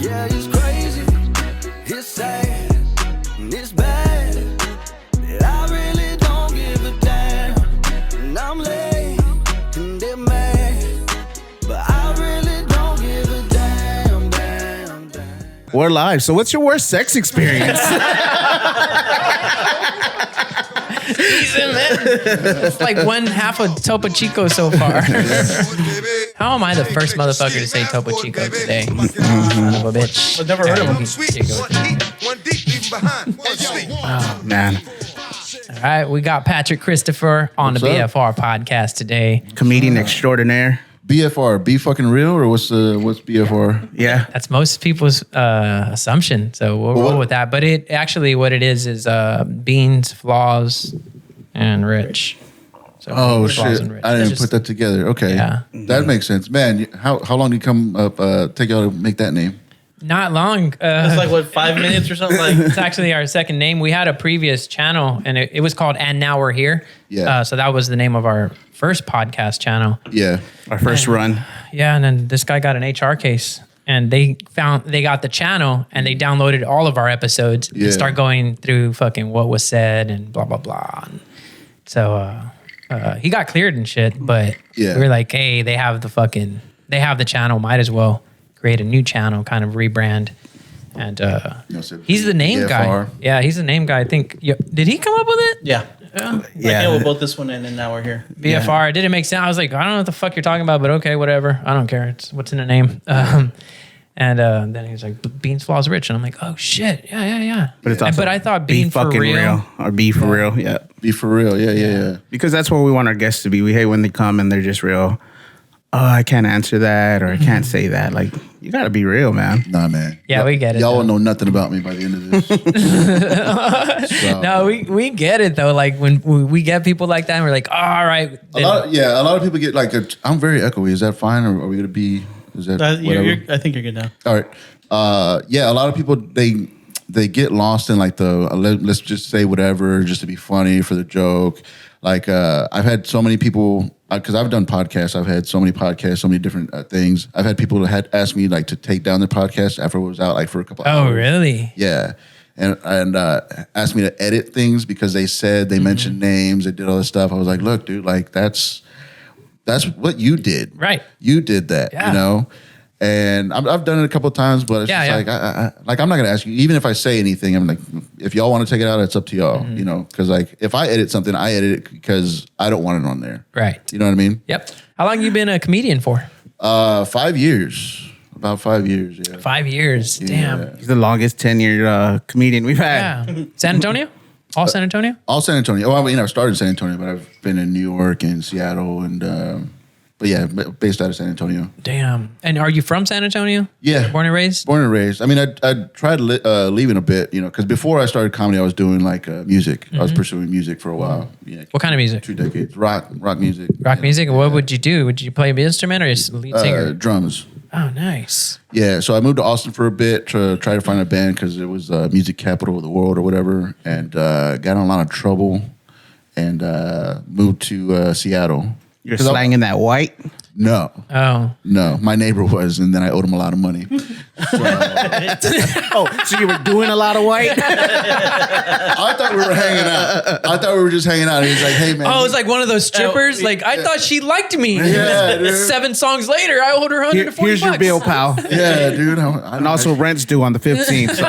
Yeah, it's crazy, it's sad, and it's bad. That I really don't give a damn. And I'm late, and they're mad. But I really don't give a damn, damn. We're live. So what's your worst sex experience? It's like one half of Topo Chico so far. How am I the first motherfucker to say Topo Chico today? Son of a bitch. I've never heard of him. Oh, man. All right, we got Patrick Christopher on What's the up? BFR podcast today. Comedian extraordinaire. BFR, be fucking real, or what's BFR? Yeah. That's most people's assumption, so we'll roll with that. But it actually, what it is beans, flaws, and rich. So Oh flaws shit, and rich. I didn't It's put that together. Okay, Yeah. that makes sense, man. How long did you come up? Take y'all to make that name? Not long. It's like, what, 5 minutes or something? Like, It's actually our second name. We had a previous channel, and it was called And Now We're Here. Yeah. So that was the name of our first podcast channel. Yeah, Our first run. Yeah, and then this guy got an HR case, and they got the channel, and they downloaded all of our episodes Yeah. and start going through fucking what was said and blah blah blah. And so he got cleared and shit, but Yeah. we were like, hey, they have the channel, might as well create a new channel, kind of rebrand. And so he's the name guy. BFR. Yeah, he's the name guy. I think. Did he come up with it? yeah. Yeah. We'll both this one and now we're here. BFR. It didn't make sense. I was like, I don't know what the fuck you're talking about, but okay, whatever. I don't care. It's what's in the name. And then he was like, beans, flaws, rich. And I'm like, oh shit. Yeah. But it's also But I thought be being for fucking real. Or be for real. Yeah. be for real. Yeah. Because that's what we want our guests to be. We hate when they come and they're just real. Oh, I can't answer that or I can't say that. Like, you got to be real, man. Nah, man. Yeah, we get it, Y'all though. will know nothing about me by the end of this. So, No, we get it though. Like when we get people like that, and we're like, all right. a lot of people get like, I'm very echoey. Is that fine, or are we gonna be? Is that whatever? I think you're good now. All right. Yeah, a lot of people they get lost in like the let's just say whatever just to be funny for the joke. Like I've had so many people because I've done podcasts. I've had so many podcasts, so many different things. I've had people that had asked me like to take down their podcast after it was out, like for a couple hours. Oh, really? Yeah. And asked me to edit things because they said they mentioned names, they did all this stuff. I was like, look, dude, like that's what you did. Right. You did that, Yeah. you know? And I've done it a couple of times, but it's just like, like, I'm not going to ask you, even if I say anything, I'm like, if y'all want to take it out, it's up to y'all, you know? Because like, if I edit something, I edit it because I don't want it on there. Right. You know what I mean? Yep. How long you been a comedian for? 5 years. About 5 years, yeah. 5 years. Damn. Yeah. He's the longest tenured comedian we've had. Yeah. San Antonio? All San Antonio? All San Antonio. Well, I mean, I started in San Antonio, but I've been in New York and Seattle and, but yeah, based out of San Antonio. Damn. And are you from San Antonio? Yeah. Born and raised? Born and raised. I mean, I tried leaving a bit, you know, because before I started comedy, I was doing like music. I was pursuing music for a while. Yeah, What kind of music? 2 decades. Rock music. Rock Yeah. music? What would you do? Would you play an instrument or just lead singer? Drums. Oh, nice. Yeah, so I moved to Austin for a bit to try to find a band because it was music capital of the world or whatever, and got in a lot of trouble and moved to Seattle. You're slanging that white. No, Oh. my neighbor was, and then I owed him a lot of money. Oh, so you were doing a lot of white? I thought we were hanging out. I thought we were just hanging out. And he's like, "Hey, man." Oh, it's like one of those strippers. Like I thought she liked me. Yeah, dude. 7 songs later, I owed her $140. Here's your bill, pal. Yeah, dude. And also rent's due on the 15th. So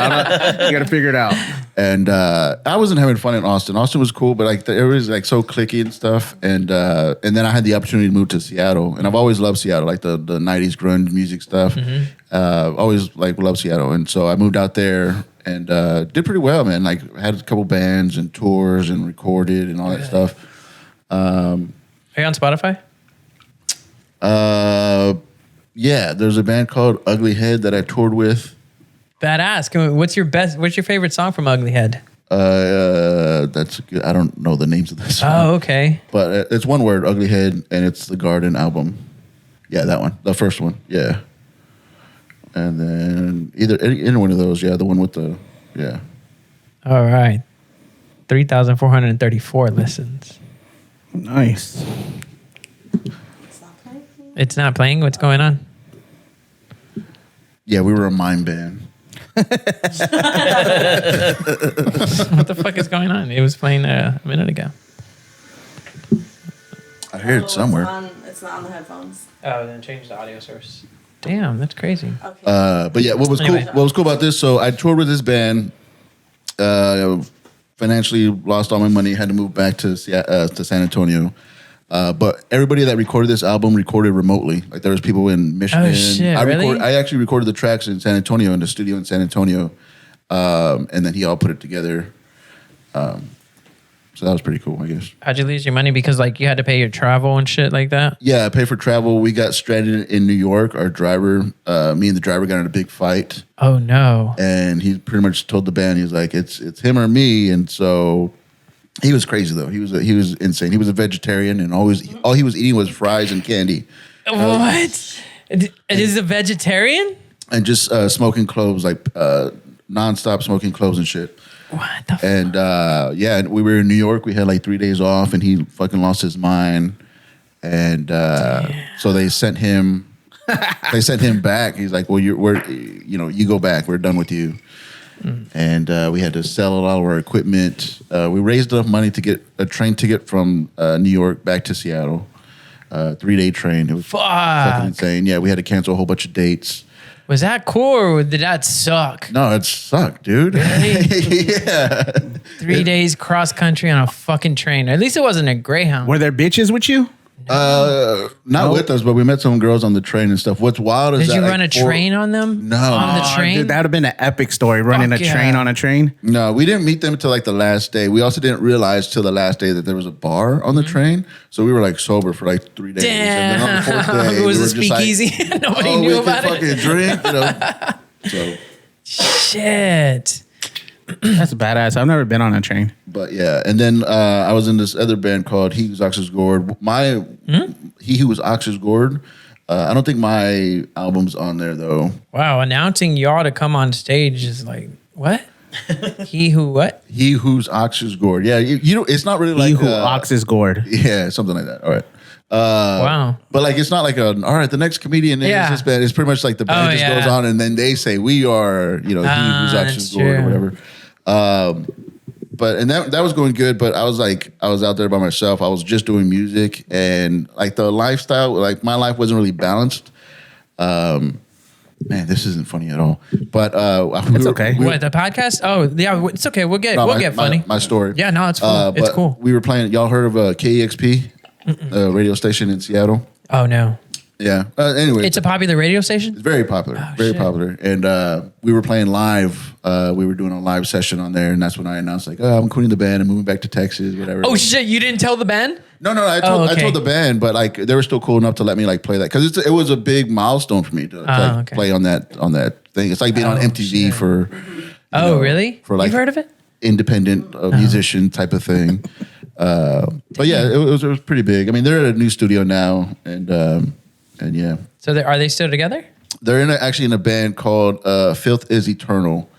you got to figure it out. And I wasn't having fun in Austin. Austin was cool, but like it was like so cliquey and stuff. And then I had the opportunity to move to Seattle, and I've always loved Seattle, like the '90s grunge music stuff. Always like loved Seattle, and so I moved out there and did pretty well, man. Like had a couple bands and tours and recorded and all that stuff. Are you on Spotify? Yeah, there's a band called Ugly Head that I toured with. Badass. What's your favorite song from Ugly Head? That's good. I don't know the names of this song. Oh, okay. But it's one word, Ugly Head, and it's the Garden album. Yeah, that one. The first one. Yeah. And then any one of those. Yeah, the one with the, yeah. All right. 3,434 listens. Nice. It's not playing? What's going on? Yeah, we were a mime band. What the fuck is going on? It was playing a minute ago. I hear it somewhere. It's not on the headphones. Oh, then change the audio source. Damn, that's crazy. Okay. But yeah, what was Anyway. cool? What was cool about this? So I toured with this band. Financially lost all my money. Had to move back to San Antonio. But everybody that recorded this album recorded remotely. Like there was people in Michigan. Oh, shit, really? I actually recorded the tracks in San Antonio in the studio in San Antonio, and then he all put it together. So that was pretty cool, I guess. How'd you lose your money? Because like you had to pay your travel and shit like that? Yeah, I paid for travel. We got stranded in New York. Our driver, me and the driver got in a big fight. Oh no. And he pretty much told the band, he was like, it's him or me. And so he was crazy though. He was insane. He was a vegetarian and all he was eating was fries and candy. What? It is a vegetarian? And just smoking cloves, like nonstop smoking cloves and shit. What the fuck? And yeah, we were in New York. We had like 3 days off, and he fucking lost his mind. And so they sent him. They sent him back. He's like, "Well, you go back. We're done with you." And we had to sell a lot of our equipment. We raised enough money to get a train ticket from New York back to Seattle. 3-day train. It was fucking insane. Yeah, we had to cancel a whole bunch of dates. Was that cool or did that suck? No, it sucked, dude. Really? Yeah. 3 days cross country on a fucking train. At least it wasn't a Greyhound. Were there bitches with you? Not with us, but we met some girls on the train and stuff. What's wild is Did that you like, run a train on them? No. On the train? Dude, that would have been an epic story, running Fuck a yeah. train on a train. No, we didn't meet them until like the last day. We also didn't realize till the last day that there was a bar on the train. So we were like sober for like 3 days. And then on the fourth Damn. day, It was we a were just like, speakeasy. Nobody oh, knew we about can it. fucking drink, you know. So, Shit. That's badass. I've never been on a train. but yeah, and then I was in this other band called He Who's Ox's Gourd. He Who Was Ox's Gourd. I don't think my album's on there though. Wow, announcing y'all to come on stage is like, what? He who what? He Who's Ox's Gourd. Yeah, you know, it's not really like He who ox is gourd. yeah, something like that. All right. Wow. But like, it's not like all right, the next comedian is Yeah. this band. It's pretty much like the band Oh, just yeah. goes on and then they say, we are, you know, He Who's Ox's that's Gourd or true. whatever. But that was going good. But I was out there by myself. I was just doing music and like the lifestyle, like my life wasn't really balanced. Man, this isn't funny at all. But It's okay. What, the podcast? Oh, yeah, it's okay. We'll get funny. My story. Yeah, no, it's cool. It's but cool. We were playing. Y'all heard of KEXP, radio station in Seattle? Oh, no. Yeah. Anyway, It's a popular radio station? it's very popular. Very shit. popular. And we were playing live. We were doing a live session on there, and that's when I announced like, I'm quitting the band and moving back to Texas, whatever. Oh, shit, you didn't tell the band? No, I okay. told the band, but like they were still cool enough to let me like play that because it was a big milestone for me to like, okay. play on that thing. It's like being on MTV shit. for. Oh, know, really? For like You've heard of it? independent musician type of thing. But yeah, it was pretty big. I mean, they're at a new studio now, and yeah, So are they still together? they're actually in a band called Filth Is Eternal.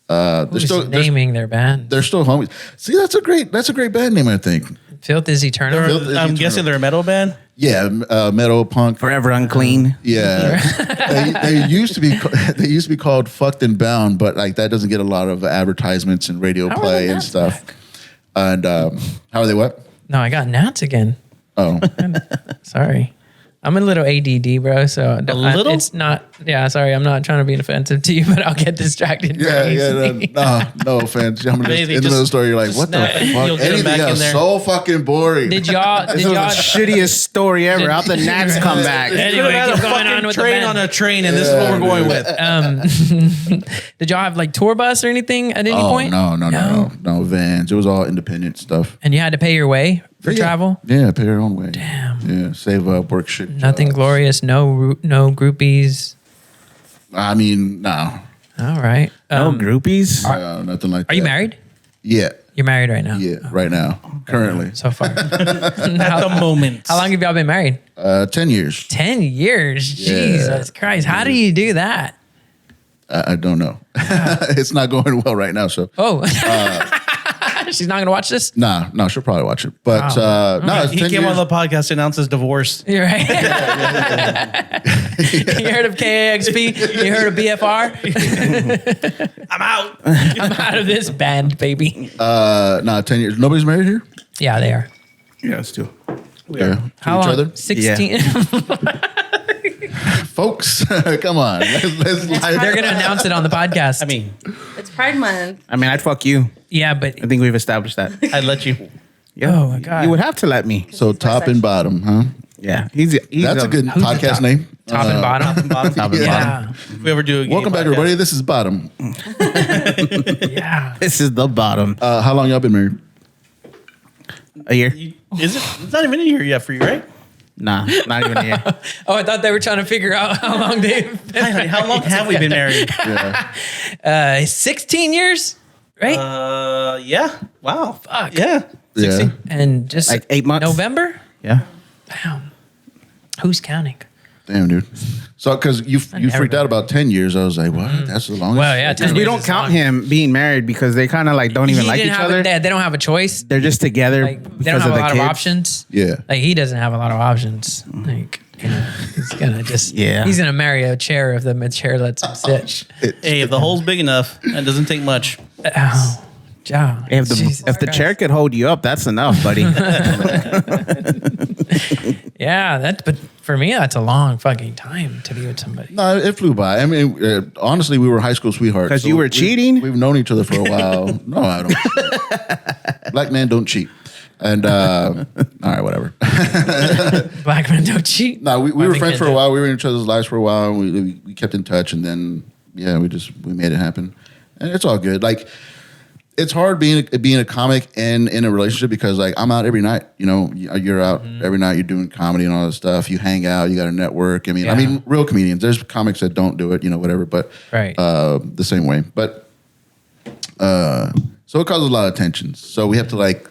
Who's naming their band? They're still homies. See, that's a great band name, I think. Filth is Eternal? Filth Is I'm Eternal. guessing they're a metal band. Yeah, metal punk. Forever unclean. Yeah, they used to be called Fucked and Bound, but like that doesn't get a lot of advertisements and radio How are play they and not stuff. And how are they? What? No, I got gnats again. Oh, Sorry. I'm a little ADD, bro. So little? it's not. Yeah, sorry. I'm not trying to be offensive to you, but I'll get distracted. very easily. no offense. I'm just Maybe in the middle of just the story. You're like, what the snap- fuck? you'll get 'em Anything back in else there. so fucking boring. Did y'all? This was the shittiest story ever. How'd the gnats come back? Anyway, had a keep going fucking on with the train band. on a train, and this is what we're going with. Did y'all have like tour bus or anything at any Oh point? no vans. It was all independent stuff. And you had to pay your way for travel. Yeah, pay your own way. Damn. Yeah, save up, work shit. Nothing jobs. glorious. No groupies. I mean, no, All right. No groupies? nothing like that. Are you married? Yeah, You're married right now. yeah, right now, currently, So far. At the moment. How long have y'all been married? 10 years. 10 years. Yeah. Jesus Christ. How do you do that? I don't know. It's not going well right now. So Oh. She's not going to watch this? no, she'll probably watch it. But Wow. no, it's He 10 came years. on the podcast, announced his divorce. You're right. You heard of KAXP? You heard of BFR? I'm out. I'm out of this band, baby. 10 years. Nobody's married here? Yeah, they are. Yeah, it's too. Yeah. To How each long? other? 16. Folks, come on. Let's They're going to announce it on the podcast. I mean, It's Pride Month. I mean, I'd fuck you. yeah, but I think we've established that. I'd let you. Yeah. Oh, my God. You would have to let me. So top and bottom, huh? Yeah. He's That's a good who's the podcast top? name. top and bottom. top and bottom. Yeah. If we ever do a gay Welcome back, podcast. everybody. This is Bottom. Yeah. This is the bottom. How long y'all been married? A year? Is it? It's not even in here yet for you, right? Nah, not even a year. Oh, I thought they were trying to figure out how long they've been. Hi, honey, how long have we been married? 16 years, right? Yeah. Wow. Fuck. Yeah. Yeah. And just Like 8 months? November? Yeah. Wow. Who's counting? Damn, dude. So, because you never freaked out been. about 10 years, I was like, what? That's the longest? Well, yeah, 10 Because we years don't is count long. him being married because they kind of like don't even He like didn't each have other. they don't have a choice. They're just together Like they because don't have of a the lot kids. of options. Yeah. Like he doesn't have a lot of options. Like he's gonna just Yeah. He's gonna marry a chair if the chair lets him sit. Hey, if the hole's big enough, that doesn't take much. Oh, yeah. If the Jesus if the Christ. chair could hold you up, that's enough, buddy. Yeah, but for me that's a long fucking time to be with somebody. No, it flew by. I mean, honestly, we were high school sweethearts. 'Cause you were cheating? We've known each other for a while. No, I don't. Black men don't cheat. And, all right, whatever. Black men don't cheat. No, we White were men friends can't for do a it. while. We were in each other's lives for a while. And we kept in touch. And then, yeah, we made it happen. And it's all good. Like, it's hard being a comic and in a relationship because like I'm out every night. You know, you're out every night. You're doing comedy and all that stuff. You hang out. You got a network. I Yeah. mean, real comedians. There's comics that don't do it. You know, whatever. But Right. the same way. But so it causes a lot of tensions. So we have to like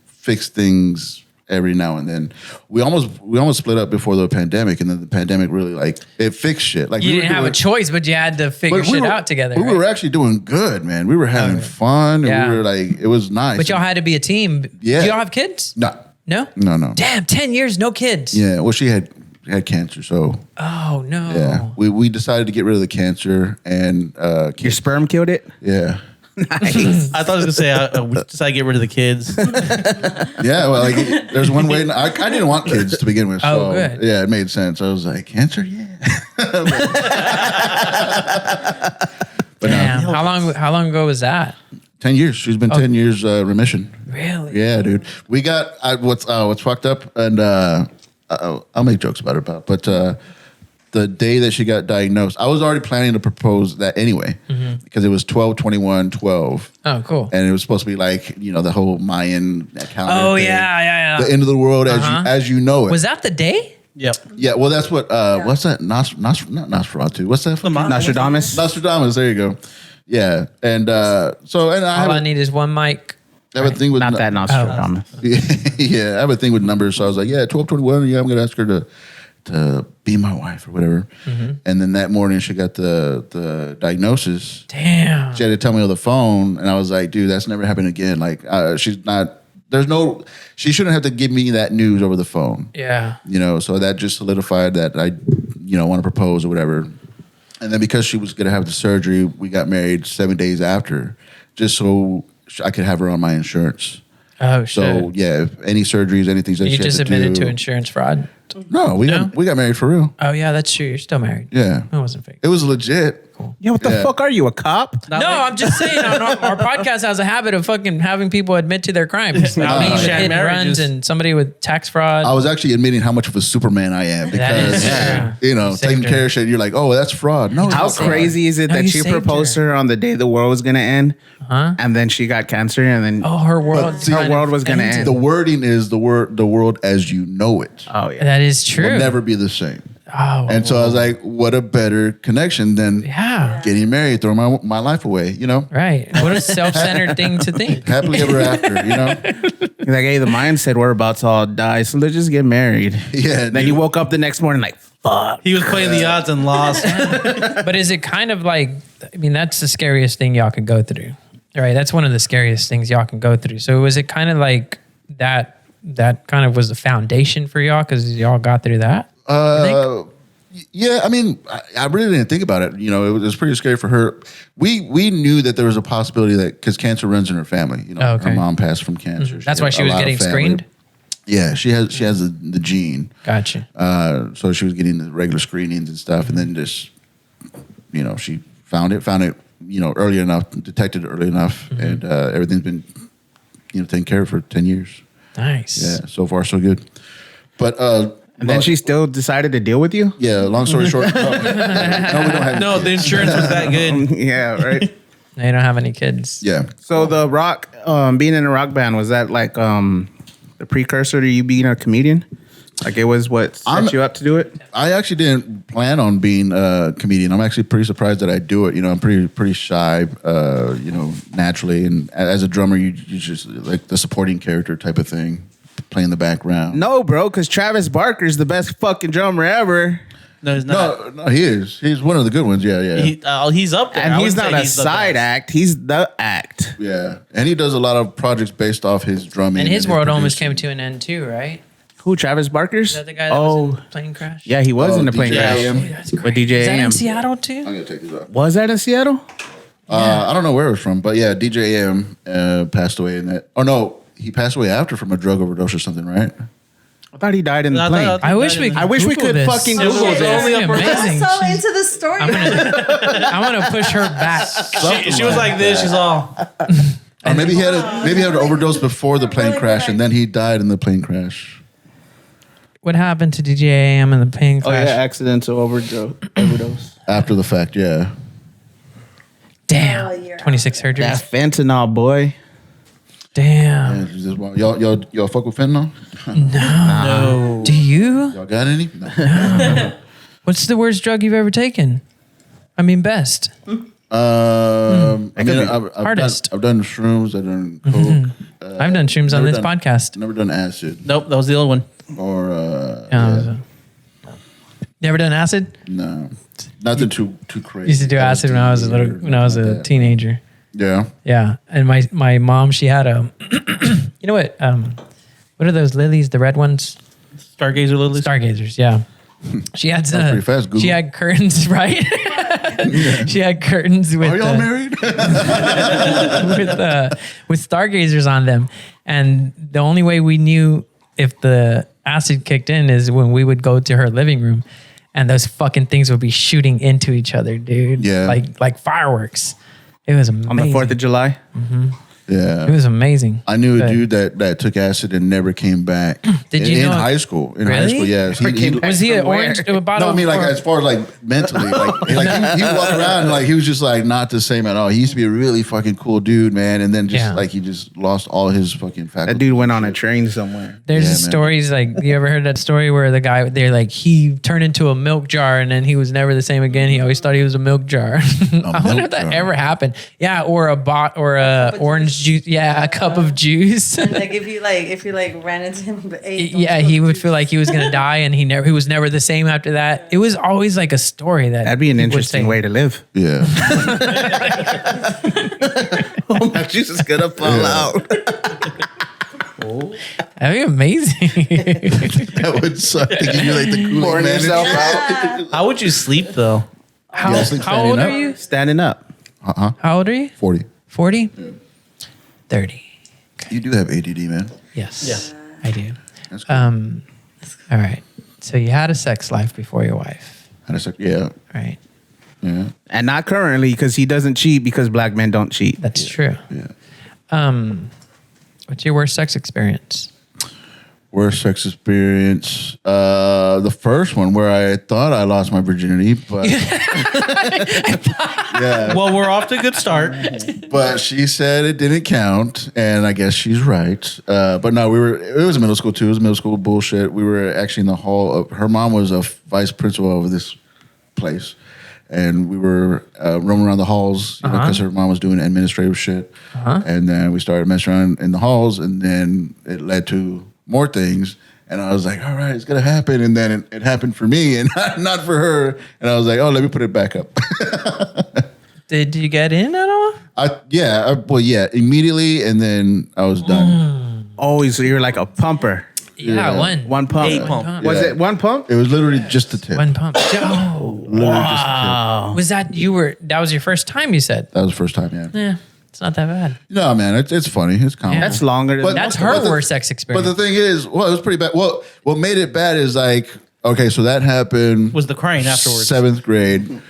fix things every now and then. We almost split up before the pandemic, and then the pandemic really like it fixed shit. Like You we were didn't have a doing- choice, but you had to figure but we shit were- out together. We right? were actually doing good, man. We were having fun. Yeah. And we were like, it was nice. But y'all had to be a team. Yeah. Do y'all have kids? no, No? no. Damn, 10 years, no kids. Yeah, well, she had cancer, so Oh, no. yeah, we decided to get rid of the cancer and Your sperm killed it. yeah. Nice. I thought I was gonna say we decided to get rid of the kids. Yeah, well, like there's one way. I didn't want kids to begin with. Oh, so, good. Yeah, it made sense. I was like, cancer, yeah. But Damn. no, How long ago was that? 10 years. She's been 10 years remission. Really? Yeah, dude. We got what's fucked up, and I'll make jokes about it. But the day that she got diagnosed, I was already planning to propose that anyway because it was 12/21/12. Oh, cool. And it was supposed to be like, you know, the whole Mayan calendar. Oh, thing. yeah. The end of the world as you know it. Was that the day? Yep. Yeah, well, that's what. What's that? Not Nosferatu. What's that? Nostradamus. Nostradamus. There you go. Yeah, and so and I All I have, need is one mic. I have a thing with Not that Nostradamus. yeah, I have a thing with numbers. So I was like, yeah, 12/21. Yeah, I'm gonna ask her to be my wife or whatever. And then that morning she got the diagnosis. Damn. She had to tell me on the phone, and I was like, dude, that's never happened again. Like, she's not. She shouldn't have to give me that news over the phone. Yeah. You know, so that just solidified that I, want to propose or whatever. And then because she was going to have the surgery, we got married 7 days after, just so I could have her on my insurance. Oh, shit. So yeah, if any surgeries, anything that you she had just to admitted do, to insurance fraud. No, we got married for real. Oh, yeah, that's true. You're still married. Yeah, That wasn't fake. it was legit. Yeah, what the Yeah. fuck are you, a cop? No, I'm just saying our podcast has a habit of fucking having people admit to their crimes. Me Now, with shared hidden marriages. runs and somebody with tax fraud. I was actually admitting how much of a Superman I am That is because true. You taking saved care her. of shit. You're like, oh, that's fraud. No, it's How not fraud. crazy is it No, that you she saved proposed her. her on the day the world was gonna end, and then she got cancer, and then Oh, her world. But see, her kind world of was gonna ended. end. The wording is the world as you know it Oh yeah. That is true. will never be the same. Oh, And so I was like, what a better connection than yeah. getting married, throwing my life away, Right. What a self-centered thing to think. Happily ever after, He's like, hey, the mind said we're about to all die, so let's just get married. Yeah. Then you woke up the next morning like, fuck. He was playing the odds and lost. But is it kind of like, that's the scariest thing y'all could go through. Right. That's one of the scariest things y'all can go through. So was it kind of like that kind of was the foundation for y'all because y'all got through that? Yeah, I mean, I really didn't think about it. You know, it was pretty scary for her. We knew that there was a possibility that because cancer runs in her family. You know, Oh, okay. her mom passed from cancer. That's why she was getting screened? Yeah, she has the gene. Gotcha. So she was getting the regular screenings and stuff, and then just, you know, she found it, you know, early enough, detected it early enough, and everything's been, you know, taken care of for 10 years. Nice. Yeah, so far so good. But And then she still decided to deal with you? yeah, long story short, no, we don't have No, any the kids. insurance was that good. Yeah, right. Now you don't have any kids. Yeah. So the rock, being in a rock band, was that like the precursor to you being a comedian? Like it was what set you up to do it? I actually didn't plan on being a comedian. I'm actually pretty surprised that I do it. You know, I'm pretty shy, you know, naturally. And as a drummer, you just like the supporting character type of thing, playing the background. No, bro, because Travis Barker's the best fucking drummer ever. No, he's not. No, he is. He's one of the good ones. Yeah, yeah. He's up there. And I he's wouldn't not say a he's the side best. act. He's the act. Yeah. And he does a lot of projects based off his drumming. And his world almost came producing. to an end too, right? Who, Travis Barker's? Is that the guy that was in the plane crash? Yeah, he was Oh, in the plane DJ crash. AM. That's With great. DJ Is that AM. in Seattle I'm too? going to take this off. Was that in Seattle? I don't know where it was from, but yeah, DJ AM passed away in that. Oh, no. He passed away after from a drug overdose or something, right? I thought he died in the I plane. thought- I wish we. I wish we Google could this. fucking It was Google only this. up her- Amazing. I'm so into the story. I'm gonna push her back. She was like this. She's all. Or maybe he had an overdose before the plane crash, and then he died in the plane crash. What happened to DJ AM in the plane Oh, yeah, crash? accidental overdose. After the fact, yeah. Damn. Oh, you're 26 surgeries. That fentanyl, boy. Damn. Yeah, it's just- y'all fuck with fentanyl? No. Do you? Y'all got any? No. What's the worst drug you've ever taken? I mean, best. I mean, I've Hardest. done shrooms. I've done coke. I've done shrooms on never this done- podcast. Never done acid Nope, that was the other one. or Yeah. You ever done acid? no, nothing too crazy. Used to do acid when I was a little, when I was a teenager. Yeah. Yeah, and my mom, she had a, you know what are those lilies? The red ones, Stargazer lilies. stargazers. Yeah, she had That's pretty fast, Google. she had curtains, right? She had curtains with Are y'all married? with stargazers on them, and the only way we knew if the acid kicked in is when we would go to her living room, and those fucking things would be shooting into each other, dude. Yeah. like fireworks. It was amazing. On the 4th of July? Yeah. It was amazing. I knew a Good. dude that took acid and never came back. Did you in know- high school? In high Really? school, yes. Never came back. Was he an From where? orange bottle? No, I mean like or- as far as like mentally, like he walked around and like he was just like not the same at all. He used to be a really fucking cool dude, man, and then just Yeah. like he just lost all his fucking faculties. That dude went on a train somewhere. There's Yeah, man. stories like, you ever heard that story where the guy, they're like, he turned into a milk jar and then he was never the same again. He always thought he was a milk jar. I wonder milk if that jar. ever happened. Yeah, or a of orange juice. Yeah, a cup of juice. like if you ran into him, but ate, don't Yeah, spill he the would juice. feel like he was gonna die, and he was never the same after that. It was always like a story that That'd be an people would interesting say. way to live. Yeah, Oh, my juice is going to fall out. That'd be amazing. that would suck to give you like the Kool-Aid Pouring man. yourself out. How would you sleep though? How, Yeah, sleep how old standing are up. you? Standing up. How old are you? 40. 40? 30. You do have ADD, man. Yes. I do. That's cool. All right. So you had a sex life before your wife, Yeah, right? yeah, And not currently because he doesn't cheat because black men don't cheat. That's true. yeah. What's your worst sex experience? Worst sex experience. The first one where I thought I lost my virginity, but yeah, Well, we're off to a good start. but she said it didn't count, and I guess she's right. But no, it was middle school too. It was middle school bullshit. We were actually in the hall of, her mom was a vice principal of this place, and we were roaming around the halls because her mom was doing administrative shit. And then we started messing around in the halls, and then it led to more things. And I was like, all right, it's going to happen. And then it happened for me and not for her. And I was like, oh, let me put it back up. Did you get in at all? Immediately. And then I was done. Oh, so you're like a pumper. Yeah, one. One pump. A pump. Was Yeah. it one pump? It was literally just the tip. One pump. Oh, Literally just the tip. was that was your first time? You said. That was the first time, yeah. Yeah, it's not that bad. No, man, it's funny. It's common. Yeah. That's longer than But- That's but her the- worst sex But experience. the thing is, well, it was pretty bad. Well, what made it bad is like, okay, so that happened Was the crying afterwards? 7th grade.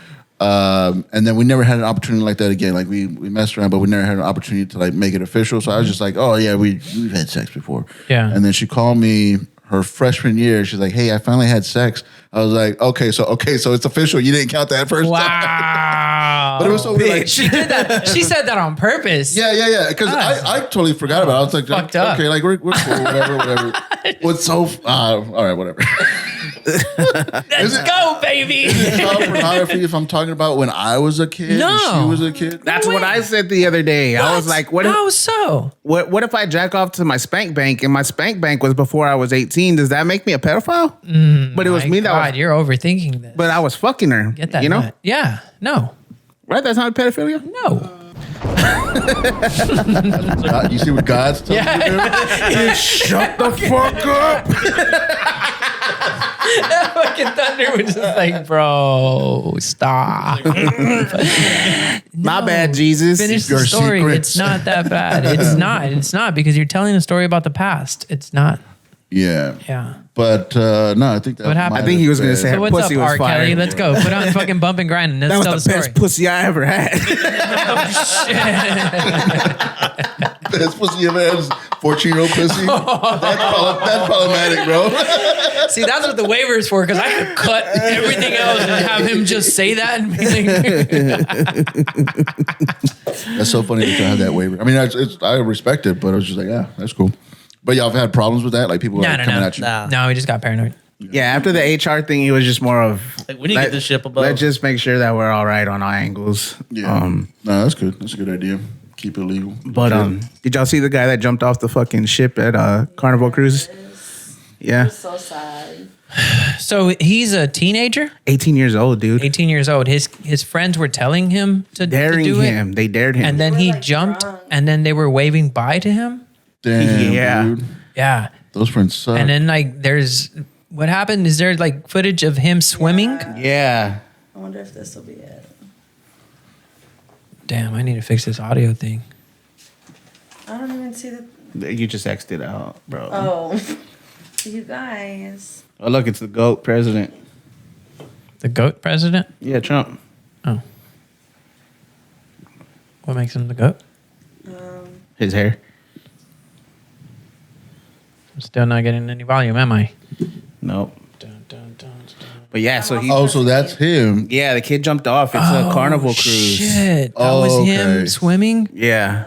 And then we never had an opportunity like that again. Like we messed around, but we never had an opportunity to like make it official. So I was just like, oh yeah, we've had sex before. Yeah. And then she called me her freshman year. She's like, hey, I finally had sex. I was like, okay, so it's official. You didn't count that first time. Wow. But it was so weird. Like, She did that. She said that on purpose. yeah. Because I totally forgot about it. I was like, Fucked up. okay, like we're cool, whatever. What's so? All right, whatever. Let's go, baby. Is it child pornography if I'm talking about when I was a kid? No. And she was a kid. That's what I said the other day. I was like, what if, How so? what if I jack off to my spank bank and my spank bank was before I was 18? Does that make me a pedophile? But it was My me God, that was, you're overthinking this. but I was fucking her. Get that? You know? nut. Yeah. No. Right? That's not pedophilia? No. God, you see what God's telling you to do? Shut the fuck up. Fucking Thunder was just like, bro, stop. My bad, Jesus. Finish Your the story. secrets. It's not that bad. It's not. It's not because you're telling a story about the past. It's not. Yeah. Yeah. But no, I think that What happened? might I think he was have gonna been- say- So Her what's up, pussy was R. fire. Kelly? Let's go. Put on fucking bump and grind and let's That was tell the the best story. pussy I ever had. Best pussy you ever had is 14-year-old pussy. That's problematic, bro. See, that's what the waiver is for, because I could cut everything else and have him just say that and be like, That's so funny that you have that waiver. I mean, I respect it, but I was just like, yeah, that's cool. But y'all have had problems with that? Like people no, like coming no. at you? No, we just got paranoid. Yeah, after the HR thing, he was just more of Like, we need to get this ship above. Let's just make sure that we're all right on all angles. Yeah. No, that's good. That's a good idea. Keep it legal. But did y'all see the guy that jumped off the fucking ship at Carnival Cruise? Yeah, It's so sad. So he's a teenager, 18 years old, dude. 18 years old. His friends were telling him to Daring do him. it. They dared him. And then They he were, like, jumped, drunk. and then they were waving bye to him. Damn, Yeah. dude. Yeah. Those friends suck. And then, like, there's what happened? Is there like footage of him swimming? yeah. I wonder if this will be it. Damn, I need to fix this audio thing. I don't even see the. You just X'd it out, bro. Oh, you guys. Oh, look, it's the GOAT president. The GOAT president? Yeah, Trump. Oh. What makes him the GOAT? His hair. I'm still not getting any volume, am I? Nope. Dun, dun, dun, dun. But yeah, so he. Oh, so that's him. Yeah, the kid jumped off. It's a Carnival cruise. Shit. That Oh, was okay. him swimming? Yeah.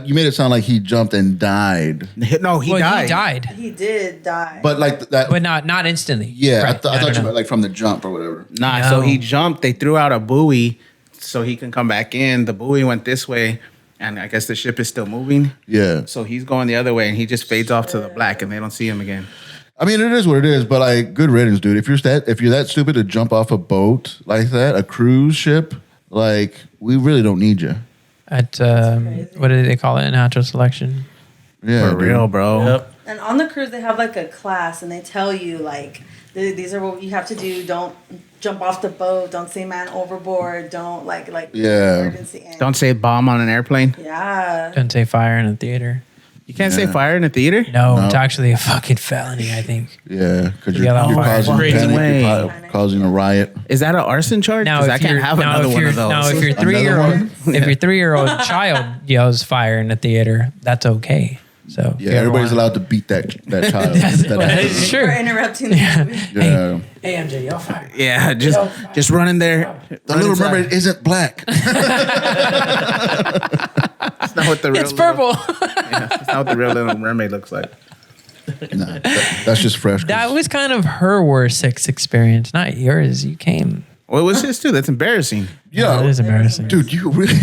You made it sound like he jumped and died, No, he died. He died. He did die. but like that. But not instantly. yeah, Right. I thought you No. meant like from the jump or whatever. Nah, No. so he jumped. They threw out a buoy so he can come back in. The buoy went this way, and I guess the ship is still moving. Yeah, So he's going the other way, and he just fades off to the black, and they don't see him again. I mean it is what it is. But like, good riddance, dude. If you're that stupid to jump off a boat like that, a cruise ship, like we really don't need you. At, what do they call it? Natural selection. Yeah, For dude. real, bro. Yep. And on the cruise, they have like a class, and they tell you like these are what you have to do. Don't jump off the boat. Don't say man overboard. Don't like Yeah. emergency end. Don't say bomb on an airplane. Yeah. Don't say fire in a theater. You can't say Yeah. fire in a theater? No, No. it's actually a fucking felony, I think. Yeah, because You got you're on fire. causing Crazy panic, way. you're causing a riot. Is that an arson charge? Now, Because I if can't you're have now another if one you're of those. now if your Another 3-year-old one? if your 3-year-old child yells fire in a theater, that's okay. So if Yeah, you ever everybody's want- allowed to beat that child. That's, That- that's For true. interrupting the movie. yeah. Hey MJ, yell fire. Yeah, just run in there. The Little Mermaid isn't black. That's not what the real It's purple. That's not what the real Little Mermaid looks like. Nah, that's just fresh. 'cause- That was kind of her worst sex experience, not yours. You came. Well, it was his too. That's embarrassing. That is embarrassing. Dude, you really.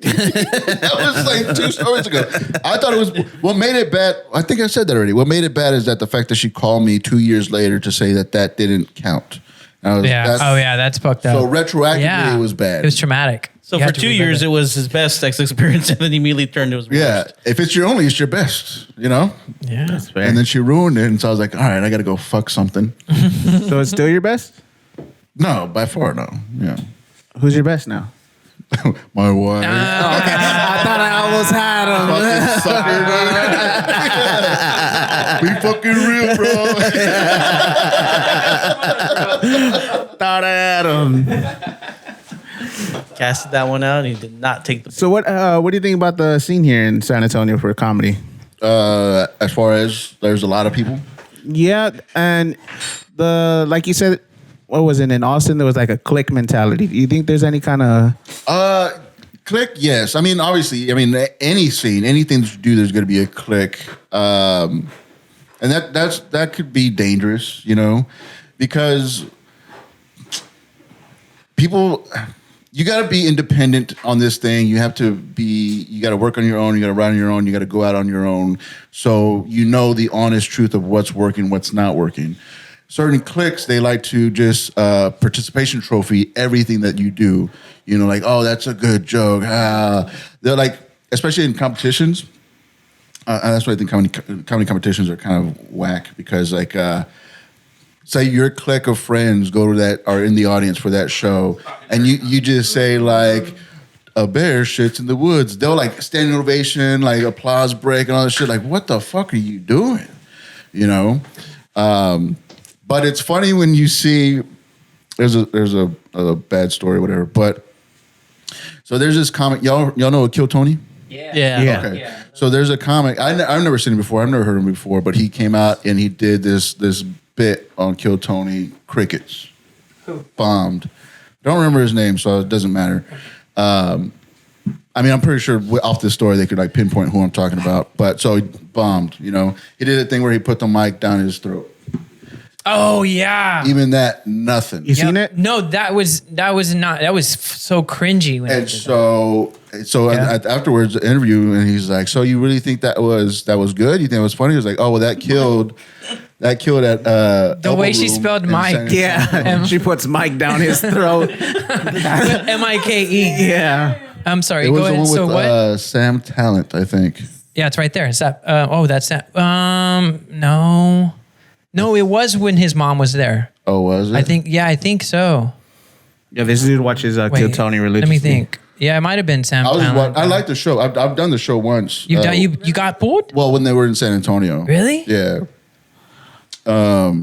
That was like 2 stories ago. I thought it was. What made it bad? I think I said that already. What made it bad is that the fact that she called me 2 years later to say that didn't count. That's fucked up. So retroactively, it was bad. It was traumatic. So You for had to 2 relive years, it. it was his best sex experience, and then he immediately turned to his worst. Yeah, if it's your only, it's your best, Yeah. That's fair. And then she ruined it, and so I was like, all right, I got to go fuck something. So it's still your best? No, by far, no. Yeah, Who's your best now? my wife. I thought I almost had him. Fucking sucker, dude. Be fucking real, bro. Thought I had him. Casted that one out, and he did not take the. So what do you think about the scene here in San Antonio for comedy? As far as there's a lot of people. Yeah, and like you said, what was it in Austin? There was like a clique mentality. Do you think there's any kind of Click, yes. I mean, obviously, any scene, anything that you do, there's going to be a click, and that could be dangerous, because people, you got to be independent on this thing. You got to work on your own. You got to run on your own. You got to go out on your own. So the honest truth of what's working, what's not working. Certain cliques, they like to just participation trophy everything that you do. Like, oh, that's a good joke. They're like, especially in competitions. That's why I think comedy competitions are kind of whack because, like, say your clique of friends are in the audience for that show, and you just say like, a bear shits in the woods. They'll like standing ovation, like applause break and all that shit. Like, what the fuck are you doing? But it's funny when you see there's a bad story, whatever. But so there's this comic. Y'all know Kill Tony? Yeah. Okay. Yeah. So there's a comic. I've never seen him before. I've never heard him before. But he came out and he did this bit on Kill Tony crickets. Who? Bombed. Don't remember his name, so it doesn't matter. I'm pretty sure off this story they could like pinpoint who I'm talking about. But so he bombed. He did a thing where he put the mic down his throat. Oh yeah. Even that, nothing. You seen it? No, that was so cringy. When And afterwards, the interview, and he's like, "So you really think that was good? You think it was funny?" He was like, "Oh well, that killed at the way she spelled Mike. Yeah, she puts Mike down his throat. Mike. Yeah. I'm sorry. It was Go the ahead. one So with what? Sam Talent, I think. Yeah, it's right there. Is that? That's that. No, it was when his mom was there. Oh, was it? I think so. Yeah, this dude watches Kill Wait, Tony religiously. Let me think. Yeah, it might have been Sam. I like the show. I've done the show once. You got pulled? Well, when they were in San Antonio. Really? Yeah.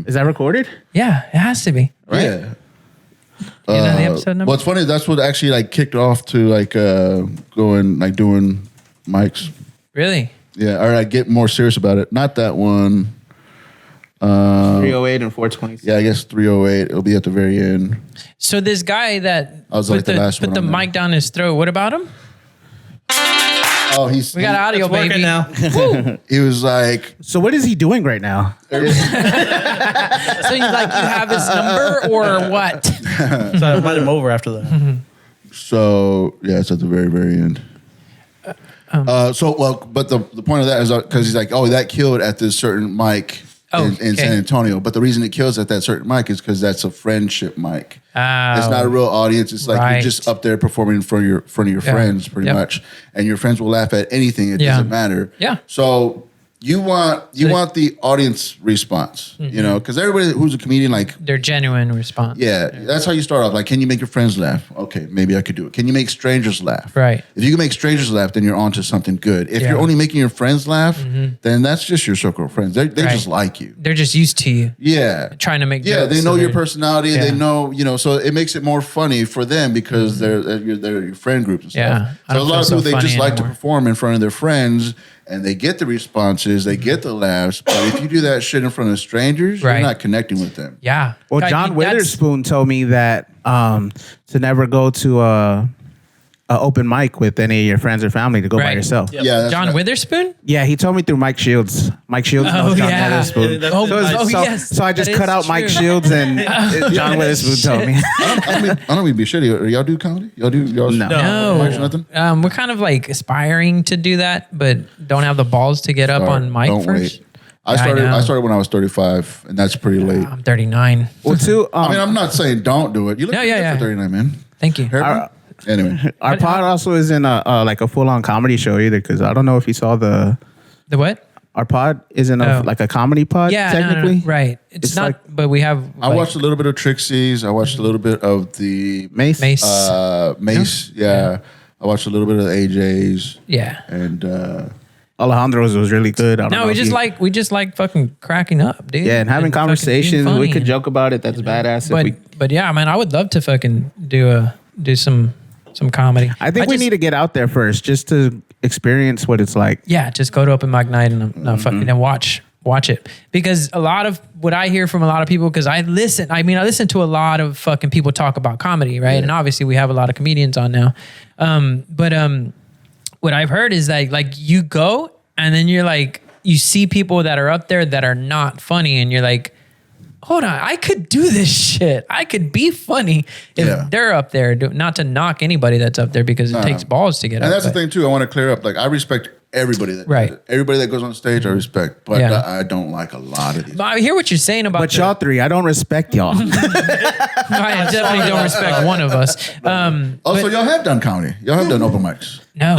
Is that recorded? Yeah, it has to be. Right. Yeah. You know the episode number? Well, it's funny. That's what actually like kicked off to like going like doing mics. Really? Yeah, or I get more serious about it. Not that one. 308 and 426. Yeah, I guess 308. It'll be at the very end. So this guy that I was like the last put one the on there. mic down his throat. What about him? Oh, We got audio, It's working baby. now. he was like, So what is he doing right now? So you have his number or what? So I invited him over after that. so yeah, it's at the very, very end. But the point of that is because he's like, oh, that killed at this certain mic in San Antonio. But the reason it kills at that certain mic is because that's a friendship mic. It's not a real audience. It's like you're just up there performing in front of your friends, pretty much, and your friends will laugh at anything. It doesn't matter. Yeah. So you want the audience response, because everybody who's a comedian, like, Their genuine response. yeah, that's how you start off. Like, can you make your friends laugh? Okay, maybe I could do it. Can you make strangers laugh? Right. If you can make strangers laugh, then you're onto something good. If Yeah. you're only making your friends laugh, then that's just your circle of friends. They Right. just like you. They're just used to you Yeah. trying to make Yeah, jokes, they know so your they're- personality. Yeah. They know, so it makes it more funny for them because they're your friend groups and stuff. Yeah, I So a don't lot feel of so people, they just funny like to anymore. perform in front of their friends and they get the responses, they get the laughs. But if you do that shit in front of strangers, Right. you're not connecting with them. Yeah. Well, God, John that's- Witherspoon told me that to never go to a open mic with any of your friends or family, to go by Right. yourself. Yep. Yeah, that's John right. Witherspoon? Yeah, he told me through Mike Shields. Mike Shields Oh, knows John yeah. Witherspoon. Yeah, that's- Oh, So yes. I just That cut is out Mike true. Shields and John Witherspoon told me. I don't mean to be shitty. Y'all do comedy? Y'all No. mics or nothing? We're kind of like aspiring to do that, but don't have the balls to get up on mic Don't first. wait. I started when I was 35, and that's pretty late. I'm 39. Well, too. I mean, I'm not saying don't do it. You look good for 39, man. Thank you. Anyway, Our pod also isn't like a full-on comedy show either, because I don't know if you saw the what? Our pod isn't like a comedy pod. Yeah, technically, no, right. It's not. like, but we have. I watched a little bit of Trixie's. I watched a little bit of the Mace. Mace. Yeah. I watched a little bit of the AJ's. Yeah. And Alejandro's was really good. I don't know we just like fucking cracking up, dude. Yeah, and having fucking conversations. being We funny. could joke about it. That's badass. But yeah, man, I would love to fucking do some comedy. I think we need to get out there first, just to experience what it's like. Yeah, just go to open mic night and fucking and watch it, because a lot of what I hear from a lot of people, because I listen to a lot of fucking people talk about comedy, right? Yeah. And obviously we have a lot of comedians on now, but what I've heard is that like you go and then you're like you see people that are up there that are not funny, and you're like, hold on, I could do this shit. I could be funny if they're up there. Not to knock anybody that's up there, because it takes balls to get up. And that's the thing too. I want to clear up. Like, I respect everybody everybody that goes on stage. I respect, but I don't like a lot of these. But I hear what you're saying about. But y'all three, I don't respect y'all. I definitely don't respect one of us. So y'all have done comedy. Y'all have done open mics. No.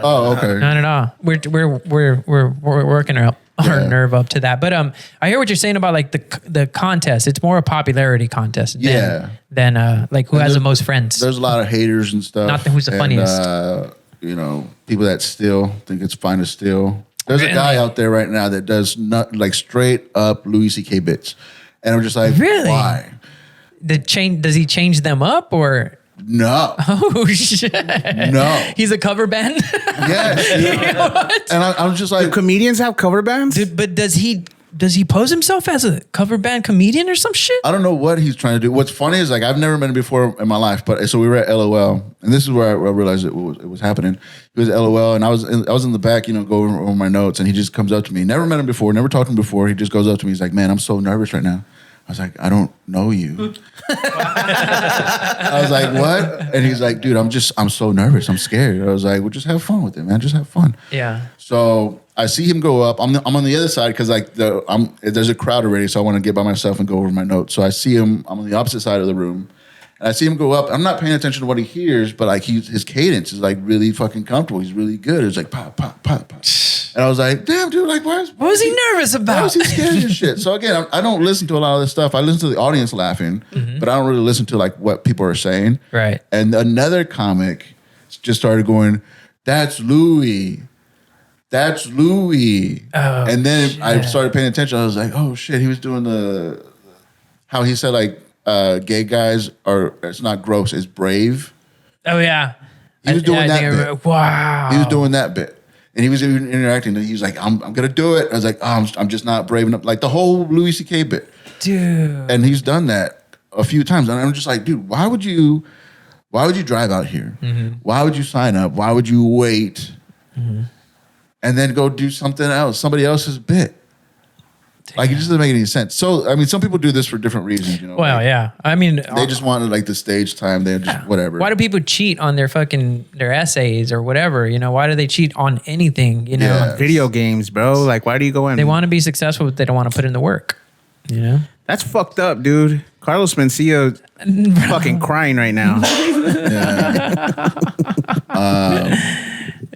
Oh, okay. Not at all. We're working our nerve up to that. But I hear what you're saying about like the contest. It's more a popularity contest than like who has the most friends. There's a lot of haters and stuff. Not who's the funniest. People that steal, think it's fine to steal. There's a guy out there right now that does not like straight up Louis C.K. bits, and I'm just like, really? Why? Does he change them up or? No. Oh shit. No. He's a cover band. Yes. What? And I'm just like, do comedians have cover bands? But does he pose himself as a cover band comedian or some shit? I don't know what he's trying to do. What's funny is like I've never met him before in my life, but so we were at LOL, and this is where I realized it was happening. He was at LOL, and I was in the back, go over my notes, and he just comes up to me. Never met him before, never talked to him before. He just goes up to me. He's like, "Man, I'm so nervous right now." I was like, "I don't know you." I was like, "What?" And he's like, "Dude, I'm so nervous. I'm scared." I was like, "Well, just have fun with it, man. Just have fun." Yeah. So I see him go up. I'm on the other side because like there's a crowd already, so I want to get by myself and go over my notes. So I see him. I'm on the opposite side of the room, and I see him go up. I'm not paying attention to what he hears, but like his cadence is like really fucking comfortable. He's really good. It's like pop, pop, pop, pop. And I was like, damn, dude, like what was he nervous about? Why was he scared of shit? So again, I don't listen to a lot of this stuff. I listen to the audience laughing, but I don't really listen to like what people are saying. Right. And another comic just started going, "That's Louis. That's Louis." Oh, and then shit. I started paying attention. I was like, oh shit, he was doing how he said like gay guys it's not gross, it's brave. Oh yeah. He was doing that bit. Wow. He was doing that bit. And he was even interacting. And he was like, I'm gonna do it. I was like, oh, I'm just not brave enough. Like the whole Louis C.K. bit. Dude. And he's done that a few times. And I'm just like, dude, why would you drive out here? Mm-hmm. Why would you sign up? Why would you wait? Mm-hmm. And then go do something else, somebody else's bit. Damn. Like, it just doesn't make any sense. So, I mean, some people do this for different reasons, Well, like, yeah. I mean, they just wanted like the stage time. They just whatever. Why do people cheat on their essays or whatever? Why do they cheat on anything? Yeah. Video games, bro. Like, why do you go in? They want to be successful, but they don't want to put in the work. That's fucked up, dude. Carlos Mencia fucking crying right now.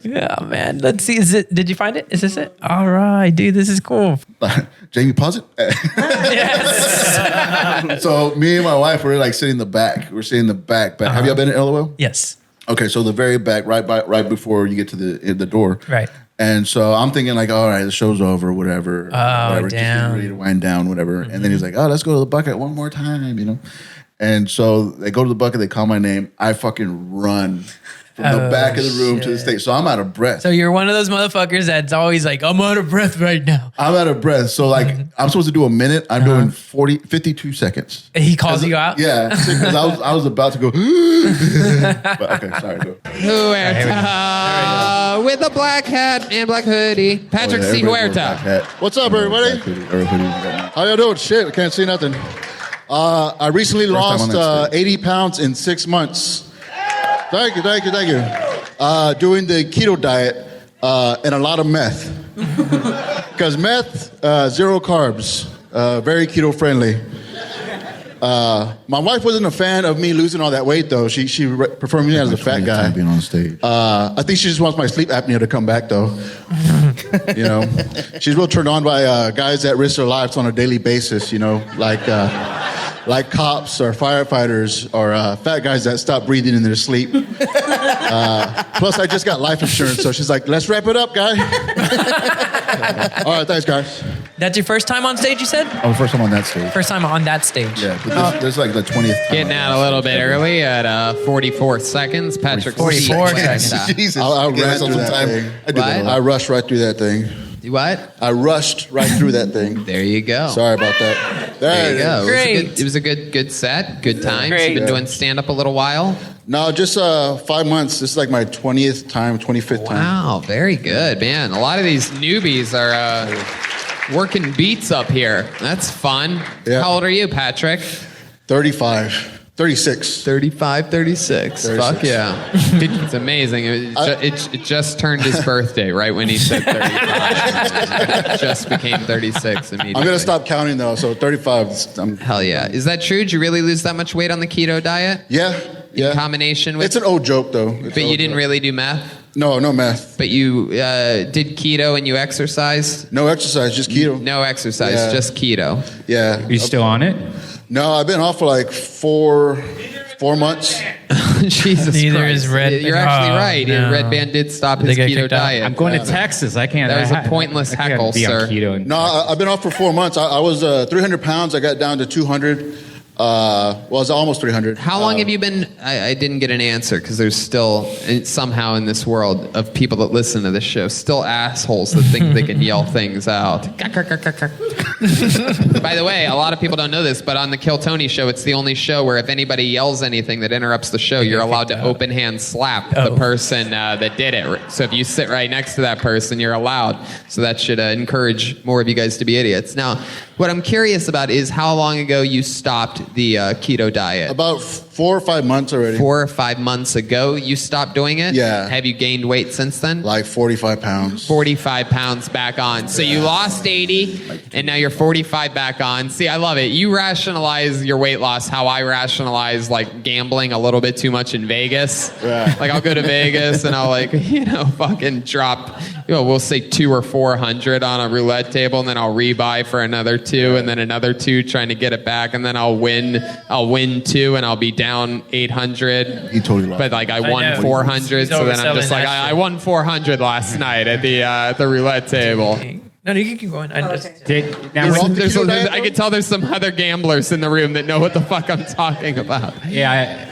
Yeah, man. Let's see. Did you find it? Is this it? All right, dude. This is cool. Jamie, pause it. Yes. So me and my wife were like sitting in the back. We're sitting in the back. But have y'all been in LOL? Yes. Okay, so the very back, right before you get to the door. Right. And so I'm thinking like, all right, the show's over, whatever. Oh, Just damn. ready to wind down, whatever. Mm-hmm. And then he's like, oh, let's go to the bucket one more time, And so they go to the bucket, they call my name. I fucking run from the back of the room to the stage. So I'm out of breath. So you're one of those motherfuckers that's always like, I'm out of breath right now. I'm out of breath. So like, I'm supposed to do a minute. I'm doing 52 seconds. He calls you out? Yeah, because I was about to go. But okay, sorry. Go. Huerta with a black hat and black hoodie. Patrick C. Huerta. What's up, everybody? How y'all doing? Shit, I can't see nothing. I recently lost 80 pounds in 6 months. Thank you. Doing the keto diet and a lot of meth. Because meth, 0 carbs, very keto friendly. My wife wasn't a fan of me losing all that weight, though. She preferred me as a fat guy. Being on stage. I think she just wants my sleep apnea to come back, though. You know, she's real turned on by guys that risk their lives on a daily basis. You know, like cops or firefighters or fat guys that stop breathing in their sleep. Plus, I just got life insurance, so she's like, "Let's wrap it up, guy." All right, thanks, guys. That's your first time on stage, you said? Oh, first time on that stage. First time on that stage. Yeah, but this like the 20th time. Getting out a little bit early at 44 seconds. Patrick 44 seconds. Jesus. I Give ran myself through some that time. thing. I do that a What? lot. I rushed right through that thing. What? I rushed right through that thing. There you go. Sorry about that. There you it go. is. Great. It was a good set. Good times. Great. You've been doing stand up a little while. No, just 5 months. This is like my 20th time, 25th time. Wow, very good, man. A lot of these newbies are working beats up here. That's fun. Yeah. How old are you, Patrick? 35. 36. 35, 36. 36. Fuck yeah. It's amazing. It just turned his birthday right when he said 35. It just became 36 immediately. I'm going to stop counting, though, so 35. Hell yeah. Is that true? Did you really lose that much weight on the keto diet? Yeah. In combination with... It's an old joke, though. But you didn't really do meth? No, no meth. But you did keto and you exercised? No exercise, just keto. No exercise, Yeah. just keto. Yeah. Are you still on it? No, I've been off for like four months. Jesus Neither Christ. is Red- You're actually Oh, right. no. Red Band did stop Did his they get keto kicked out? diet. I'm going to Texas. I can't. That was a pointless I can't heckle, be on sir. keto. No, I've been off for 4 months. I was 300 pounds. I got down to 200. Well, I was almost 300. How long have you been? I didn't get an answer because there's still somehow in this world of people that listen to this show still assholes that think they can yell things out. By the way, a lot of people don't know this, but on the Kill Tony show, it's the only show where if anybody yells anything that interrupts the show, you're allowed to open hand slap the person that did it. So if you sit right next to that person, you're allowed. So that should encourage more of you guys to be idiots. Now, what I'm curious about is how long ago you stopped the keto diet. About 4 or 5 months already. 4 or 5 months ago, you stopped doing it? Yeah. Have you gained weight since then? Like 45 pounds. 45 pounds back on. So you lost 80, and now you're 45 back on. See, I love it. You rationalize your weight loss how I rationalize like gambling a little bit too much in Vegas. Yeah. Like I'll go to Vegas and I'll like, fucking drop, we'll say 200 or 400 on a roulette table, and then I'll rebuy for another 2, and then another 2 trying to get it back, and then I'll win 2, and I'll be down 800. He totally lost. But like I I won know. 400, He's so then I'm just overselling like, that I shit. won 400 last night at the roulette table. No, you can keep going. I just, Now, You're when- off the There's keto diet, I can tell there's some other gamblers in the room that know what the fuck I'm talking about. yeah,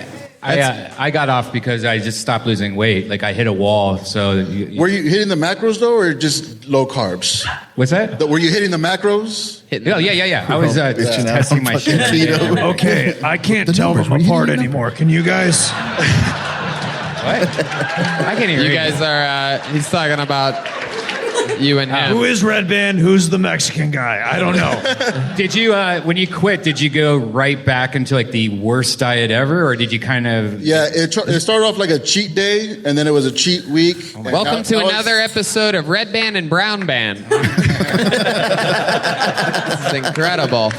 I got off because I just stopped losing weight. Like I hit a wall. So Were you hitting the macros, though, or just low carbs? what's that? Were you hitting the macros? Yeah. I was bitching out testing on my fucking shit. keto. Okay, I can't tell them apart anymore. Can you guys? What? I can't hear You guys are, he's talking about you and Who him. is Red Band? Who's the Mexican guy? I don't know. Did you, when you quit, did you go right back into like the worst diet ever, or did you kind of? Yeah, it started off like a cheat day, and then it was a cheat week. Welcome to another episode of Red Band and Brown Band. This is incredible.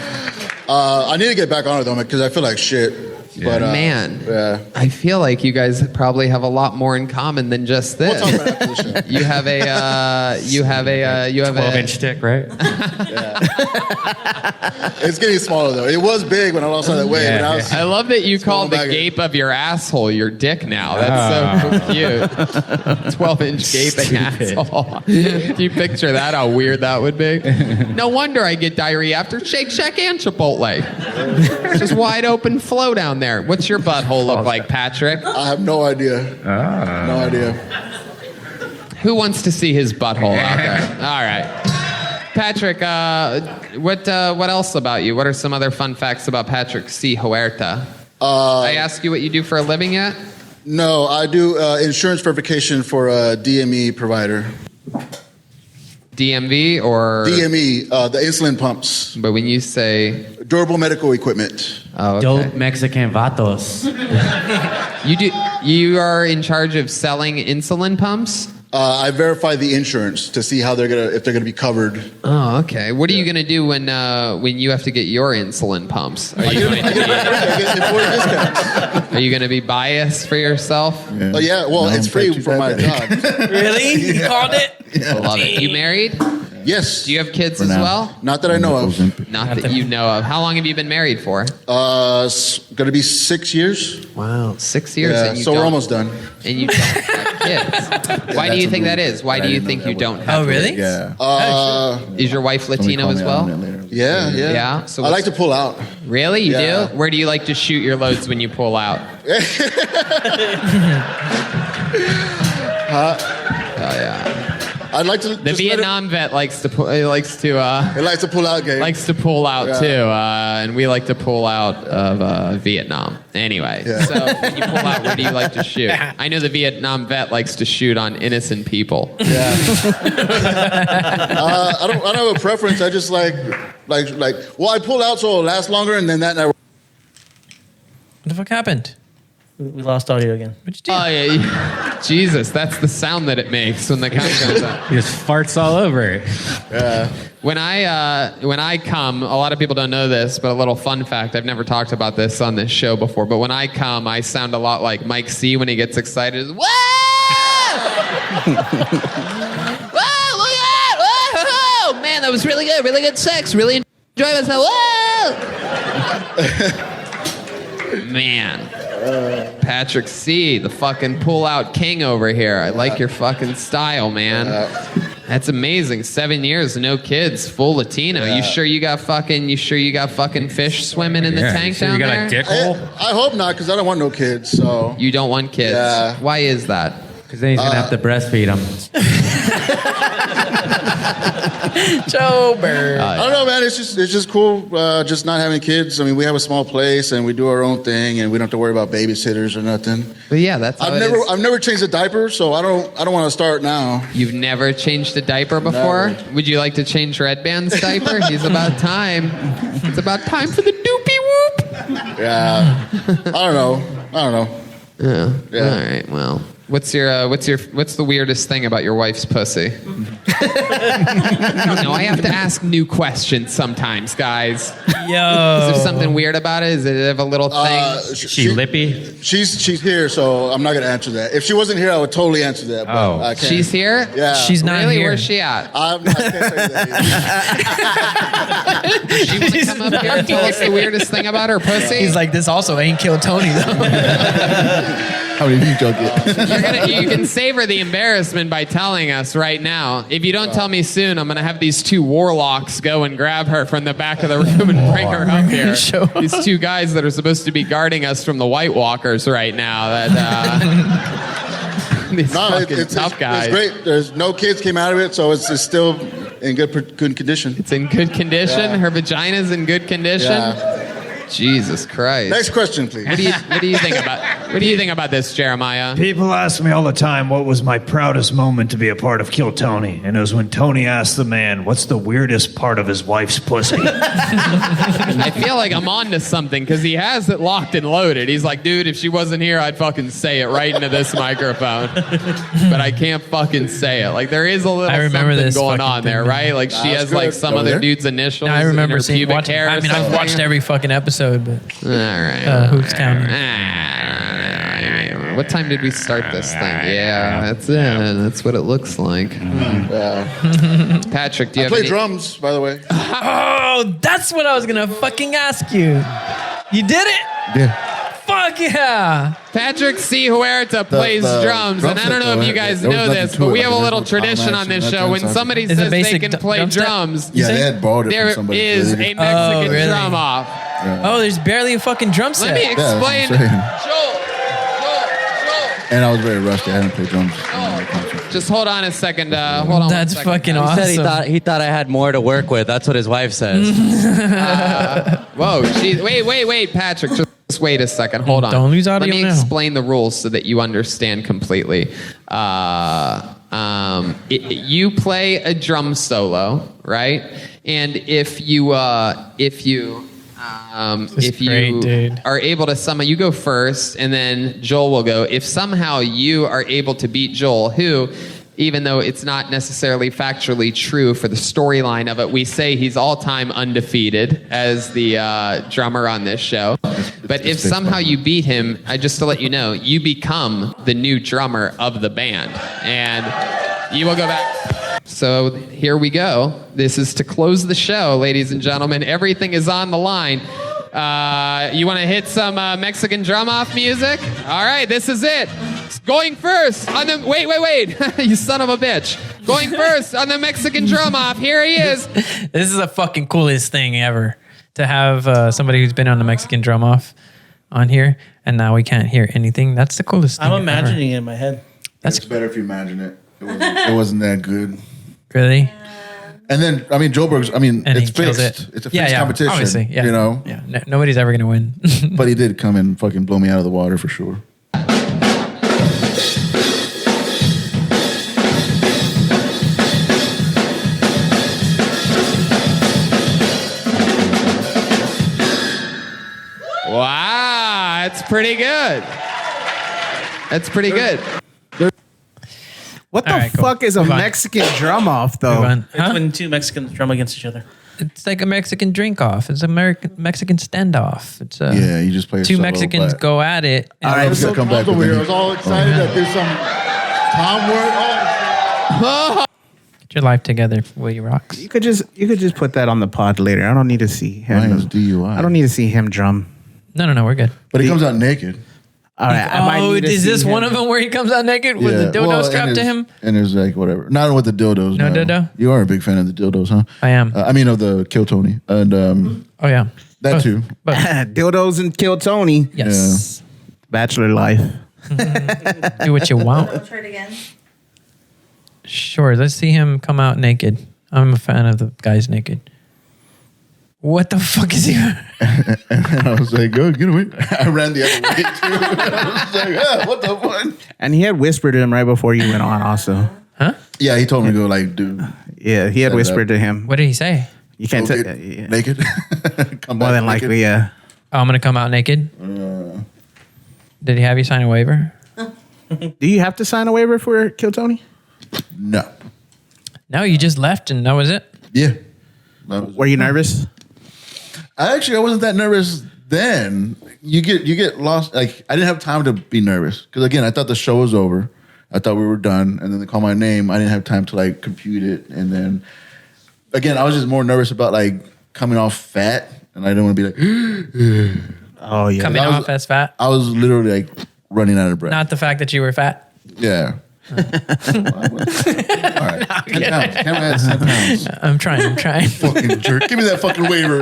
I need to get back on it, though, because I feel like shit. But, Man, yeah. I feel like you guys probably have a lot more in common than just this. We'll talk about it after the show. You have a 12-inch dick, right? It's getting smaller, though. It was big when I lost all that weight. Yeah, but I was, I love that you call the back in. gape of your asshole your dick now. That's so cute. 12-inch gaping asshole. Can you picture that? How weird that would be? No wonder I get diarrhea after Shake Shack and Chipotle. It's just wide open flow down there. What's your butthole look like, Patrick? I have no idea. No idea. Who wants to see his butthole out there? All right. Patrick, what else about you? What are some other fun facts about Patrick C. Huerta? I ask you what you do for a living yet? No, I do insurance verification for a DME provider. DMV or DME, the insulin pumps, But when you say durable medical equipment. oh, okay. Dope Mexican vatos. You are in charge of selling insulin pumps? I verify the insurance to see how if they're gonna be covered. Oh, okay. What are you gonna do when you have to get your insulin pumps? Are you going I get employee discounts. Are you going to be biased for yourself? Yeah. Oh yeah, well, No, it's I'm free too for my fat. job. Really? You called it? I love it. You married? Yes. Do you have kids as now. well? Not that I know of. Not that you know of. How long have you been married for? It's gonna be 6 years. Wow, 6 years. Yeah, and you so we're don't- almost done. And you don't have kids. Why do you think that is? Why do you think you don't have Oh, really? kids? Yeah. Is your wife Latino as well? Yeah. Yeah, so I like to pull out. Really? You Yeah. do? Where do you like to shoot your loads when you pull out? Oh, yeah. I'd like to. The Vietnam vet likes to pull out, Gabe. likes to pull out Yeah. too, and we like to pull out of Vietnam. Anyway, Yeah. so when you pull out, where do you like to shoot? I know the Vietnam vet likes to shoot on innocent people. Yeah. I don't have a preference. I just like. Well, I pull out so it'll last longer, and then that night. What the fuck happened? We lost audio again. What'd you do? Oh yeah, Jesus, that's the sound that it makes when the cum comes out. He just farts all over it. When I come, a lot of people don't know this, but a little fun fact, I've never talked about this on this show before, but when I come, I sound a lot like Mike C when he gets excited. Whoa! Whoa, look at that! Whoa! Man, that was really good sex. Really enjoyed myself. Whoa! Man. Patrick C, the fucking pull-out king over here. I like your fucking style, man. That's amazing. 7 years, no kids, full Latino. You sure you got fucking fish swimming in the tank down you got there? a dick hole? I hope not, because I don't want no kids. So. You don't want kids. Yeah. Why is that? Because then he's going to have to breastfeed him. Joe Bird. I don't know, man. It's just cool. Just not having kids. I mean, we have a small place and we do our own thing, and we don't have to worry about babysitters or nothing. But yeah, that's how I've never changed a diaper, so I don't want to start now. You've never changed a diaper before? Never. Would you like to change Red Band's diaper? He's about time. It's about time for the doopy whoop. Yeah. I don't know. Yeah. Yeah. All right. Well, what's the weirdest thing about your wife's pussy? I don't know. I have to ask new questions sometimes, guys. Yo. Is there something weird about it? Does it have a little thing? She lippy? She's here, so I'm not gonna answer that. If she wasn't here, I would totally answer that. But Oh. I can't. She's here? Yeah. She's not Really? here. Where's she at? I can't tell you that. Does she want to come up here and tell us the weirdest thing about her pussy? He's like, this also ain't Kill Tony though. How many views y'all get? You can savor the embarrassment by telling us right now. If you don't tell me soon, I'm going to have these two warlocks go and grab her from the back of the room and bring her up here. Show up. These two guys that are supposed to be guarding us from the White Walkers right now. These No, fucking tough guys. It's great. There's no kids came out of it, so it's still in good condition. It's in good condition. Yeah. Her vagina's in good condition. Yeah. Jesus Christ. Next question, please. What do you think about this, Jeremiah? People ask me all the time what was my proudest moment to be a part of Kill Tony, and it was when Tony asked the man, "What's the weirdest part of his wife's pussy?" I feel like I'm on to something because he has it locked and loaded. He's like, dude, if she wasn't here, I'd fucking say it right into this microphone. But I can't fucking say it. Like, there is a little remember something this going fucking on there, thing. right? Like, she That's has like good. some Over other there? dude's initials. No, I remember in her seeing pubic hair. I mean, I've watched every fucking episode, but All right. Who's counting? What time did we start this thing? Yeah, that's it. That's what it looks like. Patrick, do you I have play any? drums, by the way. oh, that's what I was gonna fucking ask you. You did it? Yeah. Fuck yeah! Patrick C. Huerta plays the drums, drum and I don't know set, if you though, guys there was know nothing this, to but it. we have a Like, little there's no tradition tom on this action, show. When that somebody Is it says they basic can play drum set? drums, Yeah, they had borrowed it there from somebody. is a They didn't- Mexican really? drum off. Oh, there's barely a fucking drum set. Let me that's what I'm explain. saying. Joel, And I was very rusty. I hadn't played drums. just hold on a second. Hold on. That's one second. fucking He awesome. said he thought I had more to work with. That's what his wife says. Whoa, geez. Wait, Patrick. Just wait a second. Hold on. Don't lose audio Let me now. explain the rules so that you understand completely. You play a drum solo, right? And if you great, dude. are able to somehow, you go first, and then Joel will go. If somehow you are able to beat Joel, who even though it's not necessarily factually true for the storyline of it. We say he's all-time undefeated as the drummer on this show. But if somehow you beat him, just to let you know, you become the new drummer of the band. And you will go back. So here we go. This is to close the show, ladies and gentlemen. Everything is on the line. You want to hit some Mexican drum off music? All right, this is it. Going first on the... Wait. You son of a bitch. Going first on the Mexican drum off. Here he is. This is the fucking coolest thing ever to have somebody who's been on the Mexican drum off on here, and now we can't hear anything. That's the coolest thing I'm imagining ever. it in my head. It's better if you imagine it. It wasn't that good. Really? And then, I mean, Joburg's, And it's he kills fixed. it. It's a fixed competition. Obviously, yeah. You know? Yeah. Nobody's ever going to win. But he did come and fucking blow me out of the water for sure. Wow, that's pretty good. That's pretty good. What the All right, cool. fuck is a Move on. Mexican drum off, though? Move on. It's when two Mexicans drum against each other. It's like a Mexican drink off. It's a Mexican standoff. It's Yeah, you just play a two solo, Mexicans but- go at it. All right, I was so so come back comfortable with here. I me. was all excited that there's some Tom word. Get your life together, Willie Rocks. you could just put that on the pod later. I don't need to see him. Mine was DUI. I don't need to see him drum. No, we're good. But he comes out naked. All right. I might need to is see this him. one of them where he comes out naked with the dildo Well, strapped and to his- him? And there's like whatever. Not with the dildos. No dildo? You are a big fan of the dildos, huh? I am. I mean, of the Kill Tony. And Oh yeah, that Both. too. Both. Dildos and Kill Tony. Yes. Bachelor life. Do what you want. I'll try it again. Sure. Let's see him come out naked. I'm a fan of the guys naked. What the fuck is he? And I was like, go, get away. I ran the other way too. I was like, what the fuck? And he had whispered to him right before you went on also. Huh? Yeah, he told me to go like, dude. Yeah, he had Set it whispered up. to him. What did he say? You can't Go tell. get Yeah. naked. Come More back than naked. likely, yeah. Oh, I'm gonna come out naked. Did he have you sign a waiver? Do you have to sign a waiver for Kill Tony? No. No, you just left and that was it. Yeah. That was- Were you nervous? I wasn't that nervous then. You get lost. Like, I didn't have time to be nervous because again, I thought the show was over. I thought we were done, and then they called my name. I didn't have time to like compute it, and then again, I was just more nervous about like coming off fat, and I didn't want to be like. Oh yeah. Coming I was- off as fat. I was literally like running out of breath. Not the fact that you were fat. Yeah. All right. 10 pounds. Can't add 10 pounds. I'm trying. Fucking jerk. Give me that fucking waiver.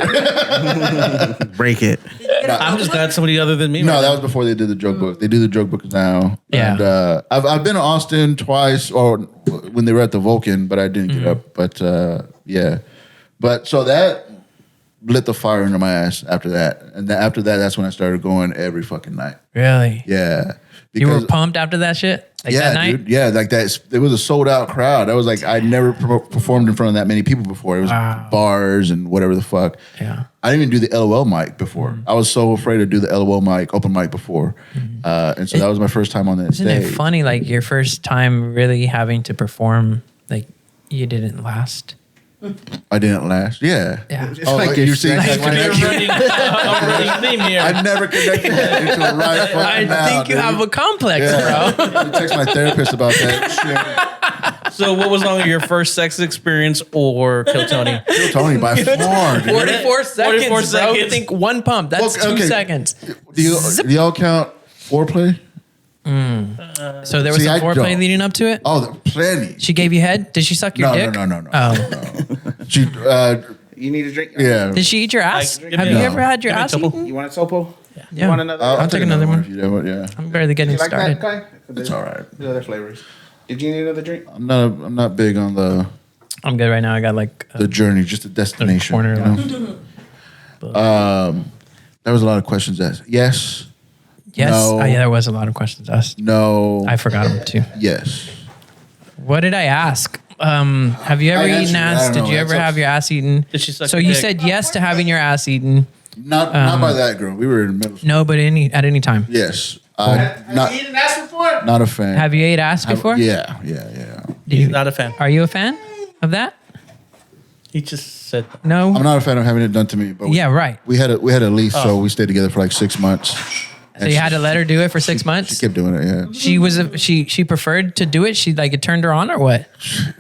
Break it. I'm just glad somebody other than me. No, right that now. was before they did the joke book. They do the joke book now. Yeah. And I've been to Austin twice, or when they were at the Vulcan, but I didn't get up. But yeah. But so that lit the fire under my ass after that. And then after that, that's when I started going every fucking night. Really? Yeah. You were Because- pumped after that shit? Like yeah, that night? dude. Yeah, like that. It was a sold out crowd. I was like, I never performed in front of that many people before. It was bars and whatever the fuck. Yeah. I didn't even do the LOL mic before. I was so afraid to do the LOL mic, open mic before. And so that was my first time on that Isn't stage. it funny, like your first time really having to perform, like you didn't last? I didn't last. Yeah. Yeah. It's like you your see, second like, You're running a running theme here. I never connected that until right fucking I now, think you dude. have a complex, Yeah. bro. I text my therapist about that shit. So, what was longer, your first sex experience or Kill Tony? Kill Tony by far, dude. 44 seconds, 44 bro. seconds. Think one pump. That's Well, 2 okay. seconds. Do y'all count foreplay? So there was See, some I foreplay don't. leading up to it? Oh, plenty. She gave you head? Did she suck your No, dick? no. Oh. She, You need a drink? yeah. Did she eat your ass? Like, Have you no. ever had your Give me a ass couple. eaten? You want a Sopo? Yeah. You want another? I'll take another one. if you want, yeah. I'm barely getting You like started. that, Kai? It's all right. There's other flavors. Did you need another drink? I'm not big on I'm good right now. I got like the journey, just the destination. corner you know? There was a lot of questions asked. Yes. yes. No. Oh, yeah, there was a lot of questions asked. No. I forgot them too. Yes. What did I ask? Have you ever I eaten answered it. I ass? don't Did know. you ever That's have your ass eaten? Did she suck So your you dick? said yes to having your ass eaten. Not by that girl. We were in middle school. No, but at any time. Yes. Not eaten ass before? not a fan. Have you ate ass before? Yeah. He's not a fan. Are you a fan of that? He just said No. I'm not a fan of having it done to me. But Yeah, right. We had a lease, so we stayed together for like 6 months. So you had to let her do it for 6 months. She kept doing it. Yeah. She preferred to do it. She like it turned her on or what?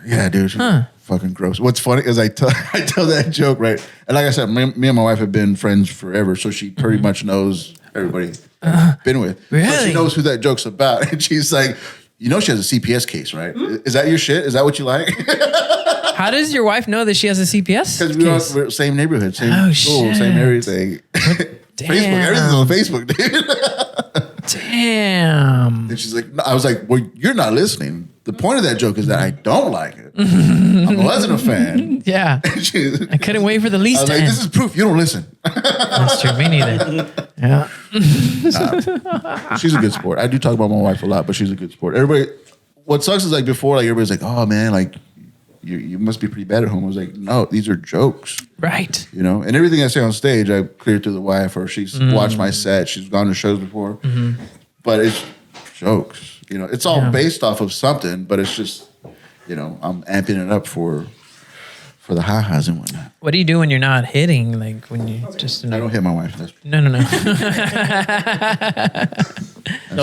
Yeah, dude. Fucking gross. What's funny is I tell that joke, right? And like I said, me and my wife have been friends forever, so she pretty much knows everybody I've been with. So Really? she knows who that joke's about. And she's like, you know she has a CPS case, right? Is that your shit? Is that what you like? How does your wife know that she has a CPS? Because case? we're same neighborhood, same Oh, school, shit. same everything. Facebook, everything's on Facebook, dude. Damn. And she's like, I was like, well, you're not listening. The point of that joke is that I don't like it. I wasn't a fan. Yeah. I couldn't wait for the lease I was to like, end. this is proof you don't listen. That's true. Me neither. Yeah. She's a good sport. I do talk about my wife a lot, but she's a good sport. Everybody, what sucks is like before, like everybody's like, oh man, like you must be pretty bad at home. I was like, no, these are jokes. Right. You know, and everything I say on stage, I clear through the wife, or she's watched my set, she's gone to shows before. But it's jokes. You know, it's all based off of something, but it's just, you know, I'm amping it up for the ha-has and whatnot. What do you do when you're not hitting? Like when you just I don't hit my wife. That's No. no.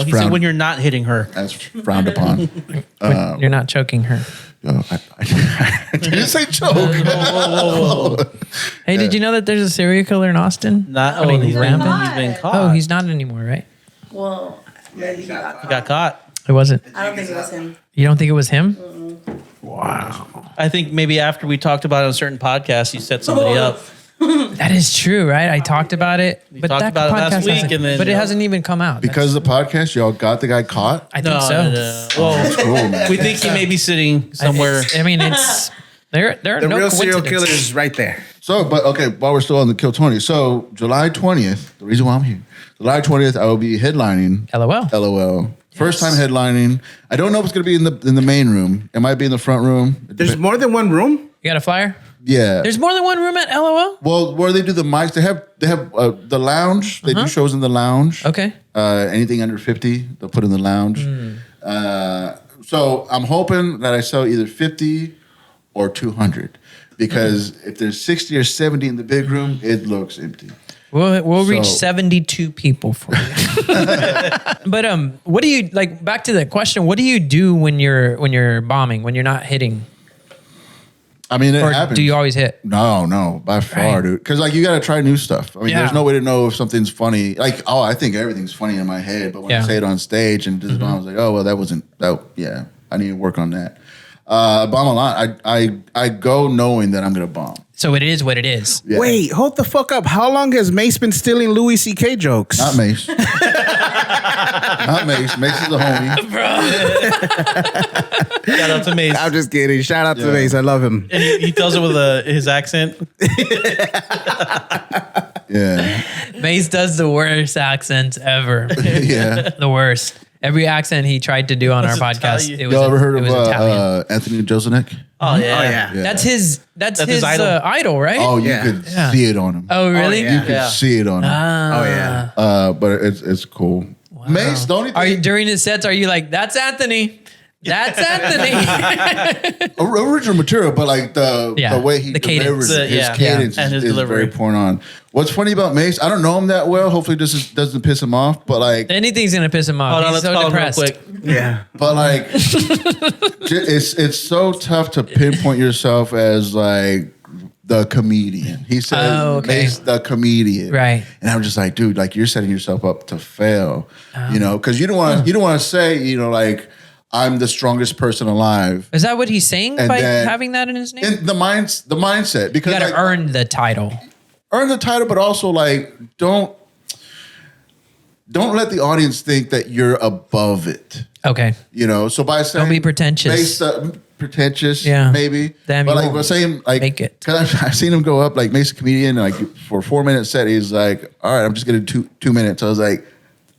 He said when you're not hitting her. That's frowned upon. When you're not choking her. I didn't say choke. Hey, did you know that there's a serial killer in Austin? Not. He's rampant. He's been caught. Oh, he's not anymore, right? Well, maybe he got He got caught. It wasn't. I don't think it was him. You don't think it was him? Wow. I think maybe after we talked about it on a certain podcast, you set somebody up. That is true, right? I talked about it, but talked that about it last podcast week, hasn't- and then, but it hasn't even come out. Because of the podcast, y'all got the guy caught? I think so. No. Well, That's cool, man. we think he may be sitting somewhere. I mean, it's there are The no real serial coincidences. killer is right there. So, but okay, while we're still on the Kill Tony, so July 20th, the reason why I'm here, July 20th, I will be headlining. LOL. First time headlining. I don't know if it's going to be in the main room. It might be in the front room. There's more than one room? You got a flyer? Yeah. There's more than one room at LOL? Well, where they do the mics, they have the lounge. They do shows in the lounge. Okay. Anything under 50, they'll put in the lounge. So I'm hoping that I sell either 50 or 200, because if there's 60 or 70 in the big room, it looks empty. We'll reach So- 72 people for you. But what do you like? Back to the question: what do you do when you're bombing? When you're not hitting? I mean, it Or happens. do you always hit? No, by far, Right. dude. Because like you got to try new stuff. I mean, Yeah. there's no way to know if something's funny. Like, oh, I think everything's funny in my head, but when I Yeah. say it on stage and just bomb, I was like, oh, well, that wasn't that. Yeah, I need to work on that. Bomb a lot. I go knowing that I'm gonna bomb. So it is what it is. Yeah. Wait, hold the fuck up. How long has Mace been stealing Louis C.K. jokes? Not Mace. Not Mace. Mace is a homie. Shout out to Mace. I'm just kidding. Shout out to Yeah. Mace. I love him. And he tells it with his accent. Yeah. Mace does the worst accents ever. Yeah. The worst. Every accent he tried to do on our That's podcast, Italian. it was, Y'all ever heard it of was Italian. Anthony Jeselnik? Oh, yeah. Oh, yeah. Yeah. That's his his idol. idol, right? Oh, you Yeah. could Yeah. see it on him. Oh, really? yeah. You could Yeah. see it on him. Oh, yeah. But it's cool. Mace, the only Are you thing, during his sets? Are you like, that's Anthony? That's Anthony. original material, but like the way he the cadence. delivers it, his Yeah. cadence And his is delivery. very point on. What's funny about Mace, I don't know him that well. Hopefully this doesn't piss him off, but like, Anything's gonna piss him off. Hold on, He's let's so call him real depressed. quick. Yeah. but like, it's so tough to pinpoint yourself as like the comedian. He said, Oh, okay. Mace the comedian, Right. And I'm just like, dude, like you're setting yourself up to fail, you know, because you don't want to say, you know, like I'm the strongest person alive. Is that what he's saying And by then- having that in his name? And the mindset, You because gotta like, earn the title. earn the title, but also like don't let the audience think that you're above it. Okay. You know, so by saying Don't be pretentious. pretentious, Yeah. maybe. Damn, but you like won't we're saying, like, make it. because I've seen him go up, like Mace a comedian, like for a 4-minute set, he's like, all right, I'm just gonna do 2 minutes. I was like,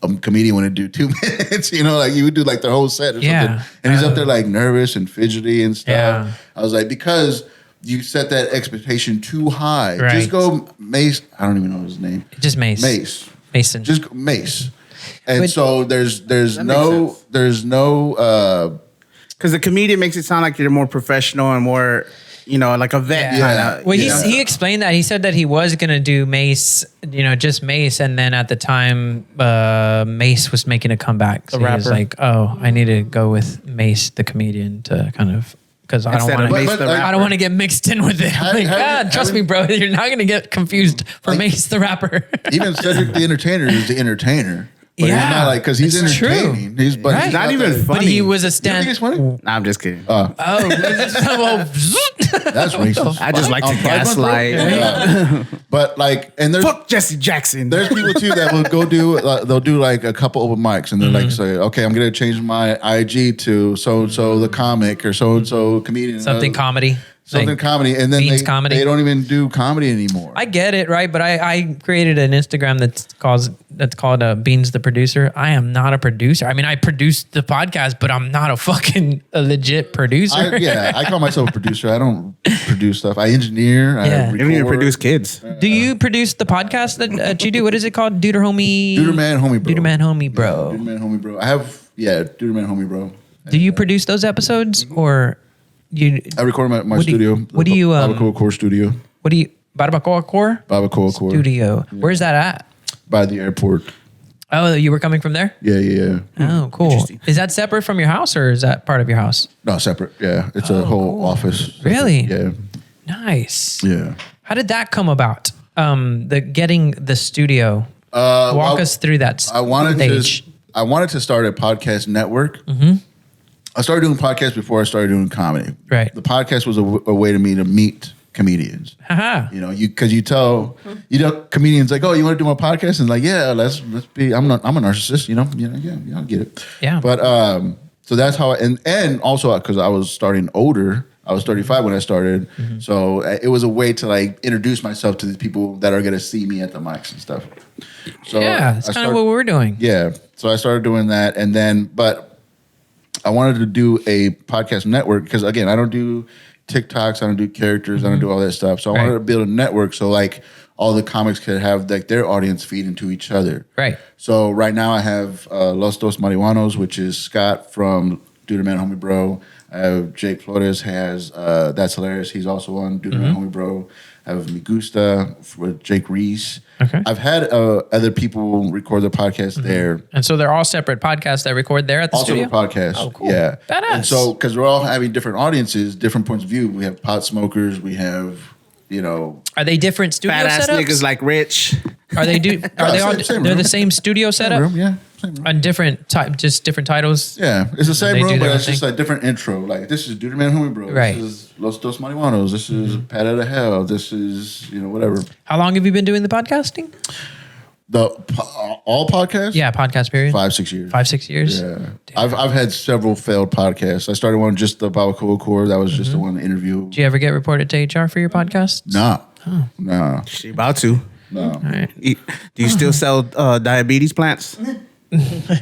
a comedian want to do 2 minutes, you know, like you would do like the whole set or Yeah. something. And he's up there like nervous and fidgety and stuff. Yeah. I was like, because you set that expectation too high. Right. Just go Mace. I don't even know his name. Just Mace. Mace. Mason. Just go Mace. And But- so there's no Because the comedian makes it sound like you're more professional and more, like a vet kind of. Well, he explained that. He said that he was going to do Mace, just Mace. And then at the time, Mace was making a comeback. So he was like, oh, I need to go with Mace, the comedian, to kind of... Because I don't want to get mixed in with it. Trust me, bro. You're not going to get confused for Mace the rapper. Even Cedric the Entertainer is the entertainer. But he's not like, because he's entertaining. He's not even funny. But he was a stand. You think he's funny? Nah, I'm just kidding. That's racist. I just like to gaslight. But and there's fuck Jesse Jackson. There's people too that will go do. They'll do like a couple open mics, and they're like, say, okay, I'm gonna change my IG to so and so the comic or so and so comedian. Something comedy. Something comedy, and then they don't even do comedy anymore. I get it, right? But I created an Instagram that's called Beans the Producer. I am not a producer. I mean, I produced the podcast, but I'm not a legit producer. I call myself a producer. I don't produce stuff. I engineer. I don't even produce kids. Do you produce the podcast that you do? What is it called? Duder Homie? Duder Man Homie Bro. Duder Man Homie Bro. Duder Man Homie Bro. I have, Duder Man Homie Bro. Do you produce those episodes or... I record my studio. What do you? Barbacoa Core Studio. What do you? Barbacoa Core? Barbacoa Core Studio. Yeah. Where's that at? By the airport. Oh, you were coming from there? Yeah. Oh, cool. Is that separate from your house or is that part of your house? No, separate. Yeah, it's a whole office. Really? Yeah. Nice. Yeah. How did that come about? Getting the studio. Walk us through that stage. I wanted to start a podcast network. Mm-hmm. I started doing podcasts before I started doing comedy. Right. The podcast was a way to me to meet comedians. Haha. Because you tell comedians like, oh, you want to do my podcast? And like, yeah, let's be. I'm a narcissist. I get it. Yeah. But so that's how. And also because I was starting older. I was 35 when I started, so it was a way to like introduce myself to the people that are gonna see me at the mics and stuff. So it's kind of what we're doing. Yeah. So I started doing that, and then but. I wanted to do a podcast network because, again, I don't do TikToks, I don't do characters, I don't do all that stuff. So I wanted to build a network so, like, all the comics could have, like, their audience feed into each other. Right. So right now I have Los Dos Marihuanos, which is Scott from Duder Man Homie Bro. I have Jake Flores has That's Hilarious. He's also on Duder Man Homie Bro. I have Me Gusta with Jake Reese. Okay. I've had other people record their podcast there. And so they're all separate podcasts that record there at the studio? Also podcasts. Oh, cool. Yeah. Badass. And so, because we're all having different audiences, different points of view. We have pot smokers. We have, Are they different studio Fat-ass setups? niggas like Rich. Are they they're the same studio setup? Same room, yeah. Same room. On different titles? Yeah, it's the same They room, do but their it's own just a different intro. Like, this is Duder Man Homie Bro. Right. This is Los Dos Marihuanos. This is Pat Out of Hell. This is, whatever. How long have you been doing the podcasting? All podcasts? Yeah, podcast period. 5-6 years. 5-6 years? Yeah. I've had several failed podcasts. I started one just the Barbacoa Core. That was just the one interview. Do you ever get reported to HR for your podcast? Nah. Oh. Nah. She about to. No. All right. Do you still sell diabetes plants?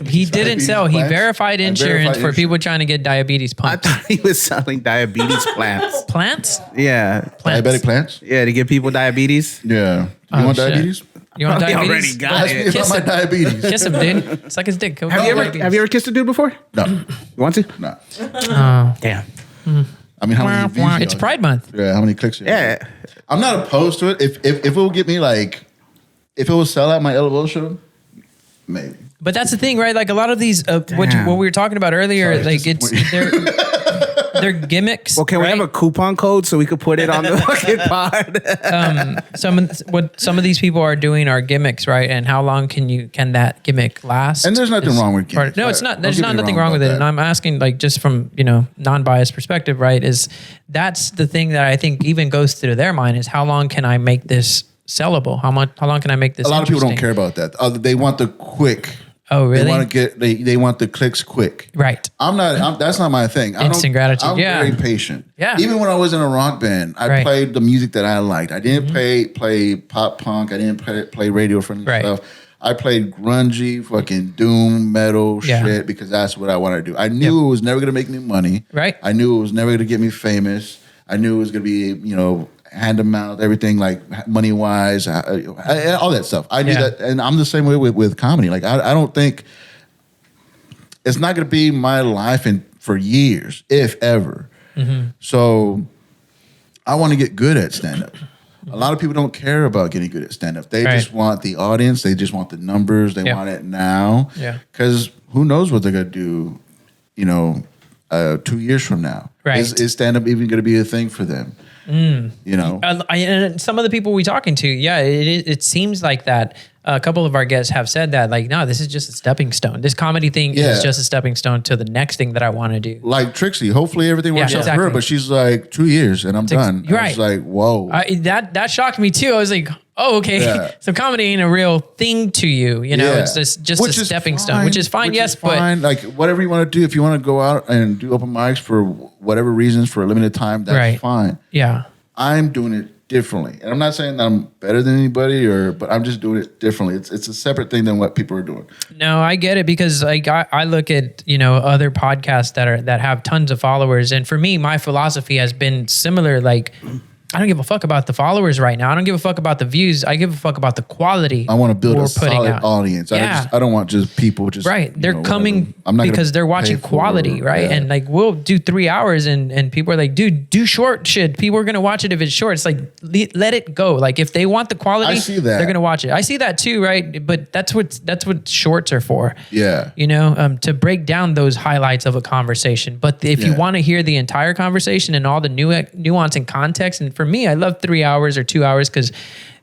He didn't sell. He verified insurance for people trying to get diabetes I pumps. thought he was selling diabetes plants. Plants? Yeah. Plants. Diabetic plants? Yeah, to give people diabetes. Yeah. You want shit. diabetes? You want Probably diabetes? already got Ask me it. about my diabetes. Kiss him, dude. Suck his dick. Have you ever kissed a dude before? No. You want to? No. Damn. I mean, how many views? It's Pride Month. Yeah, how many clicks? Yeah. I'm not opposed to it. If it will get me like, if it will sell out my LOL show, maybe. But that's the thing, right? Like a lot of these, what we were talking about earlier, Sorry, they're gimmicks. Well, can we right? have a coupon code so we could put it on the fucking pod? Some of these people are doing are gimmicks, right? And how long can that gimmick last? And there's nothing wrong with gimmicks. No, it's not. Don't There's get not me nothing wrong wrong with about it. And that. I'm asking, like, just from non-biased perspective, right? Is that's the thing that I think even goes through their mind is how long can I make this sellable? How long can I make this? A lot of people don't interesting? care about that. They want the quick. Oh, really? They want to get. They want the clicks quick. Right. That's not my thing. Instant gratitude. I'm Yeah. very patient. Yeah. Even when I was in a rock band, I Right. played the music that I liked. I didn't play pop punk. I didn't play radio friendly Right. stuff. I played grungy, fucking doom metal Yeah. shit because that's what I wanted to do. I knew it was never gonna make me money. Right. I knew it was never gonna get me famous. I knew it was gonna be hand to mouth, everything like money wise, all that stuff. I knew that, and I'm the same way with comedy. Like I don't think. It's not going to be my life in for years, if ever. So I want to get good at stand-up. A lot of people don't care about getting good at stand-up. They just want the audience. They just want the numbers. They want it now. Yeah. Because who knows what they're going to do, 2 years from now. Right. Is stand-up even going to be a thing for them? And some of the people we're talking to, it seems like that. A couple of our guests have said that, like, no, this is just a stepping stone. This comedy thing is just a stepping stone to the next thing that I want to do. Like Trixie, hopefully everything works out for her, exactly. but she's like 2 years and I'm done. You're I was right. like, whoa. That shocked me too. I was like, oh, okay. Yeah. So comedy ain't a real thing to you. It's just Which a is stepping fine, stone, which is fine. which is but fine. Like whatever you want to do, if you want to go out and do open mics for whatever reasons for a limited time, that's fine. Yeah. I'm doing it differently. And I'm not saying that I'm better than anybody but I'm just doing it differently. It's a separate thing than what people are doing. No, I get it because like I look at, other podcasts that have tons of followers. And for me, my philosophy has been similar. Like, I don't give a fuck about the followers right now. I don't give a fuck about the views. I give a fuck about the quality. I want to build we're a putting solid out. audience. Yeah. I don't want just people just They're coming I'm not because they're watching quality, right? And like we'll do 3 hours and people are like, dude, do short shit. People are gonna watch it if it's short. It's like let it go. Like if they want the quality, I see that. they're gonna watch it. I see that too, right? But that's what shorts are for. Yeah. To break down those highlights of a conversation. But if you want to hear the entire conversation and all the nuance and context, and for me, I love 3 hours or 2 hours because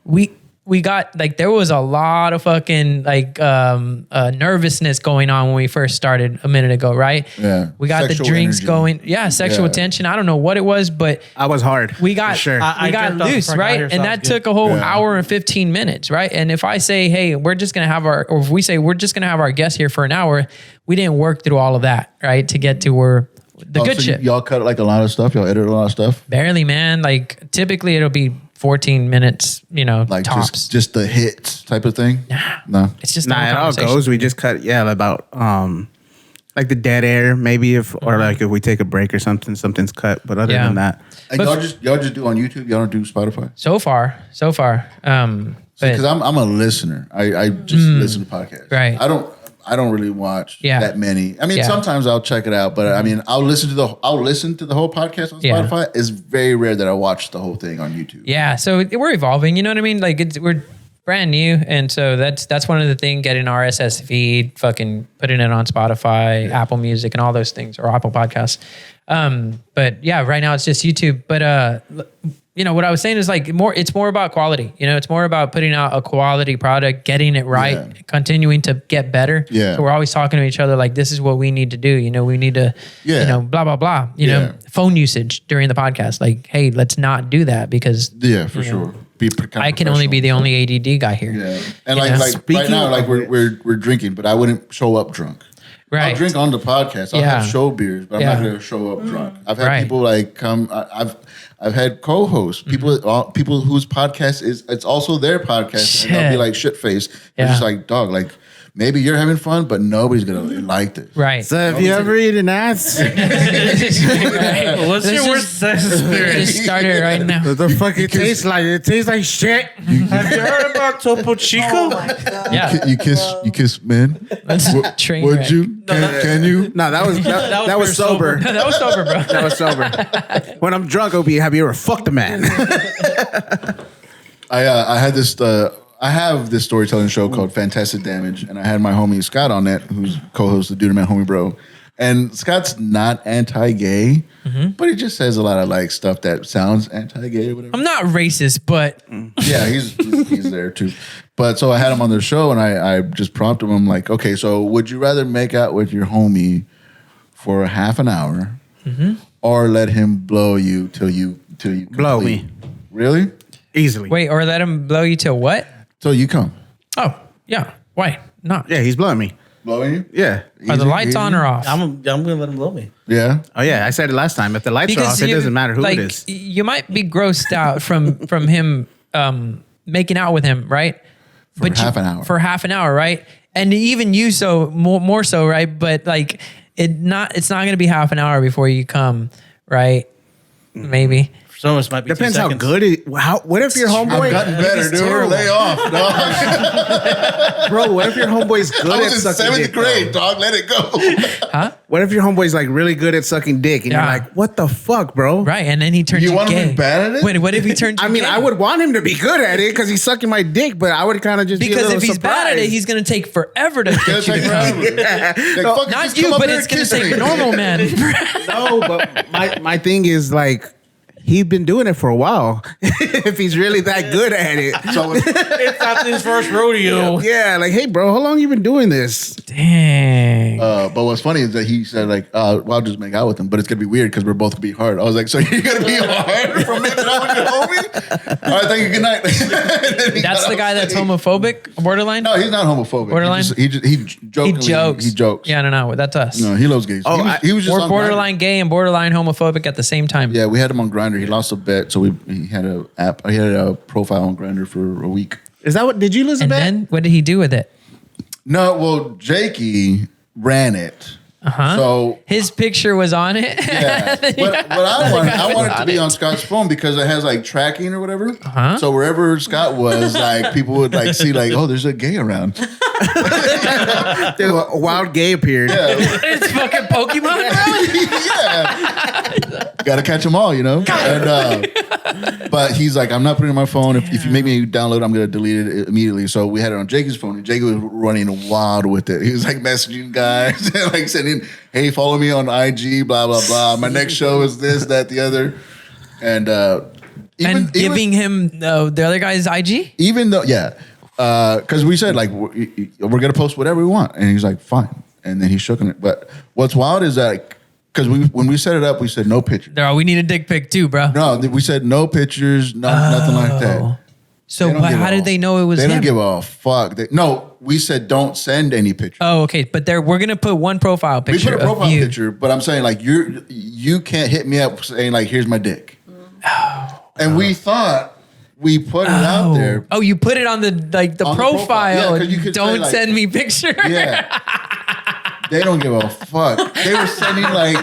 we got like there was a lot of fucking like nervousness going on when we first started a minute ago, right? Yeah. We got Sexual the drinks energy. going. Yeah, sexual tension. I don't know what it was, but I was hard. we got for sure. we got jerked off loose, before I got right? here, so And I was that good. took a whole hour and 15 minutes, right? And if I say, hey, we're just gonna have or if we say we're just gonna have our guest here for an hour, we didn't work through all of that, right? To get to where the good so shit. Y'all cut like a lot of stuff. Y'all edit a lot of stuff. Barely, man. Like typically it'll be 14 minutes, Like tops. just the hits type of thing. No. It's just Nah, not it all goes. We just cut, about like the dead air, maybe or like if we take a break or something's cut. But other than that, And But- y'all just do on YouTube. Y'all don't do Spotify. So far. But Because I'm a listener. I just listen to podcasts. Right. I don't really watch Yeah. that many. I mean, Yeah. sometimes I'll check it out, but I mean, I'll listen to the whole podcast on Yeah. Spotify. It's very rare that I watch the whole thing on YouTube. yeah, so we're evolving. You know what I mean? Like we're brand new, and so that's one of the things. Getting RSS feed, fucking putting it on Spotify, Apple Music, and all those things, or Apple Podcasts. But yeah, right now it's just YouTube. But what I was saying is like it's more about quality. It's more about putting out a quality product, getting it right, continuing to get better. Yeah. So we're always talking to each other like, this is what we need to do. We need to, blah, blah, blah. Phone usage during the podcast. Like, hey, let's not do that because For sure. I can only be the only ADD guy here. Yeah, and You like know? right Speaking now, of- like we're drinking, but I wouldn't show up drunk. Right. I'll drink on the podcast. I'll have Yeah. show beers, but I'm Yeah. not going to show up drunk. I've had Right. people like come. I've had co-hosts, people whose podcast it's also their podcast, and they'll be Shit. like shit faced. Yeah. It's just like, dog, like maybe you're having fun, but nobody's gonna like this. Right. so have you ever eaten ass? What's your worst sex experience? Just start it right now. What the fuck it tastes like? It tastes like shit. Have you heard about Topo Chico? Oh my god. Yeah. You kiss men. That's a train Would wreck. you? Can you? No, that was sober. That was sober, bro. That was sober. When I'm drunk, Obi, have you ever fucked a man? I had this. I have this storytelling show called Fantastic Damage, and I had my homie Scott on that, who's co-host of Dude Man Homie Bro. And Scott's not anti-gay, but he just says a lot of like stuff that sounds anti-gay or whatever. I'm not racist, but Yeah, he's there too. But so I had him on the show, and I just prompted him like, okay, so would you rather make out with your homie for a half an hour, or let him blow you till you Blow complete? me. Really? Easily. wait, or let him blow you till what? So you come Oh, yeah. Why not? Yeah, he's blowing me. blowing you? Yeah. Are the Easy, lights on or off? I'm gonna let him blow me. Yeah. Oh yeah, I said it last time. If the lights are off, it doesn't matter who like, it is. You might be grossed out from him making out with him, right? For half an hour. For half an hour, right? And even you so more so, right? But like it's not gonna be half an hour before you come, right? Maybe. some of us might be Depends 2 how seconds. good it. What if your homeboy? I've gotten better, dude. Lay off, dog. Bro, what if your homeboy's good I at was in sucking 7th dick? grade, Though? dog. Let it go. What if your homeboy's like really good at sucking dick, and Yeah. you're like, what the fuck, bro? Right, and then he turns you, You want gay. him to be bad at it? Wait, what if he turns you I mean, gay? I would want him to be good at it because he's sucking my dick, but I would kind of just be a because little if he's bad at it, surprised. he's going to take forever to It's get you gonna to take come. forever. Like, fuck it, Not just you, come up but here it's and going to kiss take me. normal man. No, but my thing is like he's been doing it for a while. If he's really that good at it, So It's not his first rodeo. yeah, like hey, bro, how long you been doing this? Dang. but what's funny is that he said like, well, I'll just make out with him, but it's gonna be weird because we're both gonna be hard. I was like, so you're gonna be hard from making out with your homie? All right, thank you. Good night. That's the guy that's homophobic, borderline? No, he's not homophobic. Borderline? He jokes. He jokes. Yeah, no, that's us. No, he loves gays. Oh, he was just We're on borderline gay and borderline homophobic at the same time. Grindr. Yeah, we had him on Grindr. He lost a bet, so he had a profile on Grindr for a week. Is that what? Did you lose a And bet? then what did he do with it? No, well, Jakey ran it. Huh? So His picture was on it. yeah, but I wanted to be on Scott's phone because it has like tracking or whatever. Uh-huh. So wherever Scott was, like people would like see like, oh, there's a gay around. A wild gay appeared. Yeah, It's fucking Pokemon. yeah. Gotta catch them all, you know. And, but he's like, I'm not putting it on my phone. If you make me download it, I'm gonna delete it immediately. So we had it on Jakey's phone, and Jakey was running wild with it. He was like messaging guys, and like sending, "Hey, follow me on IG, blah blah blah. My next show is this, that, the other." And And giving him the other guy's IG? even though, yeah, because we said like we're gonna post whatever we want, and he's like, fine. And then he shook on it. But what's wild is that because when we set it up, we said no pictures. No, we need a dick pic too, bro. No, we said no pictures, nothing like that. So They don't give how a- did they know it was They him? don't give a fuck. No, we said don't send any pictures. Oh, okay. But we're gonna put one profile We picture put a profile of you. picture, but I'm saying like you can't hit me up saying like here's my dick. And we thought we put it out there. Oh, you put it on the On the profile. profile. Yeah, 'cause you could say, Don't like- send me picture. Yeah. They don't give a fuck. They were sending like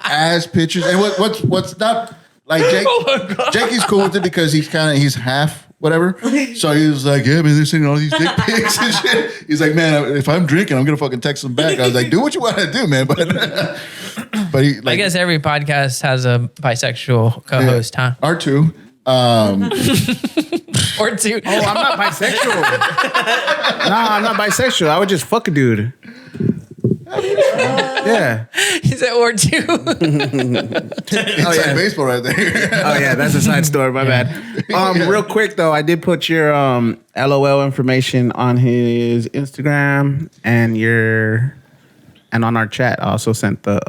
ass pictures. And what's not like Jake? Oh Jakey's cool with it because he's half whatever. So he was like, yeah, man, they're sending all these dick pics and shit. He's like, man, if I'm drinking, I'm gonna fucking text them back. I was like, do what you want to do, man. But he, like, I guess every podcast has a bisexual co-host, huh? R2. Or two. Oh, I'm not bisexual. Nah, I'm not bisexual. I would just fuck a dude. Yeah. He said or two. Inside baseball right there. Oh yeah, that's a side story. My bad. Real quick though, I did put your LOL information on his Instagram and on our chat. I also sent the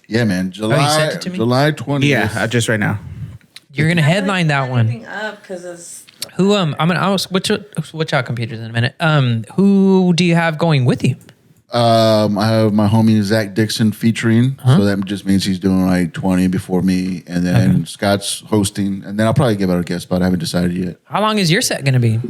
Yeah, man. sent it to me? July 20th. yeah, just right now. You're gonna headline that one. Everything up because it's Who I'm gonna switch out computers in a minute. Who do you have going with you? I have my homie Zach Dixon featuring, so that just means he's doing like 20 before me, and then Scott's hosting, and then I'll probably give out a guest spot. I haven't decided yet. How long is your set gonna be? Do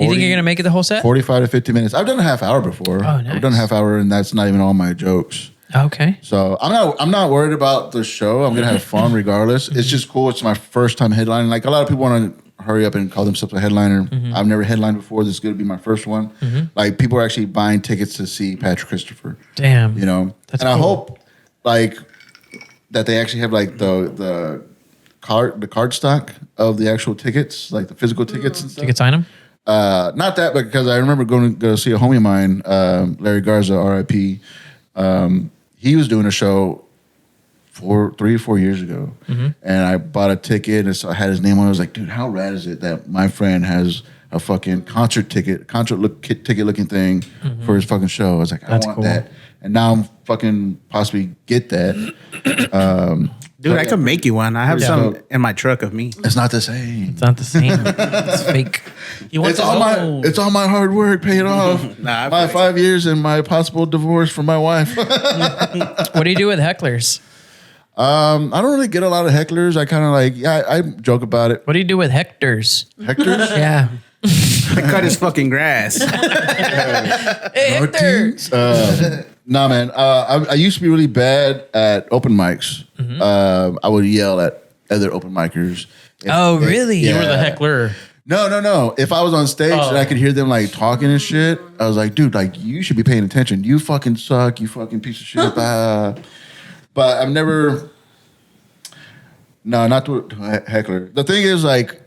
you think you're gonna make it the whole set? 45 to 50 minutes. I've done a half hour before. Oh, nice. I've done a half hour, and that's not even all my jokes. Okay. So I'm not worried about the show. I'm gonna have fun regardless. It's just cool. It's my first time headlining. Like a lot of people want to hurry up and call themselves a headliner. I've never headlined before. This is gonna be my first one. Like people are actually buying tickets to see Patrick Christopher. Damn. You know, That's and I cool. hope like that they actually have like the card stock of the actual tickets, like the physical tickets and stuff. You can sign them. Not that, but because I remember going to go see a homie of mine, Larry Garza, R.I.P. He was doing a show 3 or 4 years ago, and I bought a ticket and so I had his name on it. I was like, dude, how rad is it that my friend has a fucking concert ticket looking thing for his fucking show? I was like, That's I want cool. that, and now I'm fucking possibly get that. Dude, I could make you one. I have Yeah. some in my truck of me. It's not the same. It's not the same. It's fake. He wants It's all my hard work paid off. Nah, My 5 years and my possible divorce from my wife. What do you do with hecklers? I don't really get a lot of hecklers. I kind of like, I joke about it. What do you do with hectors? Hectors? Yeah. I cut his fucking grass. Hey, Hector. Nah, man. I used to be really bad at open mics. I would yell at other open micers. Really? You were the heckler. No. If I was on stage and I could hear them like talking and shit, I was like, dude, like you should be paying attention. You fucking suck. You fucking piece of shit. But I've never. No, not to a heckler. The thing is, like,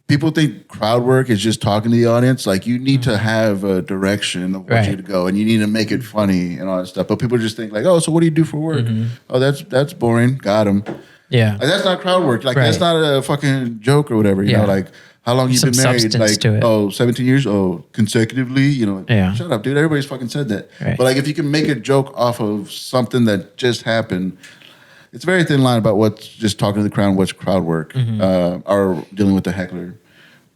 people think crowd work is just talking to the audience. Like, you need to have a direction of what you to go, and you need to make it funny and all that stuff. But people just think like, oh, so what do you do for work? Oh, that's boring. Got him. Yeah. Like, that's not crowd work. Like, that's not a fucking joke or whatever. You know, like, how long you been married? Like, 17 years? Oh, consecutively? You know, like, shut up, dude. Everybody's fucking said that. Right. But, like, if you can make a joke off of something that just happened, it's a very thin line about what's just talking to the crowd and what's crowd work or dealing with the heckler.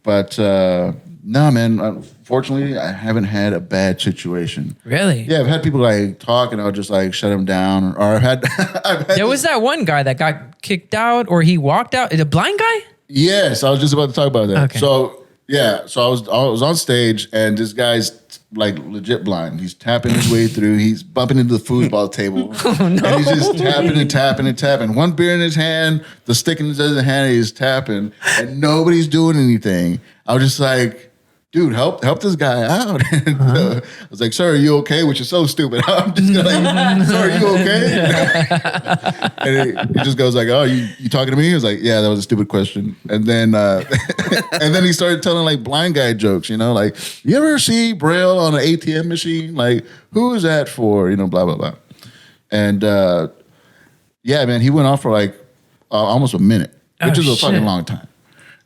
But no, man, unfortunately, I haven't had a bad situation. Really? Yeah, I've had people like talk and I'll just like shut them down. Or I've had there was that one guy that got kicked out or he walked out. The blind guy? Yes, I was just about to talk about that. Okay. So I was on stage and this guy's like legit blind. He's tapping his way through. He's bumping into the foosball table. And he's just tapping and tapping and tapping. One beer in his hand, the stick in his other hand, he's tapping, and nobody's doing anything. I was just like, dude, help this guy out. And, I was like, sir, are you okay? Which is so stupid. I'm just like, sir, are you okay? And he just goes like, oh, you talking to me? He was like, yeah, that was a stupid question. And then and then he started telling like blind guy jokes, you know, like, you ever see Braille on an ATM machine? Like, who is that for? You know, blah, blah, blah. And yeah, man, he went off for like almost a minute, which is a fucking long time.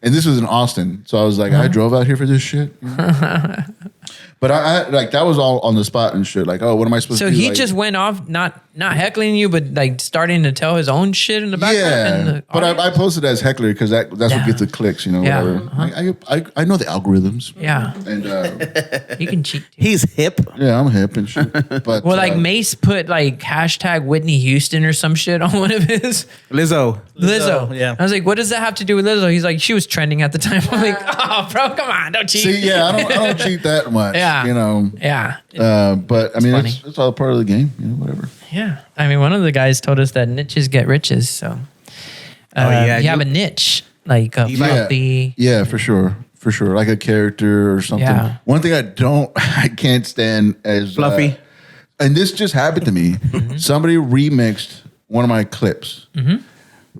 And this was in Austin. So I was like, I drove out here for this shit. You know? But I like, that was all on the spot and shit. Like, oh, what am I supposed to do? So he like, just went off, not heckling you, but like starting to tell his own shit in the background. Yeah, but I posted as heckler because that's what gets the clicks, you know, whatever. I know the algorithms. Yeah. And you can cheat too. He's hip. Yeah, I'm hip and shit. But well, like Mace put like hashtag Whitney Houston or some shit on one of his. Lizzo. Yeah. I was like, what does that have to do with Lizzo? He's like, she was trending at the time. I'm like, oh, bro, come on, don't cheat. See, yeah, I don't cheat that much. Yeah. You know. Yeah. But I mean, funny. it's all part of the game, you know, whatever. Yeah. I mean, one of the guys told us that niches get riches. So you have a niche like a wealthy. Yeah, for sure. For sure. Like a character or something. Yeah. One thing I can't stand is Fluffy. And this just happened to me. Somebody remixed one of my clips.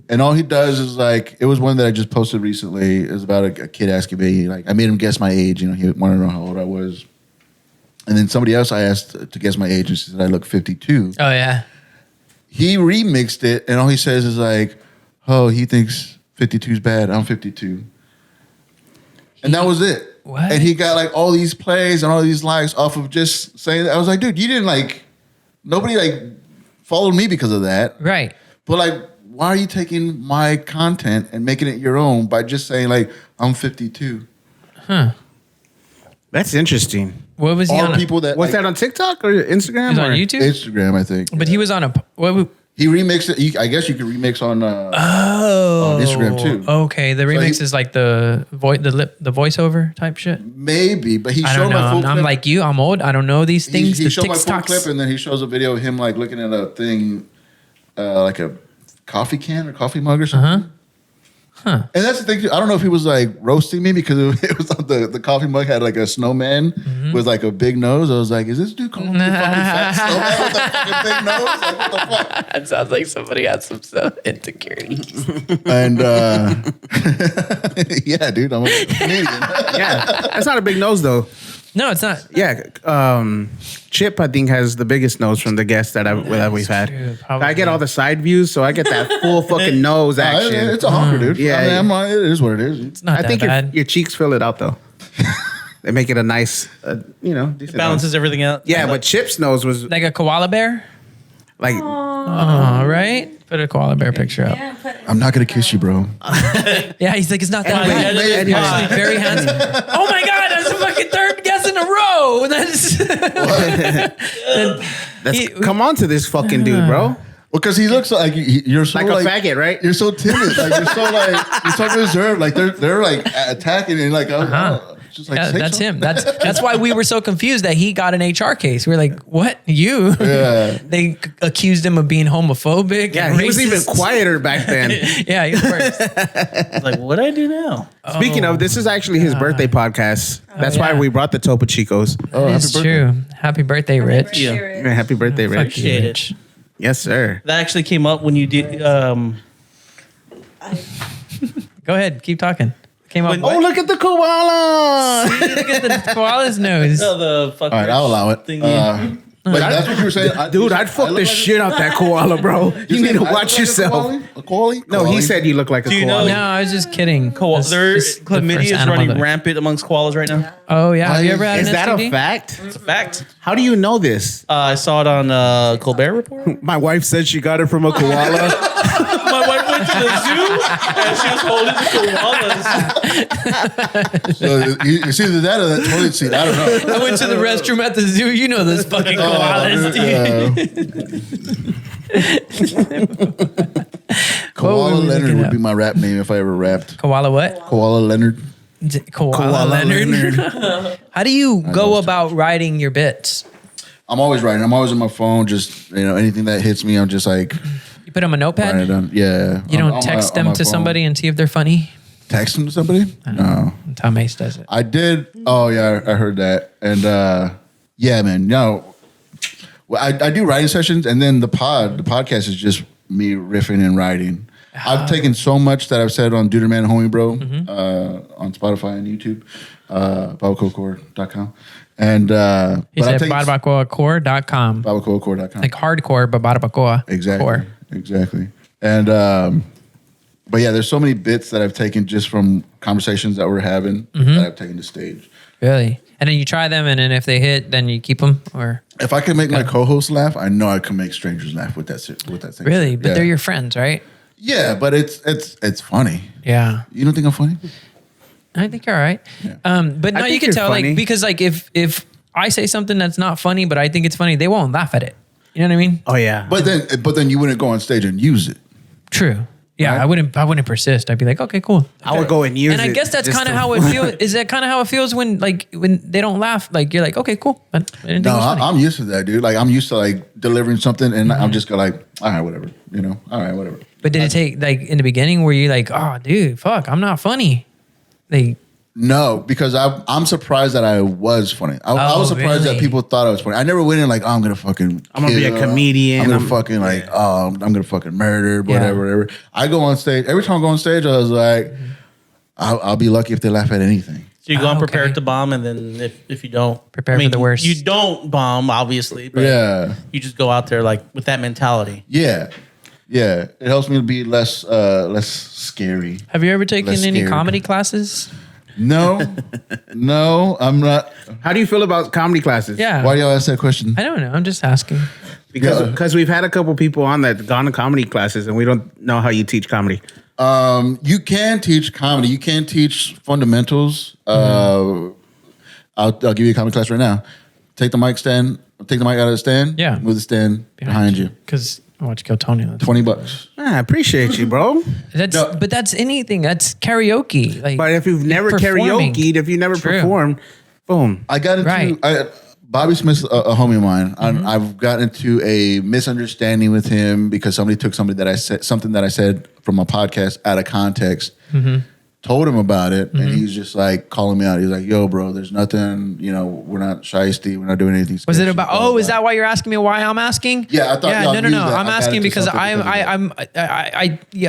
And all he does is like, it was one that I just posted recently. It was about a kid asking me, like, I made him guess my age. You know, he wanted to know how old I was. And then somebody else I asked to guess my age and she said I look 52. Oh, yeah. He remixed it and all he says is like, oh, he thinks 52 is bad. I'm 52. And that was it. What? And he got like all these plays and all these likes off of just saying that. I was like, dude, you didn't like, nobody like followed me because of that. Right. But like, why are you taking my content and making it your own by just saying like, I'm 52? Huh. That's interesting. What was he on? People that Was that on TikTok or Instagram? He was on or? YouTube? Instagram, I think. But he was on he remixed it. I guess you could remix on Instagram too. Okay, the remix is like the voiceover type shit. Maybe, but he I showed don't know. my full clip. I'm like you. I'm old. I don't know these things. He the showed my full TikToks. clip, and then he shows a video of him like looking at a thing, like a coffee can or coffee mug or something. Huh. And that's the thing. I don't know if he was like roasting me because it was on the coffee mug had like a snowman with like a big nose. I was like, is this dude calling me a fucking fat snowman with a fucking big nose? Like, what the fuck? That sounds like somebody had some insecurities. And yeah, dude, I'm a comedian. Yeah, that's not a big nose though. No, it's not. Yeah, Chip I think has the biggest nose from the guests that we've had. true, I get all the side views, so I get that full fucking nose action. It's a honker, dude. Yeah, I mean, it is what it is. It's not I that think bad. your cheeks fill it out though. They make it a nice, decent Balances nose. everything out. Yeah, but Chip's nose was Like a koala bear. like Oh, right. Put a koala bear picture up. Yeah, but I'm not gonna kiss you, bro. Yeah, he's like, it's not that bad. Anyway. Actually, very handsome. Oh my god, that's the fucking third guess in a row. come on to this fucking dude, bro. Because he looks like you're so Like a faggot, right? You're so timid, like you're so reserved, like they're like attacking and like Just like, Yeah, say that's something. him. That's why we were so confused that he got an HR case. We are like, what? You? Yeah. They accused him of being homophobic. Yeah, and he was even racist. quieter back then. Yeah, he was worse. Like, what do I do now? Speaking of, this is actually his birthday podcast. That's why yeah. we brought the Topo Chicos. Oh, happy It's birthday. true. Happy birthday, Rich. Yeah. Yeah, happy birthday, Rich. Appreciate it. Rich. Yes, sir. That actually came up when you did. Go ahead. Keep talking. Came up. When- Oh, look at the koala. Look at the koala's nose. the fuck. All right, I'll allow it. Thingy. But that's what you were saying. Dude, I'd fuck the shit out that koala, bro. You need to watch yourself. A koala? No, he said you look like a Do you koala. know- No, I was just kidding. That's There's just the first chlamydia is animal running that- rampant amongst koalas right now. Oh yeah. Have you ever had Is an that a STD? fact? It's a fact. How do you know this? I saw it on Colbert Report. My wife said she got it from a koala. My wife went to the zoo and she was holding the koalas. So it's either that or that toilet seat. I don't know. I went to the restroom at the zoo. You know those fucking koalas, dude. Koala What were we Leonard looking would up? be my rap name if I ever rapped. Koala what? Koala Leonard. Koala Leonard. How do you go about writing your bits? I'm always writing. I'm always on my phone. Just anything that hits me, I'm just like You put them on a writing it notepad? down. Yeah. You don't text them to somebody and see if they're funny? Text them to somebody? No. Tom Ace does it. I did. Oh yeah, I heard that. And yeah, man. No, well, I do writing sessions, and then the podcast is just me riffing and writing. I've taken so much that I've said on Duder Man Homie Bro on Spotify and YouTube, babacocore.com. And He but I've said taken barbacoacore.com. babacocore.com. Like hardcore, but barbacoa. Exactly. Core. Exactly. And but yeah, there's so many bits that I've taken just from conversations that we're having that I've taken to stage. Really? And then you try them, and then if they hit, then you keep them? Or If I can make my co-host laugh, I know I can make strangers laugh with that thing. really? But Yeah. they're your friends, right? Yeah, but it's funny. Yeah. You don't think I'm funny? I think you're all right. But no, I you think can you're tell, funny. like, because like if I say something that's not funny, but I think it's funny, they won't laugh at it. You know what I mean? Oh yeah. But then you wouldn't go on stage and use it. True. Yeah, Right? I wouldn't persist. I'd be like, okay, cool. I would go and use it. And I guess that's just kind of to- how it feels. Is that kind of how it feels when they don't laugh? Like you're like, okay, cool. I didn't think No, it was funny. I'm used to that, dude. Like I'm used to like delivering something, and I'm just like, all right, whatever. You know, all right, whatever. But did it take like in the beginning where you like, oh, dude, fuck, I'm not funny? Like, No, because I'm surprised that I was funny. I was surprised really? that people thought I was funny. I never went in like, oh, I'm gonna be a comedian. I'm gonna I'm- fucking like, oh, I'm gonna fucking murder, whatever. I go on stage. Every time I go on stage, I was like, I'll be lucky if they laugh at anything. So you go Oh, unprepared okay. to bomb, and then if you don't Prepare for the worst. You don't bomb, obviously. But Yeah. you just go out there like with that mentality. Yeah. It helps me to be less scary. have you ever taken Less any scared. comedy classes? No, I'm not. How do you feel about comedy classes? Yeah. Why do y'all ask that question? I don't know. I'm just asking. Because we've had a couple people on that gone to comedy classes, and we don't know how you teach comedy. You can teach comedy. You can teach fundamentals. I'll give you a comedy class right now. Take the mic out of the stand. Yeah. Move the stand behind you. Because I watch Kill Tony. $20. I appreciate you, bro. But that's anything. That's karaoke. Like, But if you've never performing. karaoke'd, if you never True. performed, boom. I got into Right. Bobby Smith's a homie of mine. I've gotten into a misunderstanding with him because somebody took something that I said from a podcast out of context. Told him about it, and he's just like calling me out. He's like, "Yo, bro, there's nothing. You know, we're not shiesty. We're not doing anything." Was it sketchy, about? blah, blah, Oh, is blah." that why you're asking me why I'm asking? Yeah, I thought Yeah, y'all no. knew that. I'm I got asking into because something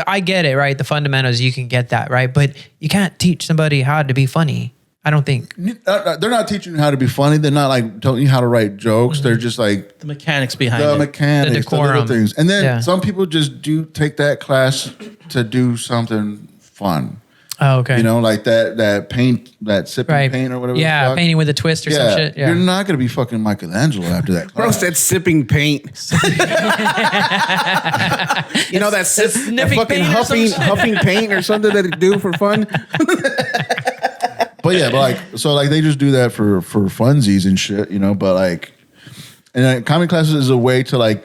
I get it, right? The fundamentals, you can get that, right? But you can't teach somebody how to be funny. I don't think. They're not teaching you how to be funny. They're not like telling you how to write jokes. They're just like The mechanics behind the it. mechanics, The the little decorum. things. And then Yeah. some people just do take that class to do something fun. Oh, okay. You know, like that paint, that sipping right? paint or whatever. Yeah, the fuck. painting with a twist or some shit. Yeah. You're not gonna be fucking Michelangelo after that class. Bro said sipping paint. You know that sniffing fucking paint or some huffing paint or something that they do for fun. But yeah, but like so like they just do that for funsies and shit, you know. But like, and then comedy classes is a way to like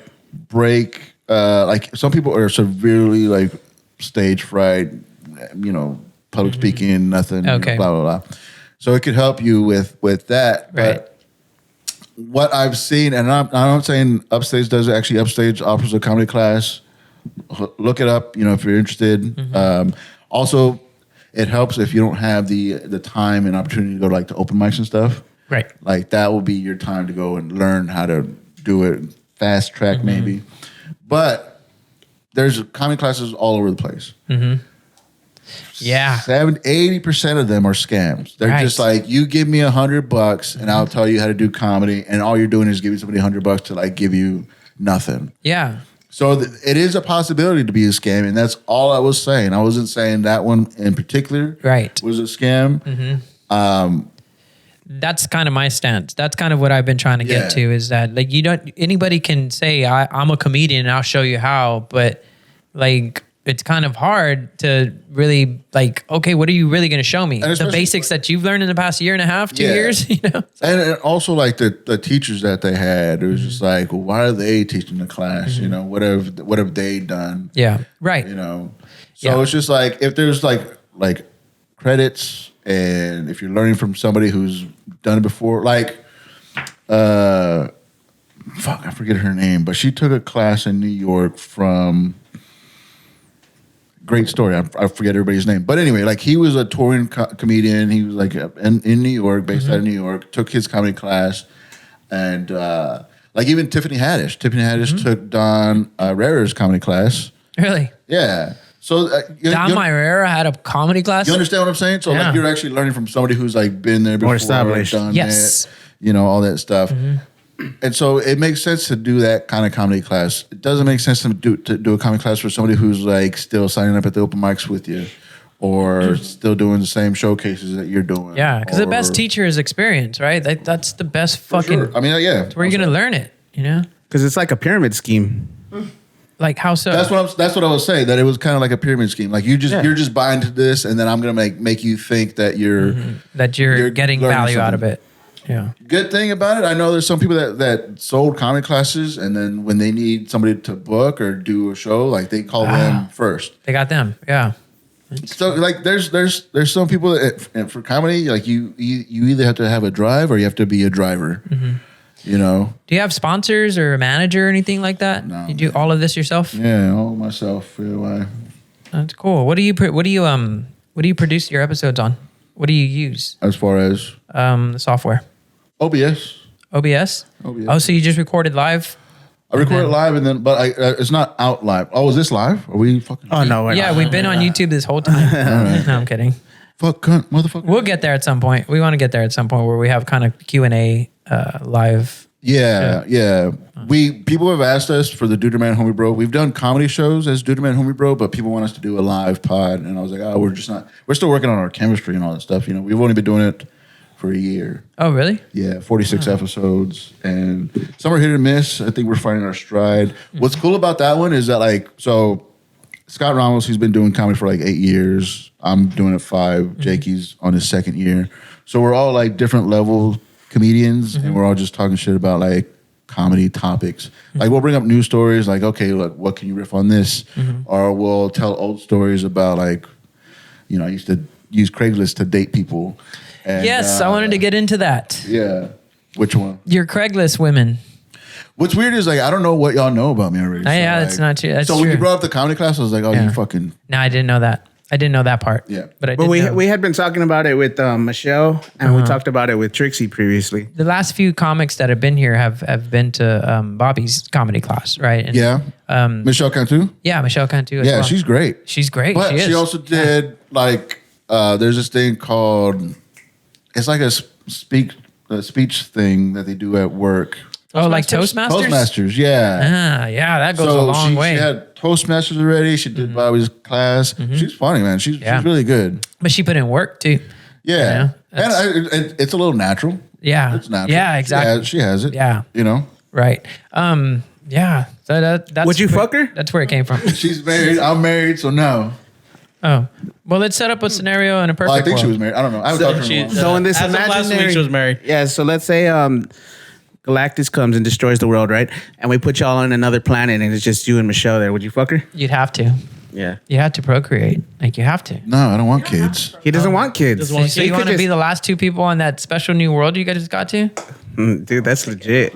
break. Like some people are severely like stage fright, you know, public speaking, nothing, Okay. blah blah blah. So it could help you with that. Right. But what I've seen, and I'm not saying Upstage does it, actually Upstage offers a comedy class. Look it up, if you're interested. Also, it helps if you don't have the time and opportunity to go to like the open mics and stuff. Right. Like that will be your time to go and learn how to do it fast track maybe. But there's comedy classes all over the place. Yeah. 80% of them are scams. They're just like, you give me $100 and I'll tell you how to do comedy, and all you're doing is giving somebody $100 to like give you nothing. Yeah. So it is a possibility to be a scam, and that's all I was saying. I wasn't saying that one in particular was a scam. That's kind of my stance. That's kind of what I've been trying to get to, is that like anybody can say I'm a comedian and I'll show you how, but like it's kind of hard to really like, okay, what are you really going to show me? The basics that you've learned in the past year and a half, 2 years, And also like the teachers that they had, it was just like, well, why are they teaching the class? What have they done? Yeah. Right. So it's just like, if there's like credits, and if you're learning from somebody who's done it before, like, I forget her name, but she took a class in New York from, great story. I forget everybody's name. But anyway, like he was a touring comedian. He was like in New York, based out of New York, took his comedy class. And like even Tiffany Haddish. Tiffany Haddish took Don Herrera's comedy class. Really? Yeah. So Don Herrera had a comedy class? You understand what I'm saying? So like you're actually learning from somebody who's like been there before, established. done it, all that stuff. And so it makes sense to do that kind of comedy class. It doesn't make sense to do a comedy class for somebody who's like still signing up at the open mics with you, or still doing the same showcases that you're doing. Yeah, because the best teacher is experience, right? That's the best fucking. Sure. I mean, yeah. That's where you're gonna learn it, Because it's like a pyramid scheme. Like how so? That's what I was saying. That it was kind of like a pyramid scheme. Like you're just buying to this, and then I'm gonna make you think that you're getting value out of it. Yeah. Good thing about it, I know there's some people that sold comedy classes, and then when they need somebody to book or do a show, like they call them first. They got them. Yeah. So like there's some people that for comedy, like you either have to have a drive or you have to be a driver. Do you have sponsors or a manager or anything like that? No. You do all of this yourself? Yeah, all myself. That's cool. What do you produce your episodes on? What do you use? As far as the software? OBS. OBS? Oh, so you just recorded live? I record it live, and then it's not out live. Oh, is this live? Are we fucking? Oh no, we've been on YouTube this whole time. No, I'm kidding. Fuck cunt, motherfucker. We'll get there at some point. We want to get there at some point where we have kind of Q&A live. Yeah. People have asked us for the Duderman Homie Bro. We've done comedy shows as Duderman Homie Bro, but people want us to do a live pod, and I was like, we're still working on our chemistry and all that stuff. We've only been doing it for a year. Oh, really? Yeah, 46 episodes, and some are hit or miss. I think we're finding our stride. What's cool about that one is that Scott Ramos, he's been doing comedy for 8 years. I'm doing it 5. Jakey's on his 2nd year. So we're all different level comedians, and we're all just talking shit about comedy topics. We'll bring up news stories, okay, look, what can you riff on this? Or we'll tell old stories about I used to use Craigslist to date people. And, yes, I wanted to get into that. Yeah. Which one? Your Craigslist women. What's weird is I don't know what y'all know about me already. That's not true. That's so true. When you brought up the comedy class, I was like, oh, you fucking. No, I didn't know that. I didn't know that part. Yeah. But we had been talking about it with Michelle, and we talked about it with Trixie previously. The last few comics that have been here have been to Bobby's comedy class, right? And, yeah. Michelle Cantu? Yeah, Michelle Cantu as yeah, well. she's great. She's great. But she also did there's this thing called, it's like a speech thing that they do at work. Oh, like Toastmasters? Toastmasters, yeah. Yeah, that goes a long way. She had Toastmasters already. She did Bobby's class. She's funny, man. She's really good. But she put in work too. Yeah. And it's a little natural. Yeah. It's natural. Yeah, exactly. She has it. Yeah. Right. Yeah. So that's Would you fuck her? That's where it came from. She's married. I'm married, so no. Oh. Well, let's set up a scenario in a perfect I think world. she was married. I don't know. I haven't talked to her in a while. So in this as of last week, she was married. Yeah. So let's say Galactus comes and destroys the world, right? And we put y'all on another planet, and it's just you and Michelle there. Would you fuck her? You'd have to. Yeah. You have to procreate. Like you have to. No, I don't want kids. He doesn't want kids. So you want to be the last 2 people on that special new world you guys got to? Dude, that's legit.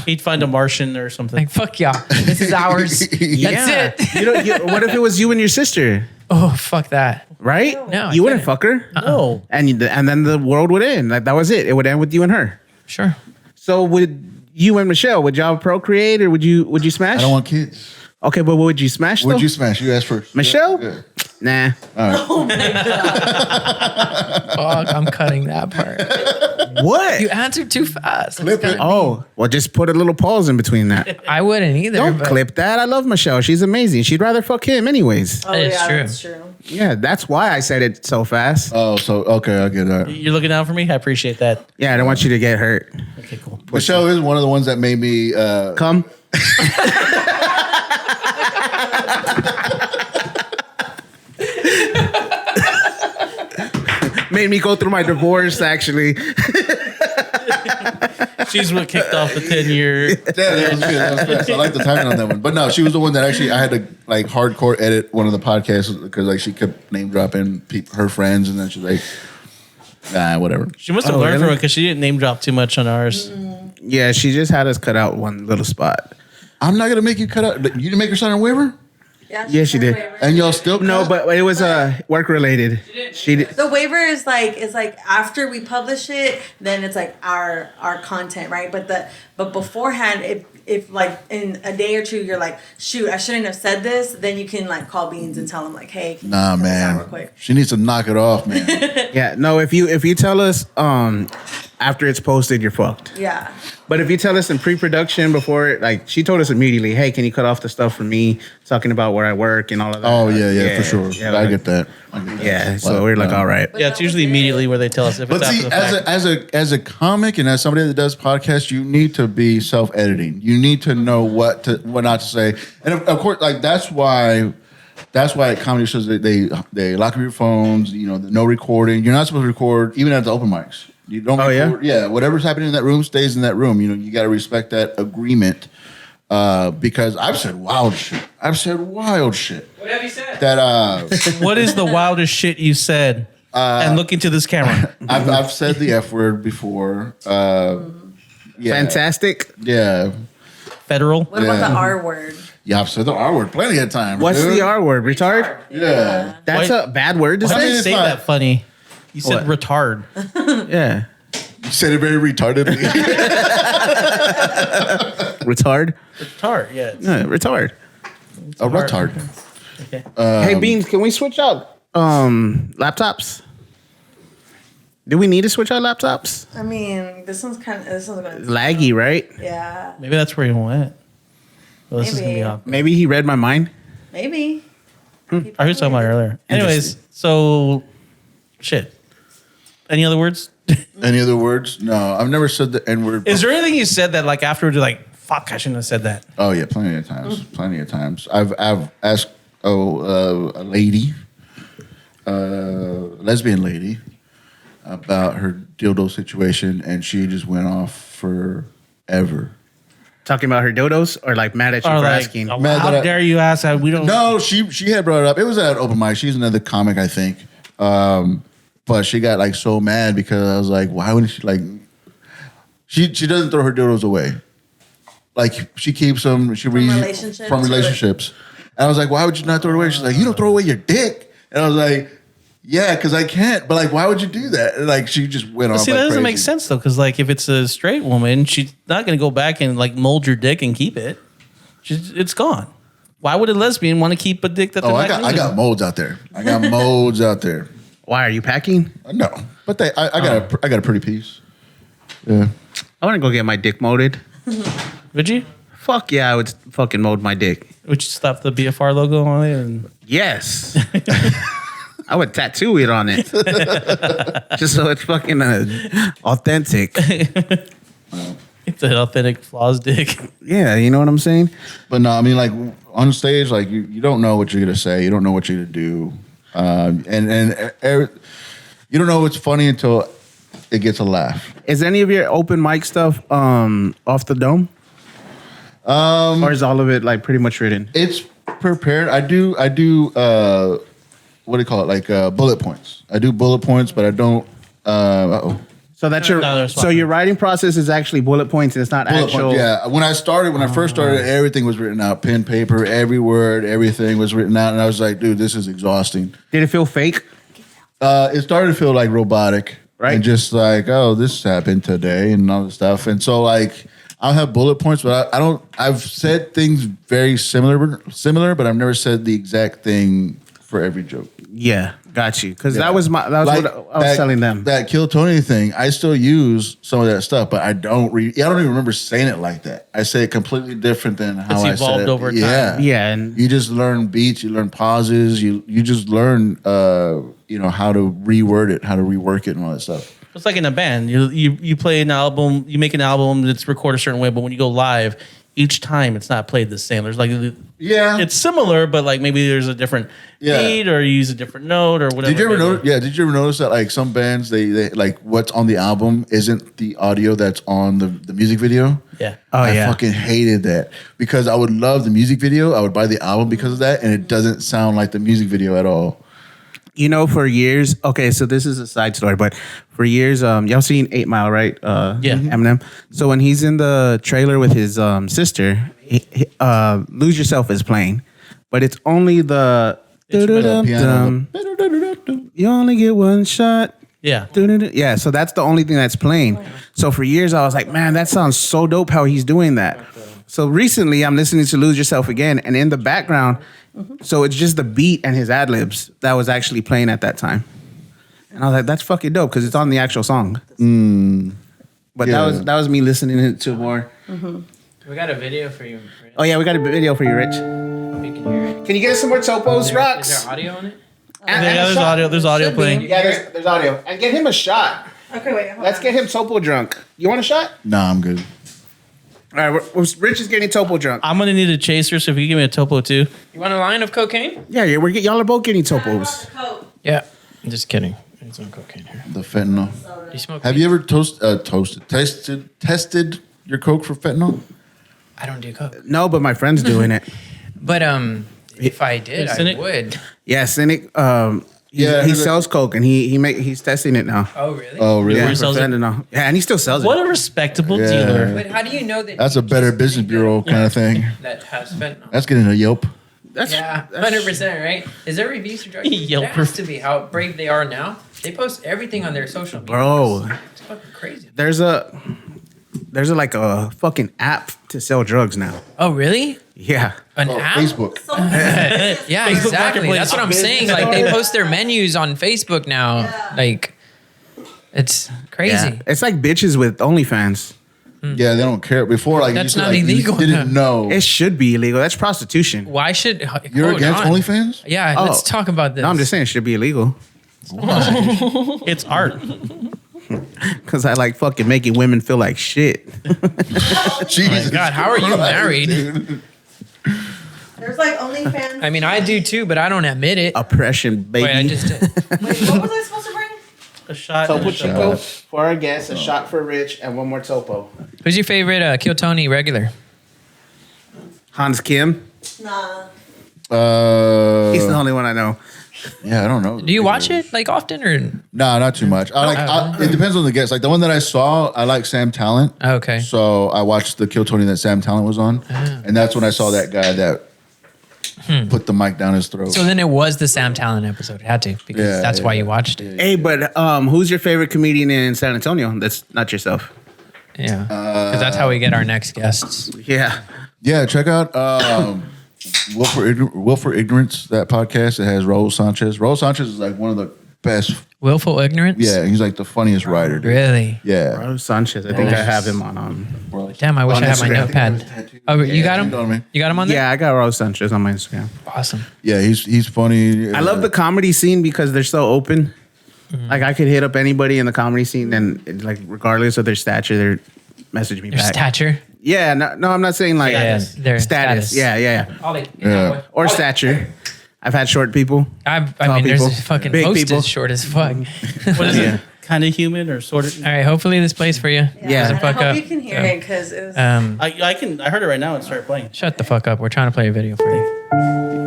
He'd find a Martian or something. Like fuck y'all. This is ours. Yeah. That's it. What if it was you and your sister? Oh fuck that. Right? No, you I wouldn't fuck her. No. And then the world would end. Like that was it. It would end with you and her. Sure. So would you and Michelle, would y'all procreate or would you smash? I don't want kids. Okay, but would you smash? Would though? you smash? You asked first. Michelle? Yeah. Nah. Oh my god. Fuck, I'm cutting that part. What? You answered too fast. Clip it. Oh, well, just put a little pause in between that. I wouldn't either. Don't but clip that. I love Michelle. She's amazing. She'd rather fuck him anyways. Oh It's yeah, true. that's true. Yeah, that's why I said it so fast. Oh, so okay, I get that. You're looking out for me? I appreciate that. Yeah, I don't want you to get hurt. Okay, cool. Michelle is one of the ones that made me. Come. Made me go through my divorce, actually. She's what kicked off the 10-year. Yeah, that was good. That was good. So I like the timing on that one. But no, she was the one that actually I had to like hardcore edit one of the podcasts because like she kept name dropping her friends, and then she's like, nah, whatever. She must have Oh, learned really? from it because she didn't name drop too much on ours. Yeah, she just had us cut out one little spot. I'm not gonna make you cut out. You didn't make her sign a waiver, Yeah, she did. and y'all still No, but it was work related. She did. The waiver is like after we publish it, then it's like our content, right? But beforehand, if like in a day or two you're like, shoot, I shouldn't have said this, then you can like call Beans and tell him like, hey, can you Nah, cut this out real man. quick? She needs to knock it off, man. Yeah, no. If you tell us after it's posted, you're fucked. Yeah. But if you tell us in pre-production before, like she told us immediately, hey, can you cut off the stuff for me talking about where I work and all of that? Oh yeah, for sure. Yeah, I like- get that. Yeah, so Well, we're like, all right. Yeah, it's usually immediately where they tell us if But it's see, after the fact. as a comic and as somebody that does podcasts, you need to be self-editing. You need to know what not to say, and of course, like that's why at comedy shows they lock up your phones. You know, no recording. You're not supposed to record even at the open mics. You don't. Oh, yeah? record. Yeah. Whatever's happening in that room stays in that room. You know, you got to respect that agreement. Because I've said wild shit. What have you said? That What is the wildest shit you said? And look into this camera. I've said the F word before. Yeah. Fantastic. Yeah. Federal. What about Yeah. the R word? Yeah, I've said the R word plenty of times. What's dude. the R word? Retard? Yeah. That's Why- a bad word to Why say. did you it's say not- that funny? You said What? retard. Yeah. You said it very retardedly. Retard? Retard, yeah. Yeah, retard. A retard. Okay. Hey, Beans, can we switch out laptops? Do we need to switch out laptops? I mean, this one's going It's laggy, right? yeah, Maybe that's where he went. Well, this is going to be Maybe. awkward. Maybe he read my mind. maybe. I was talking about it earlier. Anyways, so shit. Any other words? Any other words? No, I've never said the N word. Is there anything you said that like afterwards you're like, fuck, I shouldn't have said that? Oh yeah, plenty of times. Plenty of times. I've asked a lady, lesbian lady, about her dildo situation, and she just went off forever. Talking about her dodos or like mad at you Or for like, asking? oh, Mad how that I- dare you ask that? We don't. No, she had brought it up. It was at open mic. She's another comic, I think. But she got like so mad because I was like, why wouldn't she like? She doesn't throw her dildos away. Like she keeps them. She reads relationships, from or- relationships. And I was like, why would you not throw it away? She's like, you don't throw away your dick. And I was like, yeah, because I can't. But like, why would you do that? And like, she just went off. See, like that doesn't crazy. make sense though, because like if it's a straight woman, she's not gonna go back and like mold your dick and keep it. It's gone. Why would a lesbian want to keep a dick that? Oh, they're I not got using? molds out there. I got molds out there. Why are you packing? No, but I got a pretty piece. Yeah. I want to go get my dick molded. Would you? Fuck yeah, I would fucking mold my dick. Would you slap the BFR logo on it? And Yes. I would tattoo it on it. Just so it's fucking authentic. it's an authentic flaws dick. Yeah, you know what I'm saying? But no, I mean, like on stage, like you don't know what you're gonna say, you don't know what you're gonna do, and you don't know what's funny until it gets a laugh. Is any of your open mic stuff off the dome? Or is all of it like pretty much written? It's prepared. I do. What do you call it? Like bullet points. I do bullet points, but I don't. So that's No, your. that's So fine. your writing process is actually bullet points, and it's not Bullet actual. points, yeah. When I first started, everything was written out, pen, paper, every word, everything was written out, and I was like, dude, this is exhausting. Did it feel fake? It started to feel like robotic, Right. And just like, oh, this happened today, and all this stuff. And so, like, I'll have bullet points, but I don't. I've said things very similar, but I've never said the exact thing for every joke. Yeah, got you. Because Yeah. that was what I was telling them. That Kill Tony thing, I still use some of that stuff, but I don't even remember saying it like that. I say it completely different than how It's I evolved said it. over time. Yeah, and you just learn beats, you learn pauses, you just learn how to reword it, how to rework it, and all that stuff. It's like in a band. You play an album, you make an album that's recorded a certain way, but when you go live, each time it's not played the same. There's like it's similar, but like maybe there's a different beat or you use a different note or whatever. Did you ever notice? Yeah, did you ever notice that like some bands they like what's on the album isn't the audio that's on the music video? Yeah. I fucking hated that because I would love the music video. I would buy the album because of that, and it doesn't sound like the music video at all. You know, for years, okay, so this is a side story, but for years, y'all seen 8 Mile, right? Yeah. Eminem. So when he's in the trailer with his sister, Lose Yourself is playing, but it's only the Piano. you only get one shot. Yeah. Yeah, so that's the only thing that's playing. So for years, I was like, man, that sounds so dope how he's doing that. So recently, I'm listening to Lose Yourself again, and in the background, so it's just the beat and his ad-libs that was actually playing at that time. And I was like, that's fucking dope because it's on the actual song. But Yeah. that was me listening to more. We got a video for you. Rich. Oh yeah, we got a video for you, Rich. Hope you can hear it. Can you get us some more Topos, Is Rocks? there audio on it? And Yeah, a there's shot. audio. There's audio playing. Yeah, there's audio. And get him a shot. Okay, wait. Hold Let's on. get him Topo drunk. You want a shot? Nah, I'm good. All right, Rich is getting Topo drunk. I'm gonna need a chaser, so if you give me a topo too. You want a line of cocaine? Yeah, y'all are both getting Topos. Yeah. I'm just kidding. It's on cocaine here. The fentanyl. You smoke? Have you ever tested your coke for fentanyl? I don't do coke. No, but my friend's doing it. But if I did, I Cynic? would. Yeah, Cynic. Yeah, he sells coke and he's testing it now. Oh really? Oh, really? Yeah, he for sells it? fentanyl. Yeah, and he still sells What it. a respectable Yeah. dealer. But how do you know that? That's a Better Business Bureau kind of thing. That has fentanyl. That's getting a Yelp. That's Yeah, 100%, right? Is there reviews for drugs? Yelp There has to be how brave they are now. They post everything on their social media. Bro. It's fucking crazy. there's a like a fucking app to sell drugs now. Oh, really? Yeah. An app? Facebook. Yeah, exactly. Marketplace. That's what I'm saying. Like they post their menus on Facebook now. Like it's crazy. Yeah. It's like bitches with OnlyFans. Yeah, they don't care. Before, like, That's you, not like, illegal, you didn't know. It should be illegal. That's prostitution. Why should You're hold against on. OnlyFans? Yeah, Oh. let's talk about this. No, I'm just saying it should be illegal. It's art. Because I like fucking making women feel like shit. Jesus God, how are you Christ, married? dude. There's like OnlyFans. I mean, I do too, but I don't admit it. Oppression, baby. Wait, I just did. Wait, what was I supposed to bring? A shot. Topo and a shot. Chico for our guests, a shot for Rich, and one more Topo. Who's your favorite Kill Tony regular? Hans Kim. Nah. He's the only one I know. Yeah, I don't know. Do you watch it like often or? No, not too much. It depends on the guest. Like the one that I saw, I like Sam Talent. Okay. So I watched the Kill Tony that Sam Talent was on, and that's when I saw that guy that put the mic down his throat. So then it was the Sam Talent episode. It had to because Yeah, that's why yeah. you watched it. Hey, but who's your favorite comedian in San Antonio? That's not yourself. Yeah, because that's how we get our next guests. Yeah. Yeah, check out Will for Ignorance, that podcast. It has Raul Sanchez. Raul Sanchez is like one of the best. Willful ignorance. Yeah, he's like the funniest writer. Dude. Really? Yeah. Rose Sanchez. I think I have him on. Damn, I wish On I had my Instagram. notepad. Oh, you got you know what I him? mean? You got him on there? Yeah, I got Rose Sanchez on my Instagram. Awesome. Yeah, he's funny. I love the comedy scene because they're so open. Like I could hit up anybody in the comedy scene, and like regardless of their stature, they message me Your back. stature. Yeah, no, I'm not saying like Yeah, their status. status. Yeah. Yeah. Or stature. I've had short people. I Tall mean, there's people. a fucking Big host people. is short as fuck. What is Yeah. it? Kind of human or sort of? All right, hopefully this plays for you. Yeah. Doesn't And fuck I hope up. you can hear it because it was. I heard it right now and started playing. Shut the fuck up. We're trying to play a video for you.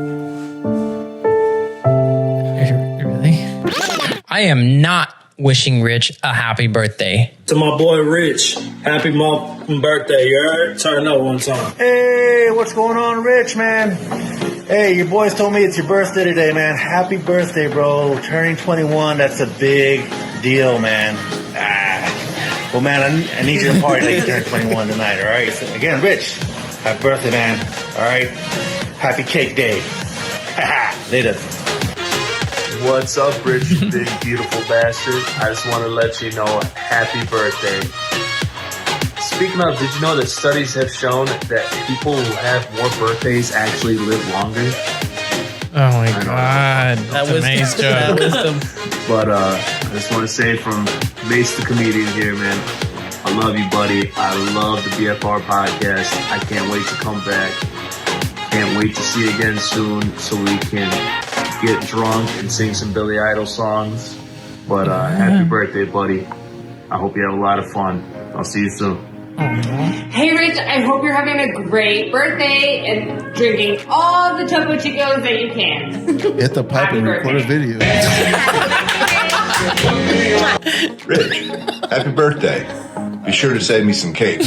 I am not wishing Rich a happy birthday. To my boy Rich, happy birthday, you heard? Turn up one time. Hey, what's going on, Rich, man? Hey, your boys told me it's your birthday today, man. Happy birthday, bro. Turning 21, that's a big deal, man. Well, man, I need you to party like you turn 21 tonight, all right? So, again, Rich, happy birthday, man. All right? Happy cake day. Later. What's up, Rich, you big, beautiful bastard? I just want to let you know, happy birthday. Speaking of, did you know that studies have shown that people who have more birthdays actually live longer? Oh my God. That was amazing. But I just want to say from Mace the comedian here, man, I love you, buddy. I love the BFR podcast. I can't wait to come back. Can't wait to see you again soon so we can get drunk and sing some Billy Idol songs. But happy birthday, buddy. I hope you have a lot of fun. I'll see you soon. Hey Rich, I hope you're having a great birthday and drinking all the Topo Chicos that you can. Hit the pipe and record a video. Rich, happy birthday. Be sure to save me some cake.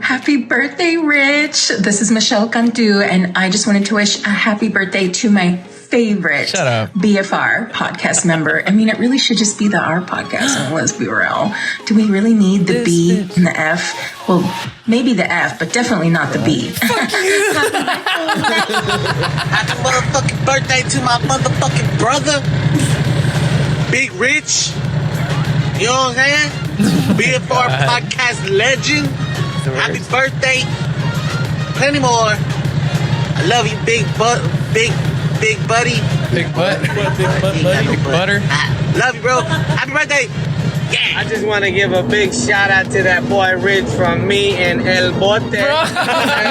Happy birthday, Rich. This is Michelle Cantu, and I just wanted to wish a happy birthday to my favorite BFR podcast member. I mean, it really should just be the R podcast, and let's be real. Do we really need the B and the F? Well, maybe the F, but definitely not the B. Fuck you! Happy motherfucking birthday to my motherfucking brother, Big Rich. You know what I'm saying? BFR podcast legend. Happy birthday. Plenty more. I love you, big buddy. Big butt. Big butter. Love you, bro. Happy birthday. I just want to give a big shout out to that boy Rich from me and El Bote. Hey, man,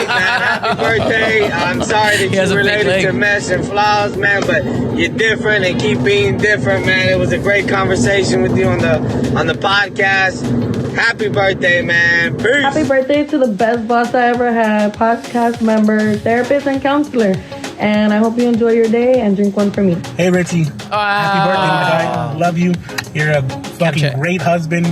happy birthday. I'm sorry that you're related to Mesh and Flaws, man, but you're different and keep being different, man. It was a great conversation with you on the podcast. Happy birthday, man. Peace. Happy birthday to the best boss I ever had, podcast member, therapist, and counselor. And I hope you enjoy your day and drink one for me. Hey, Richie. Happy birthday, my guy. Love you. You're a fucking great husband,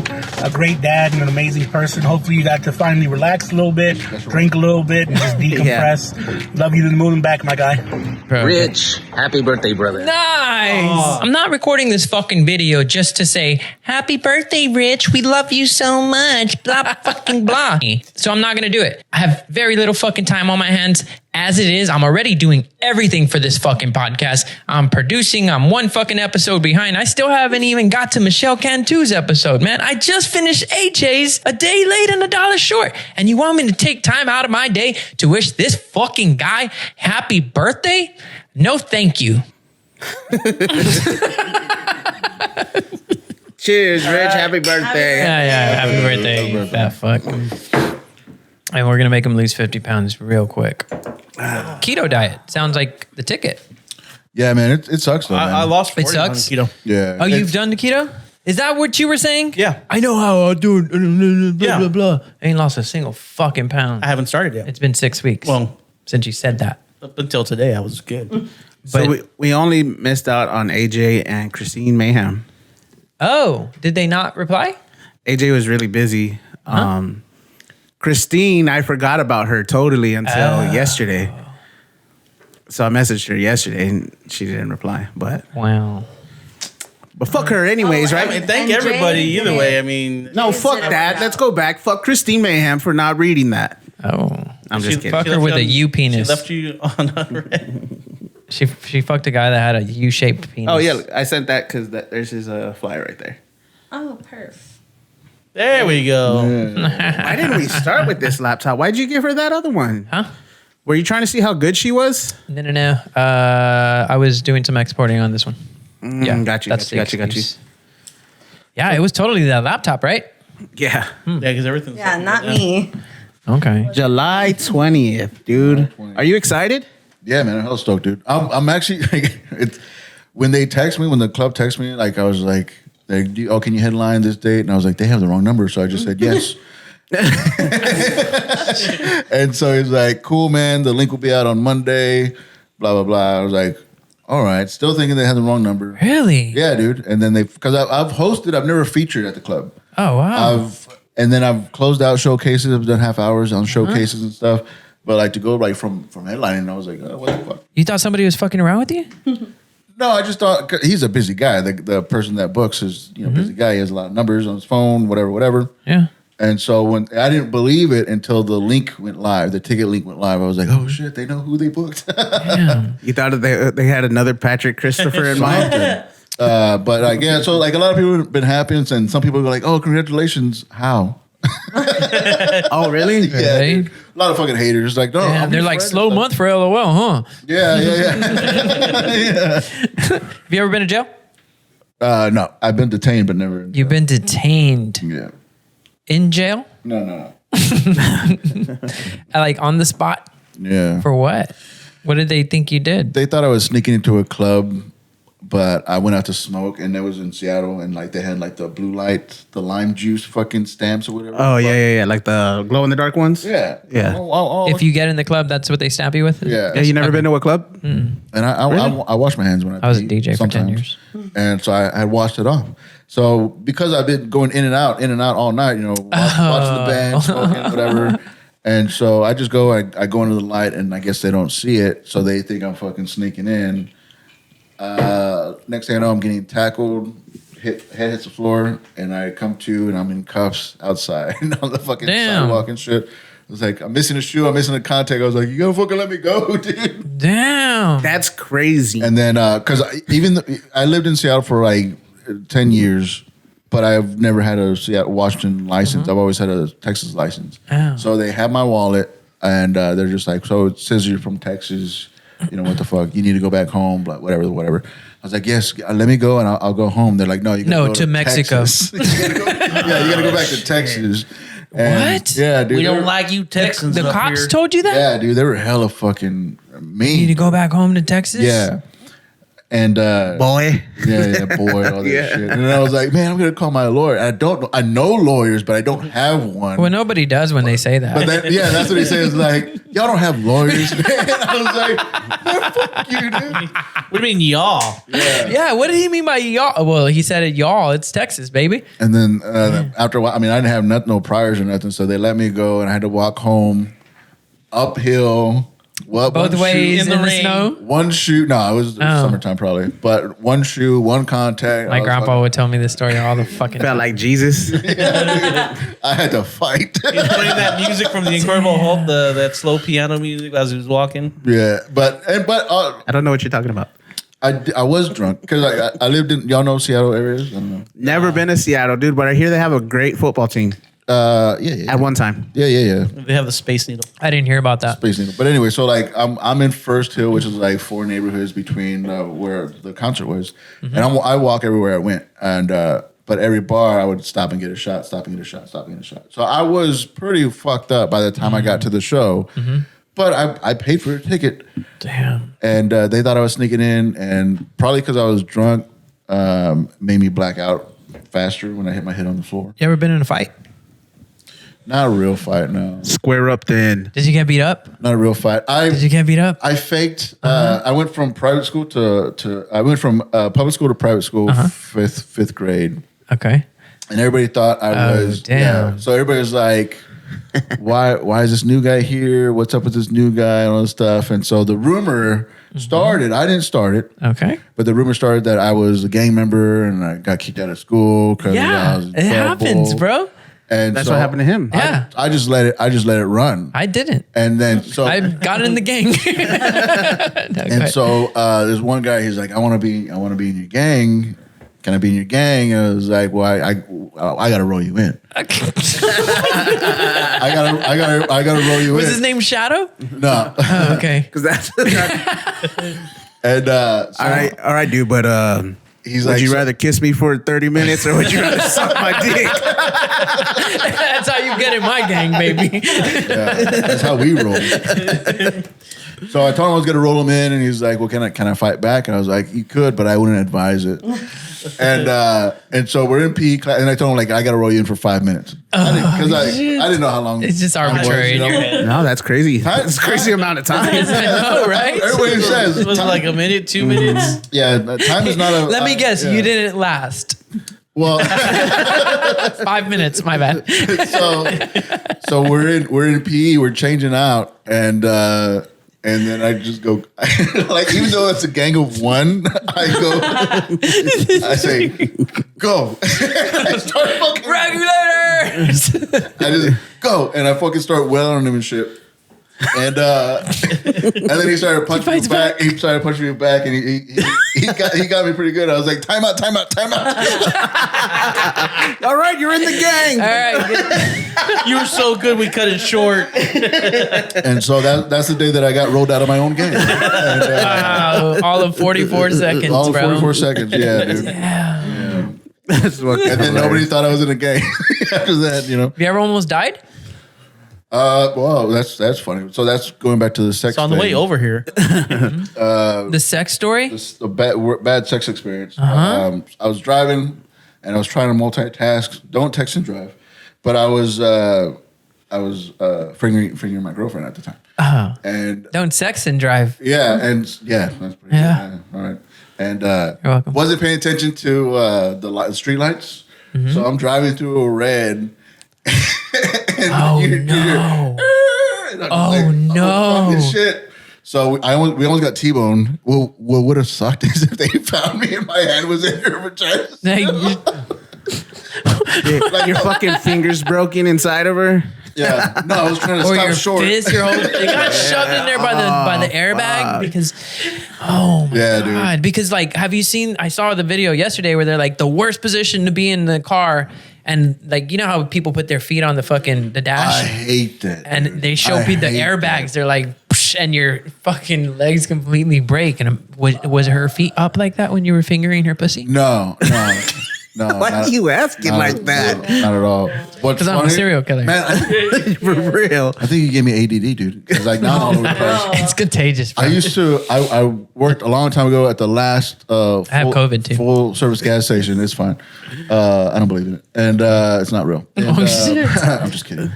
a great dad, and an amazing person. Hopefully you got to finally relax a little bit, drink a little bit, and just decompress. Love you to the moon and back, my guy. Rich, happy birthday, brother. Nice. I'm not recording this fucking video just to say, happy birthday, Rich. We love you so much. Blah, fucking blah. So I'm not going to do it. I have very little fucking time on my hands. As it is, I'm already doing everything for this fucking podcast. I'm producing. I'm one fucking episode behind. I still haven't even got to Michelle Cantu's episode, man. I just finished AJ's a day late and $1 short. And you want me to take time out of my day to wish this fucking guy happy birthday? No, thank you. Cheers, Rich. Happy birthday. Yeah, happy birthday. That fuck. And we're going to make him lose 50 pounds real quick. Keto diet. Sounds like the ticket. Yeah, man. It sucks, though, man. I lost 40 It sucks? on keto. Yeah. Oh, you've done the keto? Is that what you were saying? Yeah. I know how I do it. Blah, Yeah. blah, blah. I ain't lost a single fucking pound. I haven't started yet. It's been 6 weeks since you said that. Up until today, I was good. So we only missed out on AJ and Christine Mayhem. Oh, did they not reply? AJ was really busy. Christine, I forgot about her totally until yesterday. So I messaged her yesterday and she didn't reply. But wow. But fuck her anyways, right? I mean, thank everybody either way. I mean, no, fuck that. Let's go back. Fuck Christine Mayhem for not reading that. Oh, I'm just kidding. Fuck her with a U penis. She left you on a She fucked a guy that had a U-shaped penis. Oh yeah, I sent that because there's his flyer right there. Oh, perf. There we go. Why didn't we start with this laptop? Why'd you give her that other one? Huh? Were you trying to see how good she was? No. I was doing some exporting on this one. Got you. Yeah, it was totally that laptop, right? Yeah. Yeah, because everything's... Yeah, not me. Okay. July 20th, dude. Are you excited? Yeah, man. I'm hell stoked, dude. I'm actually... when they text me, when the club texted me, like, I was like, can you headline this date? And I was like, they have the wrong number. So I just said, yes. And so he's like, cool, man. The link will be out on Monday. Blah, blah, blah. I was like, All right, still thinking they had the wrong number. Really? Yeah, dude. And then because I've hosted, I've never featured at the club. Oh wow. I've closed out showcases. I've done half hours on showcases and stuff. But like to go like from headlining, I was like, oh, what the fuck? You thought somebody was fucking around with you? No, I just thought 'cause he's a busy guy. The person that books is busy guy. He has a lot of numbers on his phone, whatever. Yeah. And so when I didn't believe it until the link went live, the ticket link went live. I was like, oh shit, they know who they booked. You thought they had another Patrick Christopher in mind? But like so like a lot of people have been happy, and some people go like, oh, congratulations. How? Oh, really? Yeah, dude. A lot of fucking haters. Like, no, Yeah, they're like slow month for LOL, huh? Yeah. Have you ever been to jail? No, I've been detained, but never. You've been detained. Yeah. In jail? No. Like on the spot? Yeah. For what? What did they think you did? They thought I was sneaking into a club, but I went out to smoke, and that was in Seattle, and like they had like the blue light, the lime juice fucking stamps or whatever. Oh yeah, like the glow in the dark ones. Yeah. If you get in the club, that's what they stamp you with? Yeah. Yeah, you never been to a club? And I wash my hands when I was a pee DJ for 10 sometimes. years. And so I had washed it off. So because I've been going in and out all night, watching the band, smoking, whatever. And so I just go, I go into the light, and I guess they don't see it, so they think I'm fucking sneaking in. Next thing I know, I'm getting tackled, head hits the floor, and I come to, and I'm in cuffs outside on the fucking sidewalk and shit. It was like, I'm missing a shoe, I'm missing a contact. I was like, you gotta fucking let me go, dude. Damn. That's crazy. And then, because I lived in Seattle for like 10 years, but I've never had a Seattle, Washington license. I've always had a Texas license. Oh. So they have my wallet, and they're just like, so it says you're from Texas. What the fuck? You need to go back home, blah, whatever. I was like, yes, let me go, and I'll go home. They're like, no, you gotta go to Mexico. Texas. you gotta go back to Texas. And What? Yeah, dude. We don't like you Texans. The up cops here. told you that? Yeah, dude. They were hella fucking mean. You need to go back home to Texas? Yeah. And boy. Yeah, boy, all that shit. And I was like, man, I'm gonna call my lawyer. I don't know. I know lawyers, but I don't have one. Well, nobody does when they say that. But that's what he says. Like, y'all don't have lawyers, man. I was like, man, fuck you, dude. What do you mean, y'all? Yeah, what did he mean by y'all? Well, he said it, y'all. It's Texas, baby. And then after a while, I mean, I didn't have no priors or nothing, so they let me go, and I had to walk home uphill. Well, both ways in the snow? One shoe. No, it was summertime probably. But one shoe, one contact. My grandpa would tell me this story all the fucking Felt like Jesus. I had to fight. He was playing that music from the Incredible Hulk, that slow piano music as he was walking. Yeah, but I don't know what you're talking about. I was drunk because I lived in, y'all know Seattle areas? I don't know. Never been to Seattle, dude, but I hear they have a great football team. Yeah. At one time. Yeah. They have the Space Needle. I didn't hear about that. Space Needle. But anyway, so like I'm in First Hill, which is like 4 neighborhoods between where the concert was, and I walk everywhere I went, and but every bar I would stop and get a shot, stop and get a shot, stop and get a shot. So I was pretty fucked up by the time I got to the show. But I paid for a ticket. Damn. And they thought I was sneaking in, and probably because I was drunk, made me black out faster when I hit my head on the floor. You ever been in a fight? Not a real fight, no. Square up then. Did you get beat up? Not a real fight. Did you get beat up? I faked. I went from private school I went from public school to private school, fifth grade. Okay. And everybody thought I was. Damn. Yeah. So everybody was like, why is this new guy here? What's up with this new guy and all this stuff? And so the rumor started. I didn't start it. Okay. But the rumor started that I was a gang member and I got kicked out of school because I was in it happens, trouble. bro. And That's so what happened to him. Yeah. I just let it run. I didn't. And then so I got in the gang. and so there's one guy. He's like, I want to be in your gang. Can I be in your gang? And I was like, well, I got to roll you in. I got to roll you in. Was his name Shadow? No. Oh, okay. Because that's and all right, dude. But he's would like, you rather kiss me for 30 minutes or would you rather suck my dick? That's how you get in my gang, baby. Yeah, that's how we roll. So I told him I was gonna roll him in, and he's like, "Well, can I fight back?" And I was like, "You could, but I wouldn't advise it." and so we're in PE class, and I told him like, "I gotta roll you in for 5 minutes," because I didn't know how long. It's just arbitrary. No, that's crazy. That's a crazy amount of time. I know, right? Everybody says Was it like a minute, 2 minutes? Yeah, time is not a. Let me guess, you didn't last. Well, 5 minutes. My bad. so we're in PE, we're changing out, and then I just go like, even though it's a gang of one, I say go. I start fucking regulators. I just go, and I fucking start wailing on him and shit. And then he started punching me back. He started punching me back, and he got me pretty good. I was like, time out. All right, you're in the gang. All right, you were so good, we cut it short. And so that's the day that I got rolled out of my own game. And, all of 44 seconds, all of bro. 44 seconds, yeah, dude. Yeah. And then nobody thought I was in a gang after that, you know. Have you ever almost died? Well, that's funny. So that's going back to the sex. So on the way over here, the sex story, the bad sex experience. Uh-huh. I was driving, and I was trying to multitask. Don't text and drive, but I was fingering my girlfriend at the time. Uh-huh. And don't sex and drive. Yeah, that's pretty good. Yeah. All right. And wasn't paying attention to the street lights, so I'm driving through a red. No. Shit. So we almost got T-boned. Well, what would have sucked is if they found me and my hand was in her vagina. Like your fucking fingers broken inside of her. Yeah. No, I was trying to or stop your short. Fist, your whole, it got shoved in there by the airbag because, oh my God. Dude. Because like, have you seen, I saw the video yesterday where they're like the worst position to be in the car. And like, you know how people put their feet on the dash? I hate that. And they show the airbags. That. They're like, psh, and your fucking legs completely break. And was her feet up like that when you were fingering her pussy? No. Why are you asking like that? Not at all. Because I'm a serial killer. Man, for real. I think you gave me ADD, dude. Because like now I'm all over the place. It's contagious. Bro. I worked a long time ago at the last I have COVID too. Full service gas station. It's fine. I don't believe in it, and it's not real. And, shit! I'm just kidding.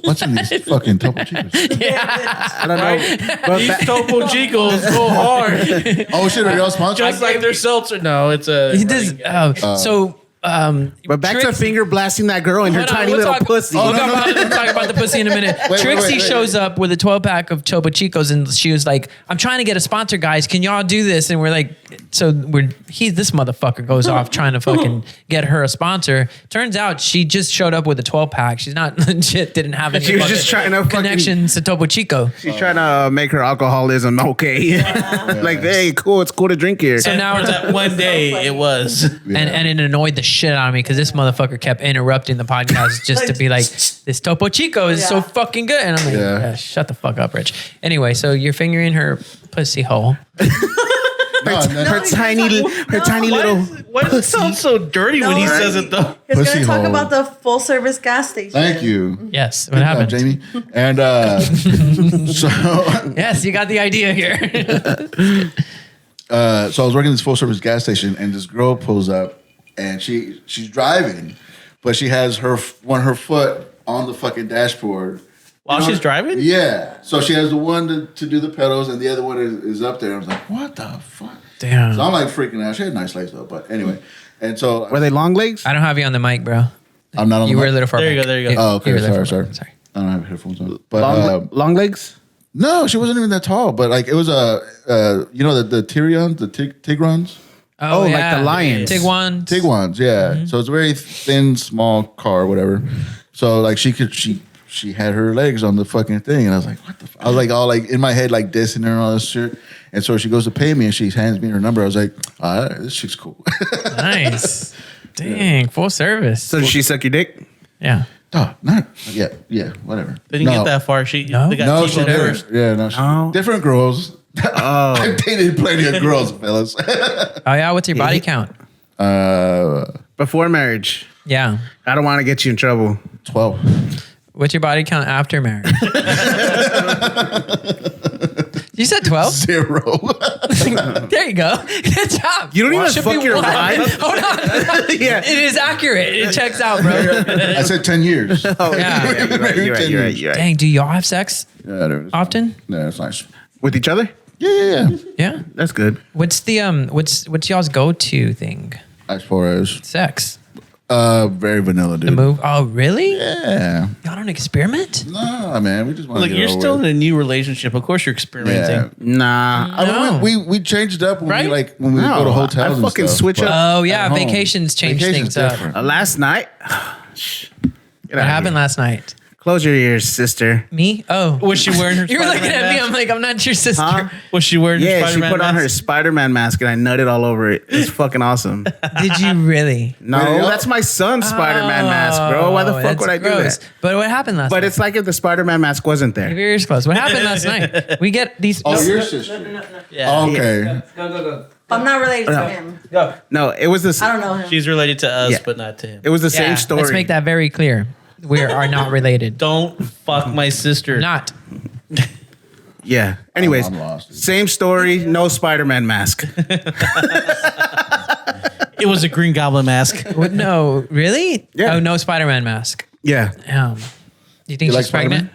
What's in these fucking Topo Chicos? Yeah, I don't know. But these Topo Chicos go hard. Oh shit! Are y'all sponsored? Just like their seltzer. No, it's a. He does. But back to finger blasting that girl in her tiny little pussy. We'll talk about the pussy in a minute. Trixie shows up with a 12-pack of Topo Chicos, and she was like, "I'm trying to get a sponsor, guys. Can y'all do this?" And we're like, this motherfucker goes off trying to fucking get her a sponsor. Turns out she just showed up with a 12-pack. She's not legit. Didn't have any. She was just trying to connections to Topo Chico. She's trying to make her alcoholism okay. Like, hey, cool. It's cool to drink here. So now that one day it was, and it annoyed the shit out of me because this motherfucker kept interrupting the podcast just to be like, this Topo Chico is so fucking good. And I'm like, yeah, shut the fuck up, Rich. Anyway, so you're fingering her pussy hole. Her tiny little. Why does it sound so dirty when he says it though? He's Pussy going to talk hole. about the full service gas station. Thank you. Yes, what Good happened, job, Jamie? And so yes, you got the idea here. So I was working at this full service gas station, and this girl pulls up, and she's driving, but she has her foot on the fucking dashboard. While she's driving? Yeah. So she has the one to do the pedals, and the other one is up there. I was like, what the fuck? Damn. So I'm like freaking out. She had nice legs though, but anyway. And so were they long legs? I don't have you on the mic, bro. I'm not on the mic. You were a little far There you back. go, there you go. Oh, okay. You were a little Sorry. far back. I don't have headphones on. But Long legs? no, she wasn't even that tall. But like it was the Tyrions, the Tigrons. Oh, like the lions. Tiguans, yeah. So it's a very thin, small car, whatever. So like she had her legs on the fucking thing, and I was like, what the fuck? I was like all like in my head, like dissing her and all this shit. And so she goes to pay me, and she hands me her number. I was like, all right, this chick's cool. Nice. Dang, full service. So did she suck your dick? Yeah. Oh, not yeah, whatever. They didn't get that far. They got No, she T-boned didn't. first. Yeah, no, different girls. I've dated plenty of girls, fellas. Oh yeah, what's your body count? Before marriage. Yeah. I don't want to get you in trouble. 12. What's your body count after marriage? You said 12? 0. There you go. Good job. You don't even Should fuck be your one. rhyme? Hold on. Yeah. It is accurate. It checks out, bro. I said 10 years. Oh, Yeah. You're right. Dang, do y'all have sex Yeah, there it is. often? Yeah, that's nice. With each other? Yeah. Yeah. That's good. What's the what's y'all's go-to thing? As far as Sex. very vanilla, dude. The move. Oh, really? Yeah. Y'all don't experiment? Nah, man. We just want to Like get you're over still with. in a new relationship. Of course, you're experimenting. Yeah. Nah. I mean, we changed it up when Right? we No, go to hotels. I and fucking stuff, switch but up. Oh yeah, at home, vacations change vacation's things up. different. Last night. What happened last night? Close your ears, sister. Me? Oh. Was she wearing her? You were looking Spider-Man at me. mask? I'm like, I'm not your sister. Huh? Was she wearing? her Yeah, she Spider-Man put on her mask? Spider-Man mask and I nutted all over it. It's fucking awesome. Did you really? No, that's my son's Spider-Man mask, bro. Why the fuck that's would I do gross. that? But what happened last But night? it's like if the Spider-Man mask wasn't Keep there. your ears closed. What happened last night? We get these. Oh, no, your no, sister. Yeah. Okay. Go. I'm not related to him. No, it was the I don't know him. She's related to us, Yeah. but not to him. it was the Yeah, same story. let's make that very clear. We are not related. Don't fuck my sister. Not. Yeah. Anyways, I'm lost. same story, no Spider-Man mask. It was a Green Goblin mask. What, no, really? Yeah. Oh, no Spider-Man mask. Yeah. Do you think You like she's pregnant?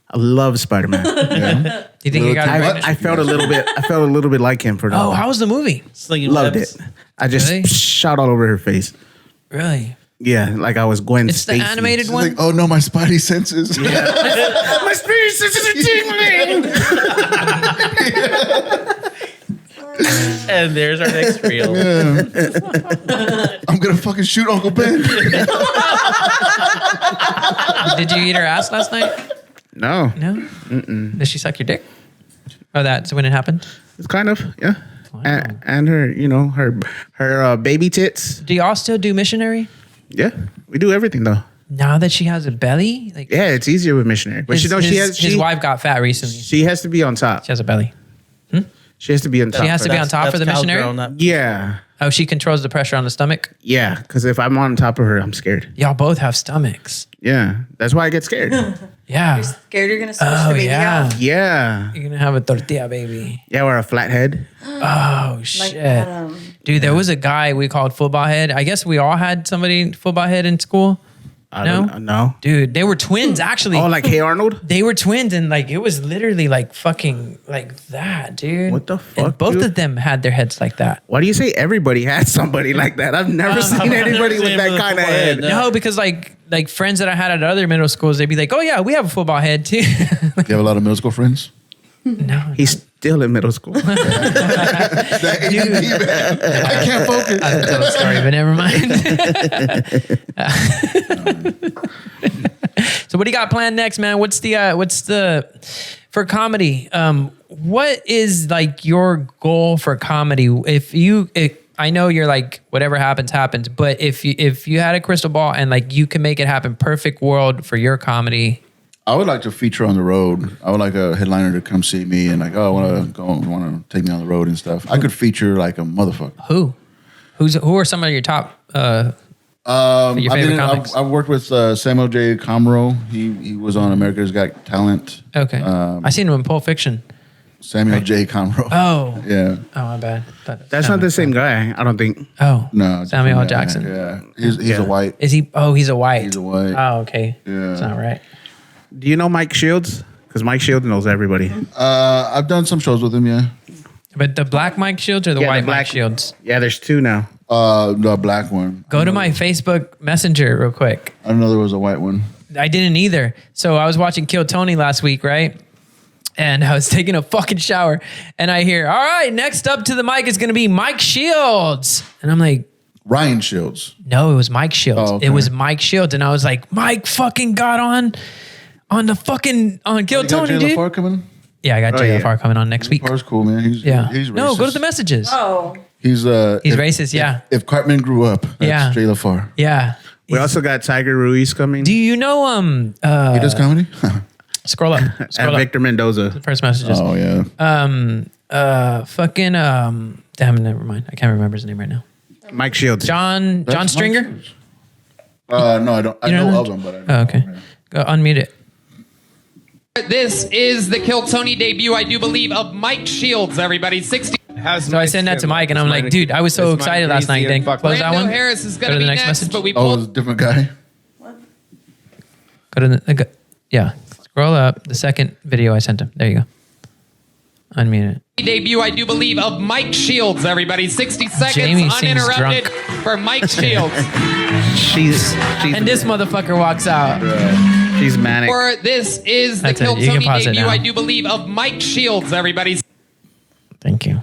I love Spider-Man. Yeah. Do you think you got pregnant? I felt a little bit like him for that. Oh, how was the movie? Slinging Loved webs. it. I just Really? shot all over her face. Really? Yeah, like I was Gwen It's Stacy. the animated She's one? like, oh no, my spidey senses. My spirit senses are tingling. And there's our next reel. I'm gonna fucking shoot Uncle Ben. Did you eat her ass last night? No, No? Mm-mm. Did she suck your dick? Oh, that's when it happened? it's kind of yeah. And her, her baby tits. Do y'all still do missionary? Yeah, we do everything though. Now that she has a belly? Like Yeah, it's easier with missionary. But his wife got fat recently. She has to be on top. She has a belly. She has to be on top. She has to be on top for the missionary? Yeah, Oh, she controls the pressure on the stomach? yeah. Because if I'm on top of her, I'm scared. Y'all both have stomachs. Yeah, that's why I get scared. Yeah. Scared you're gonna switch Oh, the baby yeah. out. Yeah, You're going to have a tortilla baby. yeah, or a flathead. Oh, Like shit. that, Dude, there was a guy we called football head. I guess we all had somebody football head in school. I don't know. Dude, they were twins actually. Oh, like Hey Arnold? They were twins and like it was literally like fucking like that, dude. What the fuck, And both dude? of them had their heads like that. Why do you say everybody had somebody like that? I've never seen anybody with that kind of head. No, because like friends that I had at other middle schools, they'd be like, "Oh yeah, we have a football head too." You have a lot of middle school friends? No, He's still in middle school. That ADD, man. I can't focus. I was tell a story, but never mind. So what do you got planned next, man? What's the for comedy? What is like your goal for comedy? If I know you're like whatever happens, but if you had a crystal ball and like you can make it happen, perfect world for your comedy. I would like to feature on the road. I would like a headliner to come see me and like, oh, want to take me on the road and stuff. I could feature like a motherfucker. Who are some of your top? Your favorite comics? I've worked with Samuel J. Comro. He was on America's Got Talent. Okay, I seen him in Pulp Fiction. Samuel J. Comro. Oh, yeah. Oh, my bad. That's not the same guy, I don't think. Oh, No, Samuel L. different guy. Jackson. Yeah, he's a white. Is he? Oh, he's a white. He's a white. Oh, okay. Yeah. That's not right. Do you know Mike Shields? Because Mike Shields knows everybody. I've done some shows with him. Yeah. But the black Mike Shields or the Yeah, white the black- Mike Shields? Yeah, there's two now. The black one. Go to my Facebook Messenger real quick. I didn't know there was a white one. I didn't either. So I was watching Kill Tony last week, right? And I was taking a fucking shower and I hear, all right, next up to the mic is going to be Mike Shields. And I'm like, Ryan Shields. no, it was Mike Shields. Oh, okay. It was Mike Shields. And I was like, Mike fucking got on the fucking, on Kill You got Tony, Jay dude. LaFar coming? Yeah, I got Oh, Jay yeah. LaFar coming on next week. LaFar's cool, man. He's Yeah. He's racist. No, go to the messages. Oh, He's He's racist, yeah. If Cartman grew up, that's Yeah. Jay LaFar. Yeah. We also got Tiger Ruiz coming. Do you know, He does comedy. scroll up, and scroll up. Victor Mendoza. First messages. Oh yeah. Damn, never mind. I can't remember his name right now. Mike Shields. John That's Mike Stringer? Shields. No, I don't. I You know know of him, but I don't Oh, okay. know him. Go unmute it. This is the Kill Tony debut, I do believe, of Mike Shields, everybody. 60. So I sent that to Mike, and I'm like, dude, I was so excited last night. Then close that one. Harris is Go going to to the be next next, message. but we Oh, pulled it's a different guy. Go to the yeah. Scroll up the second video I sent him. There you go. Unmute it. debut, I do believe, of Mike Shields, everybody. 60 seconds Jamie seems uninterrupted drunk. for Mike Shields. She's And this motherfucker walks out. she's manic. Or this is the That's it. Kill You can Tony pause it debut, now. I do believe, of Mike Shields, everybody. Thank you.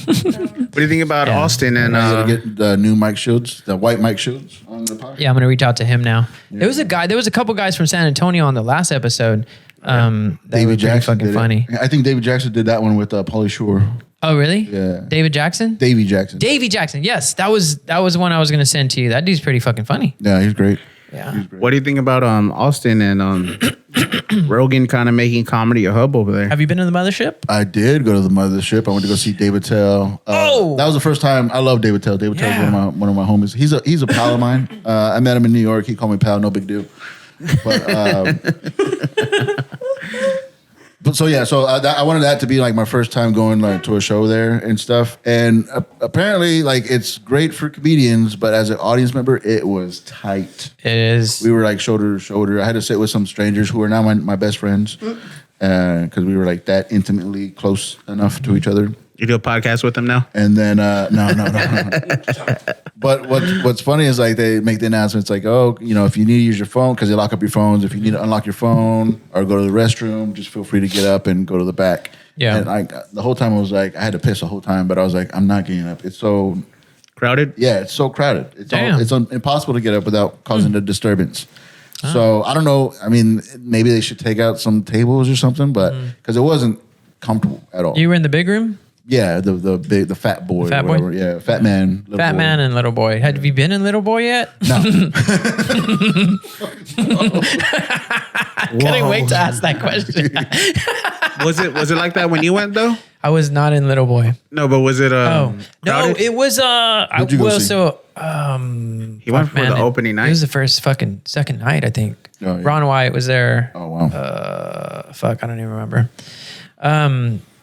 What do you think about Austin and get the new Mike Shields, the white Mike Shields on the podcast? Yeah, I'm gonna reach out to him now. There was a couple guys from San Antonio on the last episode. That were David pretty Jackson fucking did funny. it. I think David Jackson did that one with Pauly Shore. Oh, really? Yeah. David Jackson? Davey Jackson. Davey Jackson. Yes, that was one I was gonna send to you. That dude's pretty fucking funny. Yeah, he's great. Yeah. what do you think about Austin and Rogan kind of making comedy a hub over there? Have you been to the mothership? I did go to the mothership. I went to go see David Tell. That was the first time. I love David Tell. David Tell is one of my homies. He's a pal of mine. I met him in New York. He called me pal. No big deal. But so I wanted that to be like my first time going like to a show there and stuff. And apparently, like it's great for comedians, but as an audience member, it was tight. It is. We were like shoulder to shoulder. I had to sit with some strangers who are now my best friends because we were like that intimately close enough to each other. You do a podcast with them now? And then no. But what's funny is like they make the announcements like, oh, if you need to use your phone because they lock up your phones. If you need to unlock your phone or go to the restroom, just feel free to get up and go to the back. Yeah. And the whole time I was like, I had to piss the whole time, but I was like, I'm not getting up. It's so crowded. Yeah, it's so crowded. It's impossible to get up without causing a disturbance. Ah. So I don't know. I mean, maybe they should take out some tables or something, but because it wasn't comfortable at all. You were in the big room? Yeah, the fat boy. Fat or boy? whatever. Yeah, fat man. Little Fat boy. man and little boy. Have you been in Little Boy yet? No. Couldn't wait to ask that question. Was it like that when you went though? I was not in Little Boy. No, but was it No, crowded? it was Who'd you go see? He went for the opening night. It was the second night, I think. Oh, yeah. Ron Wyatt was there. Oh wow. Fuck, I don't even remember.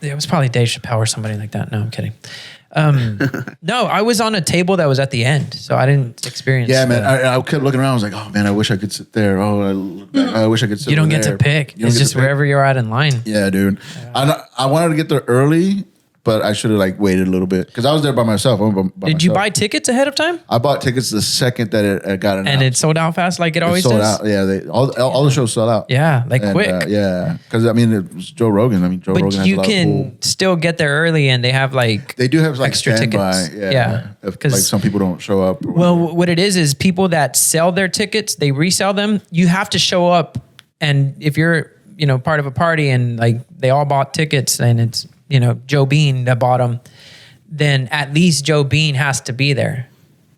It was probably Dave Chappelle or somebody like that. No, I'm kidding. No, I was on a table that was at the end, so I didn't experience. Yeah, man. I kept looking around. I was like, oh man, I wish I could sit there. Oh, I wish I could sit. You don't over get there. to pick. You don't It's get just to pick. wherever you're at in line. Yeah, dude. I wanted to get there early, but I should have like waited a little bit because I was there by myself. I went by Did you myself. buy tickets ahead of time? I bought tickets the second that it got announced. And it sold out fast, like it always sold does. out. Yeah, all the shows sold out. Yeah, like And, quick. yeah, because I mean it was Joe Rogan. I mean Joe But Rogan has you a lot of can cool. still get there early, and they have like They do have like extra standby. tickets. Yeah, if like some people don't show up. or Well, what it is people that sell their tickets, they resell them. You have to show up, and if you're part of a party and like they all bought tickets, and it's Joe Bean that bought them, then at least Joe Bean has to be there.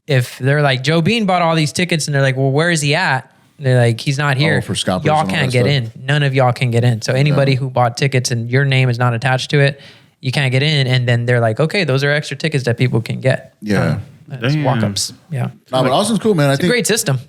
If they're like Joe Bean bought all these tickets, and they're like, well, where is he at? They're like, he's not here. for scalpers y'all and all can't that get stuff. in. None of y'all can get in. So anybody who bought tickets and your name is not attached to it, you can't get in. And then they're like, okay, those are extra tickets that people can get. Yeah. It's walk-ups. Yeah. No, but Austin's cool, man. I It's a think great system.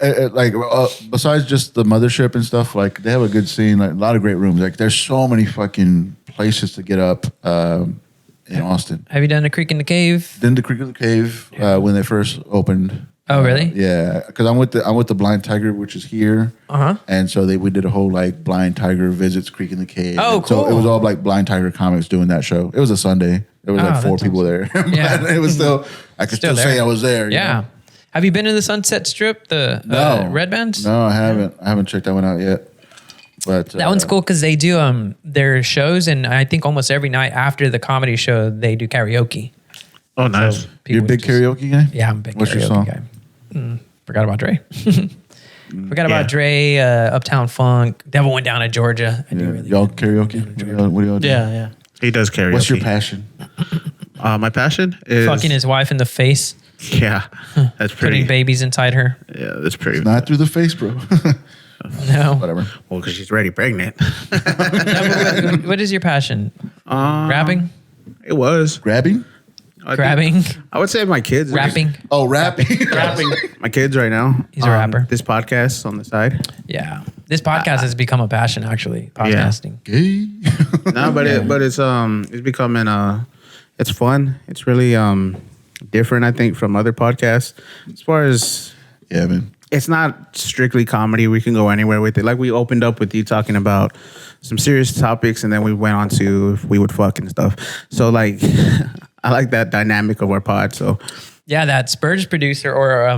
Besides just the mothership and stuff, like they have a good scene, like a lot of great rooms. Like there's so many fucking places to get up in Austin. Have you done a Creek in the Cave? Then the Creek of the Cave when they first opened. Oh, really? Yeah, because I'm with the Blind Tiger, which is here. And so we did a whole like Blind Tiger visits Creek in the Cave. Oh, And So cool. it was all like Blind Tiger comics doing that show. It was a Sunday. There was like 4 that's people there. Yeah. But it was still I could still there. say I was there. you Yeah. know? Have you been to the Sunset Strip, the No. Red Bands? No, I haven't. I haven't checked that one out yet. But That one's cool because they do their shows, and I think almost every night after the comedy show, they do karaoke. Oh, nice. You're a big karaoke guy? Yeah, I'm a big What's karaoke your song? guy. Forgot about Dre. Forgot about Dre, Uptown Funk, Devil Went Down to Georgia. I do really Y'all karaoke? What do y'all do? Yeah. He does karaoke. What's your passion? My passion is Fucking his wife in the face, Yeah, that's pretty. putting babies inside her. Yeah, that's pretty. Not through the face, bro. No. Whatever. Well, because she's already pregnant. What is your passion? Rapping? It was. Grabbing? grabbing, I would say my kids. rapping. Rapping. My kids right now. He's a rapper. This podcast on the side. Yeah, this podcast has become a passion. Actually, podcasting. No, but it's becoming it's fun. It's really different, I think, from other podcasts. As far as man, it's not strictly comedy. We can go anywhere with it. Like we opened up with you talking about some serious topics, and then we went on to if we would fuck and stuff. So like, I like that dynamic of our pod. So Yeah, that Spurge producer or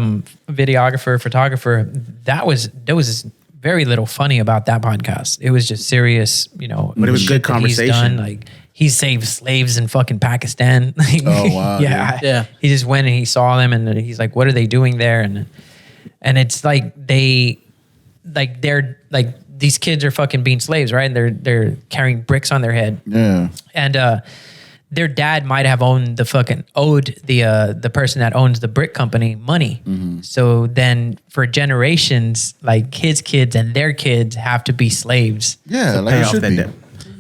videographer, photographer, there was very little funny about that podcast. It was just serious, But it was good shit that he's conversation. done. Like he saved slaves in fucking Pakistan. Oh, wow, yeah. He just went and he saw them, and he's like, "What are they doing there?" And it's like they're these kids are fucking being slaves, right? And they're carrying bricks on their head. Yeah. And their dad might have owed the person that owns the brick company money. Mm-hmm. So then for generations, like his kids and their kids have to be slaves. Yeah, to like pay it off should that be. debt.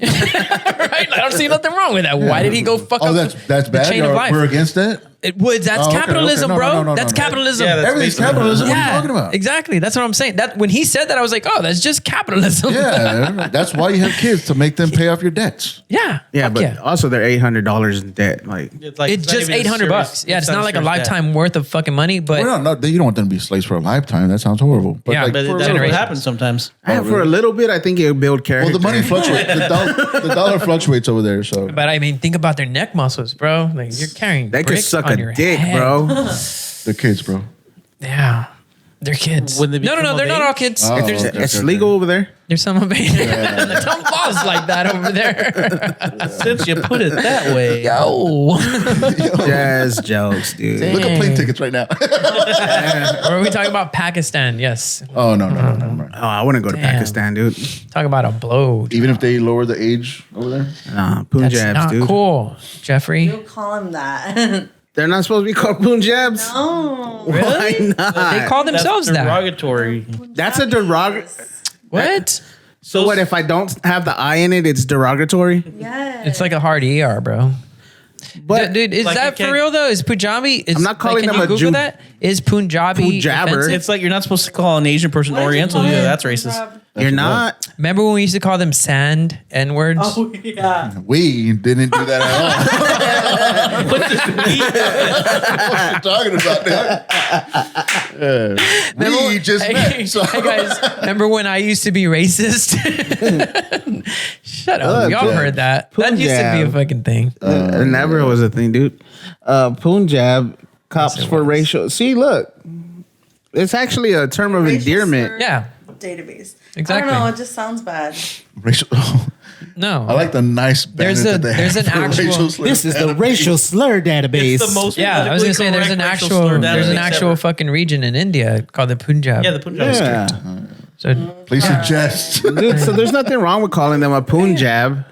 Right? I don't see nothing wrong with that. Why did he go fuck up that's the bad. chain of life? We're against that. That's capitalism, bro. That's capitalism. Yeah, everything's capitalism. What are you Yeah, talking about? exactly. That's what I'm saying. That when he said that, I was like, oh, that's just capitalism. Yeah, that's why you have kids, to make them pay off your debts. Yeah. yeah, but also they're $800 in debt. Like It's just $800. Yeah, it's not like a lifetime worth of fucking money, but Well, no, you don't want them to be slaves for a lifetime. That sounds horrible. But Yeah, like, But for a that's little what bit- happens sometimes. for a little bit, I think it'll build character. Well, the money fluctuates. The dollar fluctuates over there. So But I mean, think about their neck muscles, bro. Like you're carrying. They could bricks suck on a your dick, head. bro. they're kids, bro. Yeah, they're kids. When they No, become they're of not age? all kids. Oh, There's, okay. It's legal over there. there's some of it. Don't pause like that over there. Since you put it that way. Yo. Jazz jokes, dude. Look at plane tickets right now. Or are we talking about Pakistan? Yes. Oh no. Oh, I wouldn't go to Damn. Pakistan, dude. Talk about a blow. Even if they lower the age over there. Nah, That's Punjabs, not dude. cool, Jeffrey. Don't call him that. They're not supposed to be called Punjabs. No. Why not? They call themselves That's that. derogatory. That's a derogatory. What? So what if I don't have the I in it? It's derogatory. Yes. It's like a hard ER, bro. But Dude, is Like you that for can't- real though? Is Punjabi? I'm not calling can them you a Google Ju- that? Is Punjabi Punjabber. offensive? It's like you're not supposed to call an Asian person What did you Oriental. call Yeah, it? that's racist. you're not. Remember when we used to call them sand N-words? Oh yeah. We didn't do that at all. What you talking about, dude? We just met. So. Hey guys, remember when I used to be racist? Shut up. Y'all heard that. That used to be a Punjab. fucking thing. It never was a thing, dude. Punjab cops for racial. See, look, it's actually a term of endearment. Yeah. Database. Exactly. I don't know. It just sounds bad. Racial. No. I like the nice banner that they there's have an for actual. racial slur. This is the racial slur database. It's the most Yeah, I was gonna say there's an politically actual correct racial there's slur an database actual ever. fucking region in India called the Punjab. Yeah, the Punjab Yeah. script. So Please suggest. Dude, so there's nothing wrong with calling them a Punjab.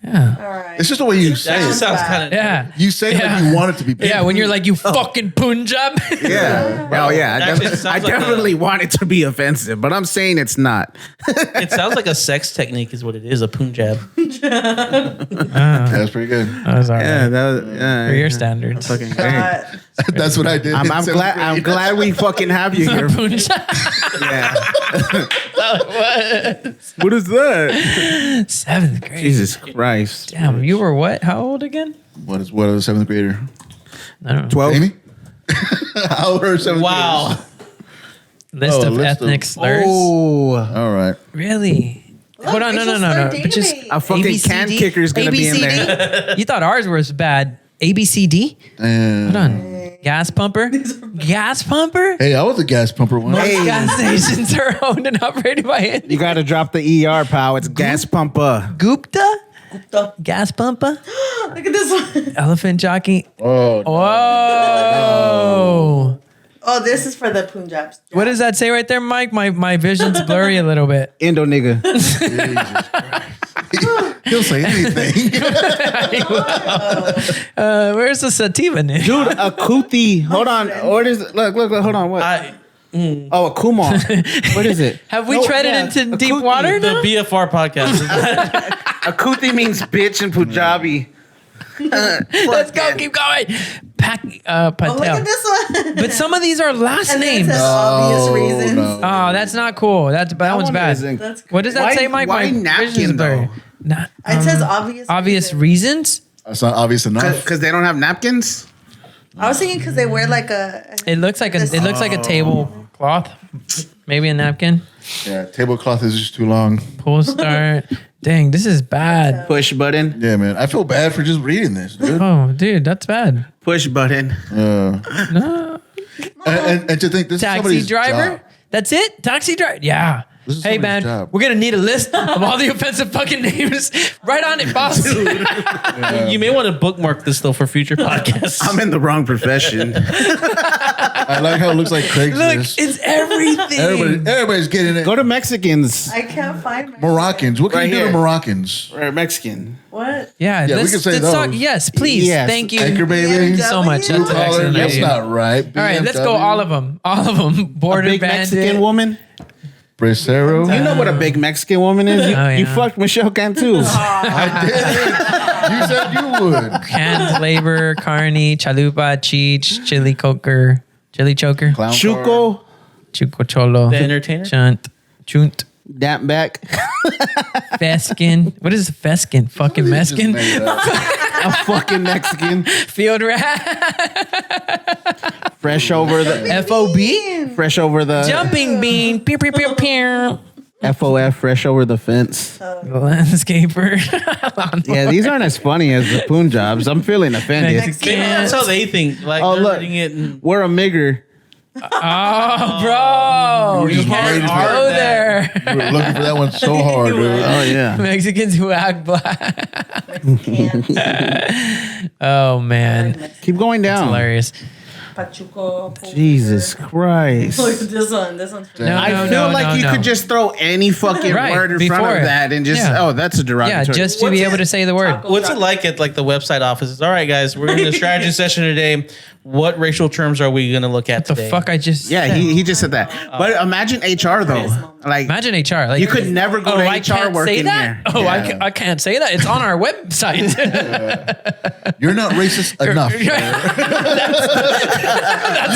yeah. All right. It's just the way you That say just it. sounds kind of. Yeah. You say it Yeah. like you want it to be big. Yeah, when you're like, you fucking Punjab. Yeah. Oh, yeah. Actually, it I sounds like definitely want it to be offensive, but I'm saying it's not. It sounds like a sex technique, is what it is. A Punjab. That's pretty good. That was all right. Yeah, that was, For your standards. fucking great. That's what I did. I'm in seventh glad. I'm grade. glad we fucking have you here. Punjab. Yeah. What? What is that? 7th grade. Jesus Christ. Damn, you were what? How old again? What is a seventh grader? I don't know. 12. Amy? How old are seventh Wow. List Oh, of list of- ethnic slurs. Oh. graders? All right. Really? Hold on, no. But just A fucking can kicker's gonna be in there. You thought ours was bad. ABCD? Hold on. Gas pumper? Gas pumper? Hey, I was a gas pumper once. Most Hey. gas stations are owned and operated by it. You got to drop the ER, pal. It's gas pumper. Gupta? Gas pumper? Look at this one. Elephant jockey? Oh, Whoa. Oh, this is for the Punjabs. What does that say right there, Mike? My vision's blurry a little bit. Indo nigga. he'll say anything. Where's the sativa, Nick? Dude, a kuthi. Hold on. What is it? Look, hold on. What? Oh, a kumar. What is it? Have we No, treaded yeah, into a deep kuthi. water The now? BFR podcast. A kuthi means bitch in Punjabi. Let's go. Keep going. Patel. Oh, look at this one. But some of these are last And then it names. says obvious reasons. Oh, that's not cool. That one's bad. That's What does that Why- say, Mike? why My napkin, vision's blurry. It says obvious reasons. That's not obvious enough. Because they don't have napkins. I was thinking because they wear like a. It looks like a tablecloth, maybe a napkin. Yeah, tablecloth is just too long. Pull start. Dang, this is bad. Push button. Yeah, man. I feel bad for just reading this, dude. Oh, dude, that's bad. Push button. No. And to think this is Taxi somebody's driver. job. That's it. Taxi driver. Yeah. This is Hey somebody's man, job. we're gonna need a list of all the offensive fucking names. Right on it, boss. You may want to bookmark this though for future podcasts. I'm in the wrong profession. I like how it looks like Craigslist. Look, it's everything. Everybody's getting it. Go to Mexicans. I can't find Moroccans. What can Right you do here. to Moroccans? Or Mexican. what. Yeah, Yeah, we can say let's talk. those. Yes, please. Yes. Thank you. Anchor baby. Thank you so much. Blue That's Blue collar. excellent That's idea. not right. All right, let's go. BMW. All of them. All of them. A Border big bandit. Mexican woman. Bracero. You know what a big Mexican woman is? You, Oh, yeah. you fucked Michelle Cantu. I did. You said you would. Canned labor, carne, chalupa, cheech, chili choker, Clown car. Chuco. chuco cholo, The entertainer? chunt, Damp back. feskin. What is feskin? Fucking Somebody just meskin? made it up. A fucking Mexican. Field rat. Fresh over the FOB? fresh over the Jumping bean. Pew, pew, pew, pew. FOF fresh over the fence. Landscaper. Yeah, these aren't as funny as the poon jobs. I'm feeling offended. Mexican. Maybe that's how they think. Like Oh, they're look. reading it. And, We're a migger. Oh, bro. You You just waited can't for go that. there. You were looking for that one so hard, dude. Oh yeah. Mexicans who act black. Oh, man. Keep going down. Hilarious. Pachuco. Jesus Christ. Look at this one. This one's pretty. No, I no, feel no, like no, you no. could just throw any fucking Right, word in before front of it. that and just Yeah. that's a derogatory. Yeah, just to be able to say the word. what's it like at like the website offices? All right, guys, we're in the strategy session today. What racial terms are we going to look at The today? fuck I just Yeah, said. he just said that. But imagine HR though. Like Imagine HR. Like you could never go to I HR can't work say in that? here. Oh, Yeah. I can't say that. It's on our website. You're not racist enough. You're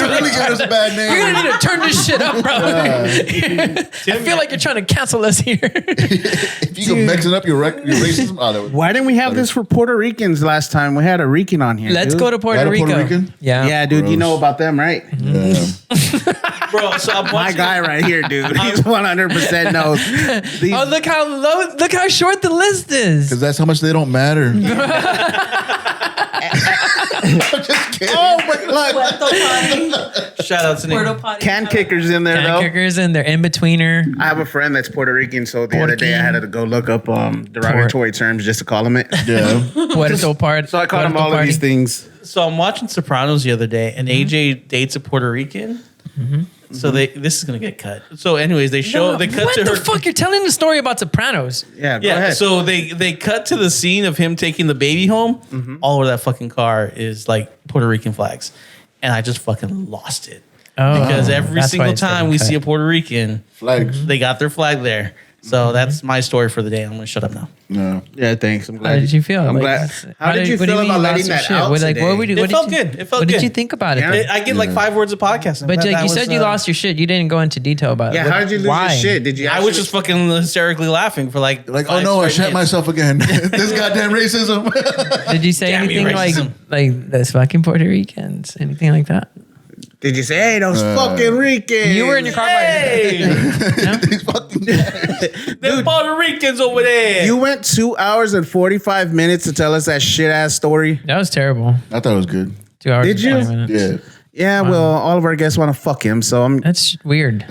really giving us a bad name. You're gonna need to turn this shit up, bro. I feel like you're trying to cancel us here. If you can mix it up your racism, oh, that would. Why didn't we have this for Puerto Ricans last time? We had a Rican on here. Let's dude. go to Puerto Rico. Puerto Rican? Yeah. Yeah, dude, you know about them, right? Yeah. Bro, so I'm My watching, guy right here, dude. He's 100% knows. These- Oh, look how short the list is. Because that's how much they don't matter. I'm just kidding. Oh, but look, Puerto potty. shout out to Puerto Nick. potty. can kickers in there Can though. kickers in there, in betweener. I have a friend that's Puerto Rican, so the other day I had to go look up derogatory terms just to call him it. Yeah. Puerto part. So I called him Puerto all of party. these things. So I'm watching Sopranos the other day, and AJ dates a Puerto Rican. So this is gonna get cut. So, anyways, they cut What to the her. fuck? You're telling the story about Sopranos. Yeah, go Yeah, ahead. so they cut to the scene of him taking the baby home. All over that fucking car is like Puerto Rican flags, and I just fucking lost it Oh, because every that's why single it's getting time we cut. see a Puerto Rican, Flags. they got their flag there. So that's my story for the day. I'm gonna shut up now. No. Yeah, thanks. I'm glad. How did you feel? I'm Like, glad. How did you what do feel mean about you letting lost your that shit? out What, like, today? what, It felt good. It felt What good. did you think about it? Yeah. though? I get like 5 words of podcasting. But That you was, said you lost your shit. You didn't go into detail about it. Yeah, What- how did you lose why? your shit? Did you? I was just fucking hysterically laughing for like Like, oh 5 no, I straight shat minutes. myself again. This goddamn racism. Did you say Damn you, anything racism. like those fucking Puerto Ricans? Anything like that? Did you say, hey, those fucking Ricans? You were in your car by These fucking Them Puerto Ricans over there. You went 2 hours and 45 minutes to tell us that shit ass story. That was terrible. I thought it was good. 2 hours. Did and you? 20 minutes. Yeah. Yeah, well, all of our guests want to fuck him, so I'm. That's weird.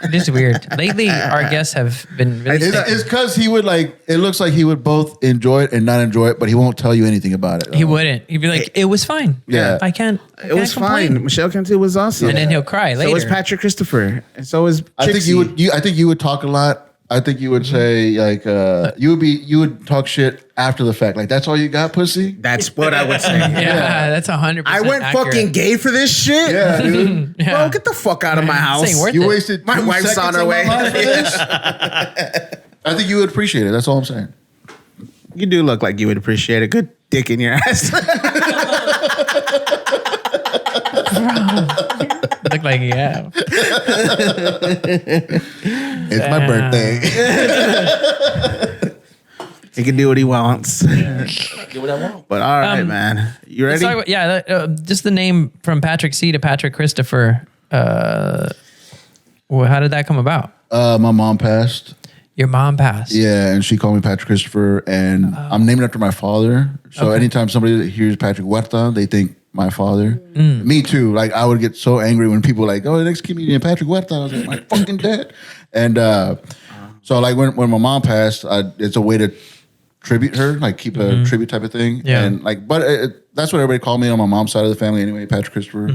It is weird. Lately, our guests have been really. It's because he would like. It looks like he would both enjoy it and not enjoy it, but he won't tell you anything about it. He wouldn't. He'd be like, "It was fine. Yeah. I can't. It was fine. Michelle Cantu was awesome. And then he'll cry later. So was Patrick Christopher. And so was I think you Trixie. would. I think you would talk a lot. I think you would say like you would talk shit after the fact. Like that's all you got, pussy. That's what I would say. Yeah, that's 100%. I went fucking gay for this shit. Yeah, dude. Bro, get the fuck out of my house. ain't worth You it. wasted. My 2 wife's seconds on her of my way. life for this? I think you would appreciate it. That's all I'm saying. You do look like you would appreciate it. Good dick in your ass. Look like you have. It's my birthday. He can do what he wants. Do what I want. But all right, man. You ready? Let's talk about, just the name from Patrick C to Patrick Christopher. Well, how did that come about? My mom passed. Your mom passed. Yeah, and she called me Patrick Christopher, and I'm named after my father. So anytime somebody hears Patrick Huerta, they think my father. Me too. Like I would get so angry when people like, oh, the next comedian Patrick Huerta. I was like, my fucking dad. And so like when my mom passed, it's a way to tribute her, like keep a tribute type of thing. Yeah. And like, but that's what everybody called me on my mom's side of the family anyway, Patrick Christopher.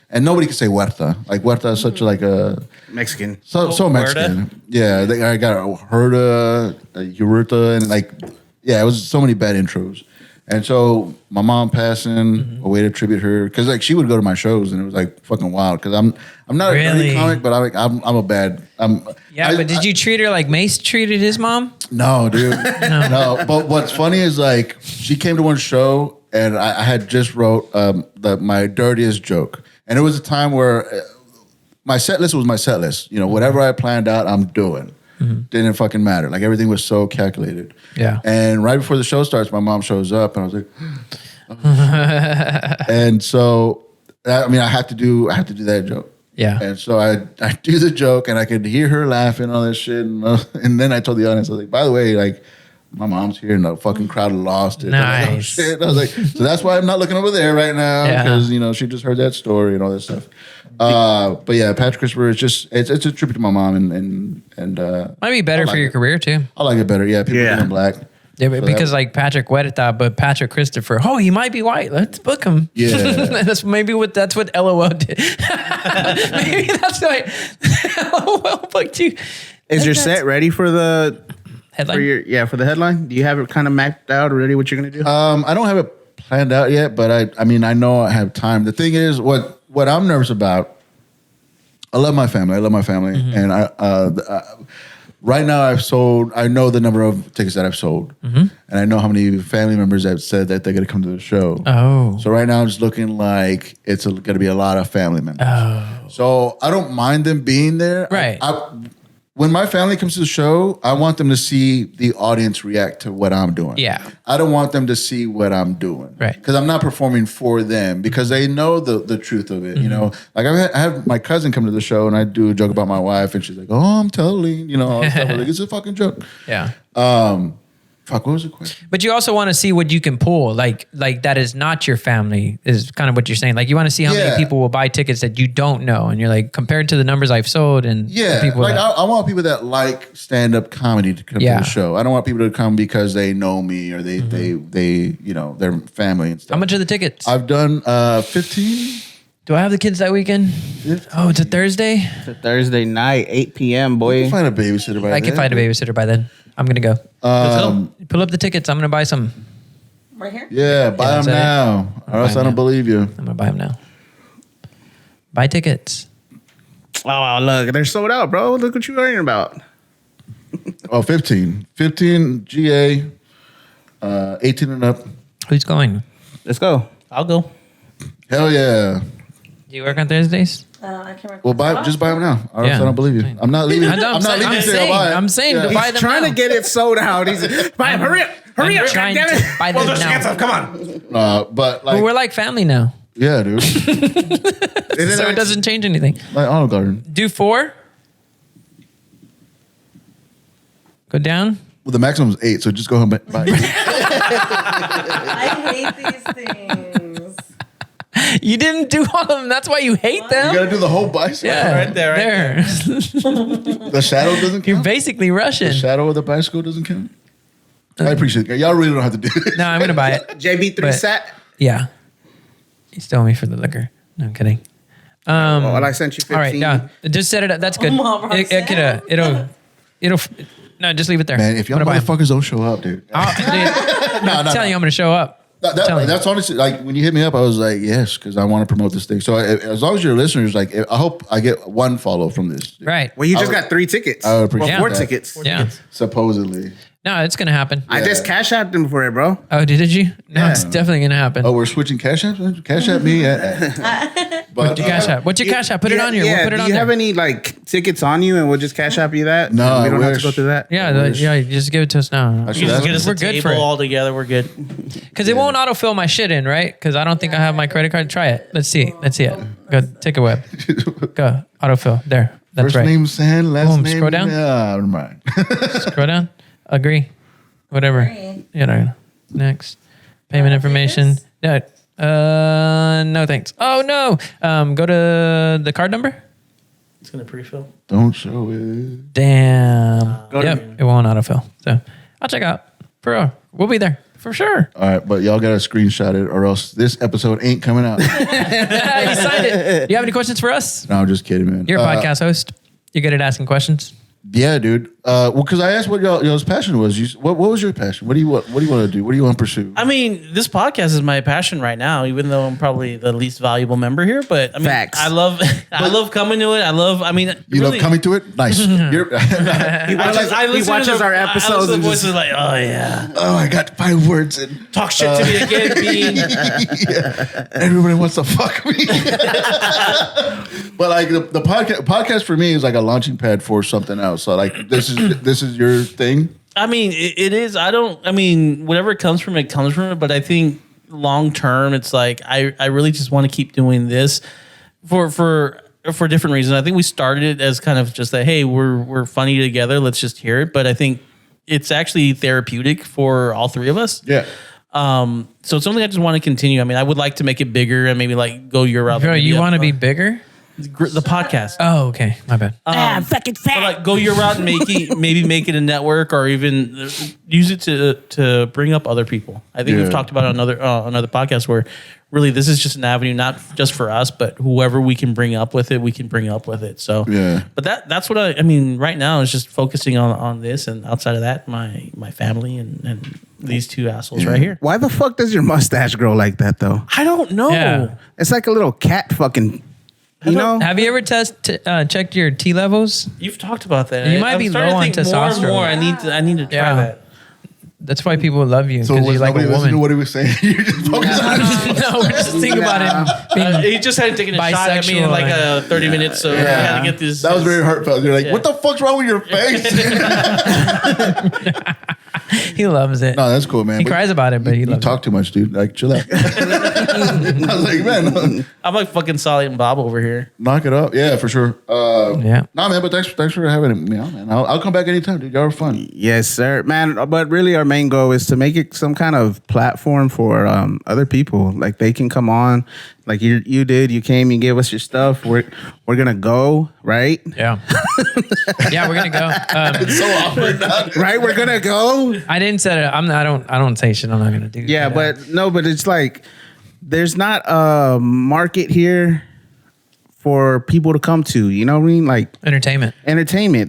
And nobody could say Huerta. Like Huerta is such like a Mexican. So Mexican. Yeah, I got Huerta, Huerta, and like, yeah, it was so many bad intros. And so my mom passing, a way to tribute her, because like she would go to my shows and it was like fucking wild. Because I'm not a dirty comic, but I'm a bad. But did you treat her like Mace treated his mom? No, dude, no. But what's funny is like she came to one show and I had just wrote my dirtiest joke, and it was a time where my set list was my set list. You know, whatever I planned out, I'm doing. Didn't fucking matter. Like everything was so calculated. Yeah. And right before the show starts, my mom shows up, and I was like, and so I mean, I have to do that joke. Yeah. And so I do the joke, and I could hear her laughing, all this shit, and then I told the audience, I was like, by the way, like my mom's here, and the fucking crowd lost it. Nice. And I was like, oh, shit. I was like, so that's why I'm not looking over there right now, because you know she just heard that story and all that stuff. But yeah, Patrick Christopher is just it's a tribute to my mom, and might be better for your career too. I like it better. Yeah, people think I'm black. Yeah, but because like Patrick Huerta, but Patrick Christopher, oh, he might be white. Let's book him. Yeah, that's what LOL did. Maybe that's why LOL booked you. Is your set ready for the headline? For the headline? Do you have it kind of mapped out already? What you're gonna do? I don't have it planned out yet, but I mean I know I have time. The thing is, what I'm nervous about. I love my family. And right now I know the number of tickets that I've sold, and I know how many family members have said that they're going to come to the show. Oh, so right now it's looking like it's going to be a lot of family members. Oh, so I don't mind them being there. Right. When my family comes to the show, I want them to see the audience react to what I'm doing. Yeah. I don't want them to see what I'm doing. Right. Because I'm not performing for them, because they know the truth of it. You know, like I have my cousin come to the show and I do a joke about my wife and she's like, oh, I'm telling, you know, all that stuff. I'm like, it's a fucking joke. Yeah. Fuck, what was the question? But you also want to see what you can pull, like that is not your family, is kind of what you're saying. Like you want to see how many people will buy tickets that you don't know, and you're like, compared to the numbers I've sold, and yeah, people like I want people that like stand-up comedy to come to the show. I don't want people to come because they know me or they you know, their family and stuff. How much are the tickets? I've done 15. Do I have the kids that weekend? 15. Oh, it's a Thursday. It's a Thursday night, 8 p.m. Boy, you can find a babysitter by then. I can find a babysitter by then. I'm gonna go. Pull up the tickets. I'm gonna buy some. Right here? Yeah, buy them now, or else I don't believe you. I'm gonna buy them now. Buy tickets. Oh, look, they're sold out, bro. Look what you're worrying about. 15 GA, 18 and up. Who's going? Let's go. I'll go. Hell yeah. Do you work on Thursdays? I can't remember. Well, just buy them now. Or else I don't believe you. I'm not leaving. I'm not leaving until I buy it. I'm saying to buy them trying now. to get it sold out. He's buy them. Hurry up, I'm trying goddammit. to buy them now. Come on. But like, But we're like family now, yeah, dude. so it doesn't change anything. Like Olive Garden. Do 4. Go down. Well, the maximum is 8, so just go home and buy. I hate these things. You didn't do all of them. That's why you hate them. You gotta do the whole bicycle. Yeah, right there. The shadow doesn't count. You're basically Russian. The shadow of the bicycle doesn't count. I appreciate it. Y'all really don't have to do it. No, I'm gonna buy it. JB3 But- set. Yeah. You stole me for the liquor. No, I'm kidding. Well, I sent you 15. All right, yeah. Just set it up. That's good. Mom, It'll. No, just leave it there. Man, if y'all I'm gonna buy 'em. motherfuckers don't show up, dude. I'm telling you, I'm gonna show up. That's honestly, like, when you hit me up, I was like, yes, because I want to promote this thing. So as long as you're listeners, like, I hope I get one follow from this. Right. Well, you just got 3 tickets. I would appreciate Well, 4 that. tickets. Yeah. Supposedly. No, it's gonna happen. I just cash out them for it, bro. Oh, did you? No, it's definitely gonna happen. Oh, we're switching cash apps? Cash app me. What's your cash app? What's your cash app? Put it on here. Yeah, We'll put it on do you there. have any like tickets on you, and we'll just cash app you that? No, we don't I have to wish. go through that. Yeah, you just give it to us now. I should You just ask get us We're a good table for it. all together. We're good. Because it won't autofill my shit in, right? Because I don't think I have my credit card. Try it. Let's see. Let's see it. Go take a web. Go autofill. There. That's First right. name San, last Boom, name. scroll down. Yeah, never mind. Scroll down. Agree. Whatever. You know. Next. Payment information. No. No thanks. Oh no. Go to the card number. It's gonna pre-fill. Don't show it. Damn. Yep. It won't autofill. So I'll check out. For real. We'll be there. For sure. All right, but y'all gotta screenshot it, or else this episode ain't coming out. You signed it. Do you have any questions for us? No, I'm just kidding, man. You're a podcast host. You're good at asking questions. Yeah, dude. Well, because I asked what y'all's passion was. What was your passion? What do you want to do? What do you want to pursue? I mean, this podcast is my passion right now, even though I'm probably the least valuable member here. But I mean, Facts. I love coming to it. I love You love coming to it? Nice. He watches our episodes The and voice just, is like, oh yeah, Oh, I got 5 words in. talk shit to me again, Bean. Yeah. Everybody wants to fuck me. But like the podcast for me is like a launching pad for something else. So like this is your thing. I mean, it is. I mean, whatever comes from it comes from it. But I think long term, it's like I really just want to keep doing this for different reasons. I think we started it as kind of just that, hey, we're funny together. Let's just hear it. But I think it's actually therapeutic for all three of us. Yeah. So it's something I just want to continue. I mean, I would like to make it bigger and maybe like go your route. Bro, you want to be bigger? The podcast. Oh, okay. My bad. I'm fucking fat. Like go your route and maybe make it a network or even use it to bring up other people. I think we've talked about it on another podcast where really this is just an avenue not just for us, but whoever we can bring up with it, we can bring up with it. So yeah. But that's what I mean. Right now is just focusing on this, and outside of that, my family and these two assholes right here. Why the fuck does your mustache grow like that though? I don't know. Yeah. It's like a little cat fucking. You know? Have you ever checked your T levels? You've talked about that. You might be low on testosterone. More. I need to try that. That's why people love you So because was you're like nobody a listening to woman. what he was saying? You just focus on No, we're just thinking about it. Being He just had taken a shot at me in like 30 minutes, so we had to get this. That was very heartfelt. You're like, what the fuck's wrong with your face? He loves it. No, that's cool, man. He But cries about it, but he you loves talk too much, dude. Like, chill out. I was like, man, I'm like fucking Solly and Bob over here. knock it up. Yeah, for sure. Yeah. Nah, man, but thanks for having me on, man. I'll come back anytime, dude. Y'all are fun. Yes, sir, man. But really, our main goal is to make it some kind of platform for other people. Like they can come on, like you did. You came, you gave us your stuff. We're gonna go, right? Yeah. Yeah, we're gonna go. It's so awkward now. Right, we're gonna go. I didn't say it. I don't say shit. I'm not gonna do. Yeah, but it's like there's not a market here for people to come to. You know what I mean? Like entertainment.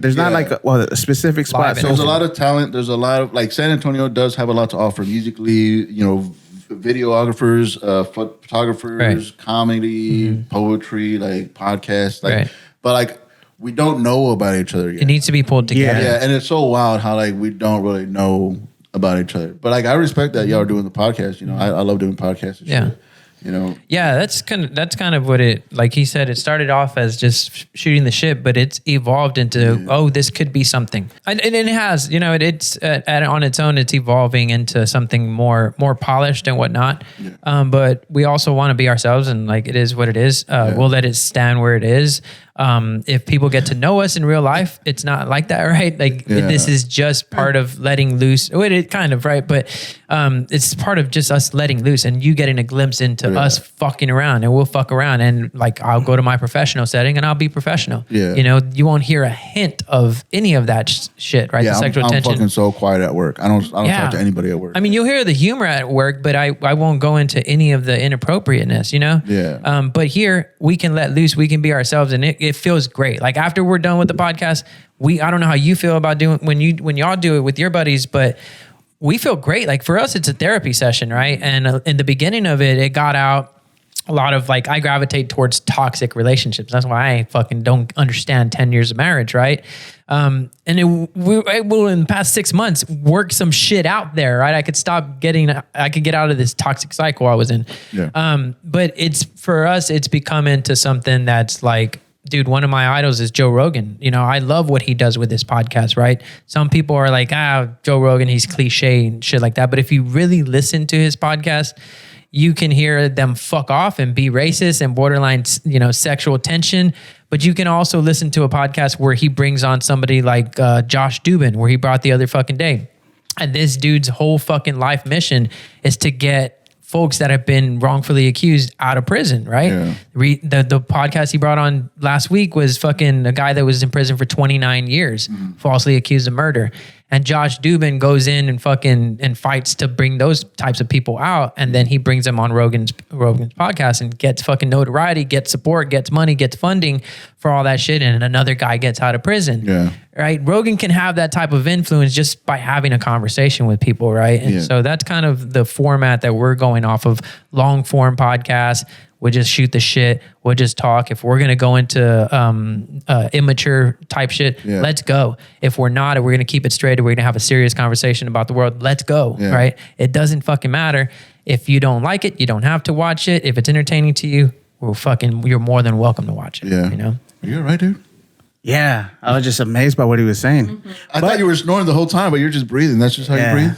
There's not like a specific spot. Live So There's a lot of talent. There's a lot of like San Antonio does have a lot to offer musically. You know, videographers, photographers, comedy, poetry, like podcasts, like. Right. But like we don't know about each other yet. It needs to be pulled together. Yeah, and it's so wild how like we don't really know about each other. But like I respect that y'all are doing the podcast. You know, I love doing podcasts. And Yeah. shit, you know. Yeah, that's kind of what it, like he said, it started off as just shooting the shit, but it's evolved into, oh, this could be something. And it has, you know, it's on its own, it's evolving into something more polished and whatnot. But we also want to be ourselves, and like, it is what it is. We'll let it stand where it is. If people get to know us in real life, it's not like that, right? Like this is just part of letting loose. Well, it kind of, right? But it's part of just us letting loose and you getting a glimpse into us fucking around, and we'll fuck around. And like, I'll go to my professional setting and I'll be professional. Yeah. You know, you won't hear a hint of any of that shit, right? Yeah, The sexual I'm tension. fucking so quiet at work. I don't talk to anybody at work. I mean, you'll hear the humor at work, but I won't go into any of the inappropriateness, you know? Yeah. But here we can let loose, we can be ourselves, and it feels great. Like after we're done with the podcast, I don't know how you feel about doing when y'all do it with your buddies, but we feel great. Like for us, it's a therapy session, right? And in the beginning of it, it got out. a lot of like, I gravitate towards toxic relationships. That's why I fucking don't understand 10 years of marriage, right? And we were able in the past 6 months work some shit out there, right? I could get out of this toxic cycle I was in. Yeah. But it's for us, it's become into something that's like, dude, one of my idols is Joe Rogan. You know, I love what he does with this podcast, right? Some people are like, Joe Rogan, he's cliche and shit like that. But if you really listen to his podcast, you can hear them fuck off and be racist and borderline, you know, sexual tension. But you can also listen to a podcast where he brings on somebody like Josh Dubin, where he brought the other fucking day. And this dude's whole fucking life mission is to get folks that have been wrongfully accused out of prison, right? Yeah. The podcast he brought on last week was fucking a guy that was in prison for 29 years, falsely accused of murder. And Josh Dubin goes in and fucking and fights to bring those types of people out. And then he brings them on Rogan's podcast and gets fucking notoriety, gets support, gets money, gets funding for all that shit. And another guy gets out of prison. Yeah. Right. Rogan can have that type of influence just by having a conversation with people. Right. And so that's kind of the format that we're going off of. Long form podcast. We'll just shoot the shit. We'll just talk. If we're going to go into immature type shit, let's go. If we're not, if we're going to keep it straight, or we're going to have a serious conversation about the world, let's go. Yeah. Right. It doesn't fucking matter. If you don't like it, you don't have to watch it. If it's entertaining to you, you're more than welcome to watch it. Yeah. You know? You're right, dude. Yeah. I was just amazed by what he was saying. I thought you were snoring the whole time, but you're just breathing. That's just how you breathe?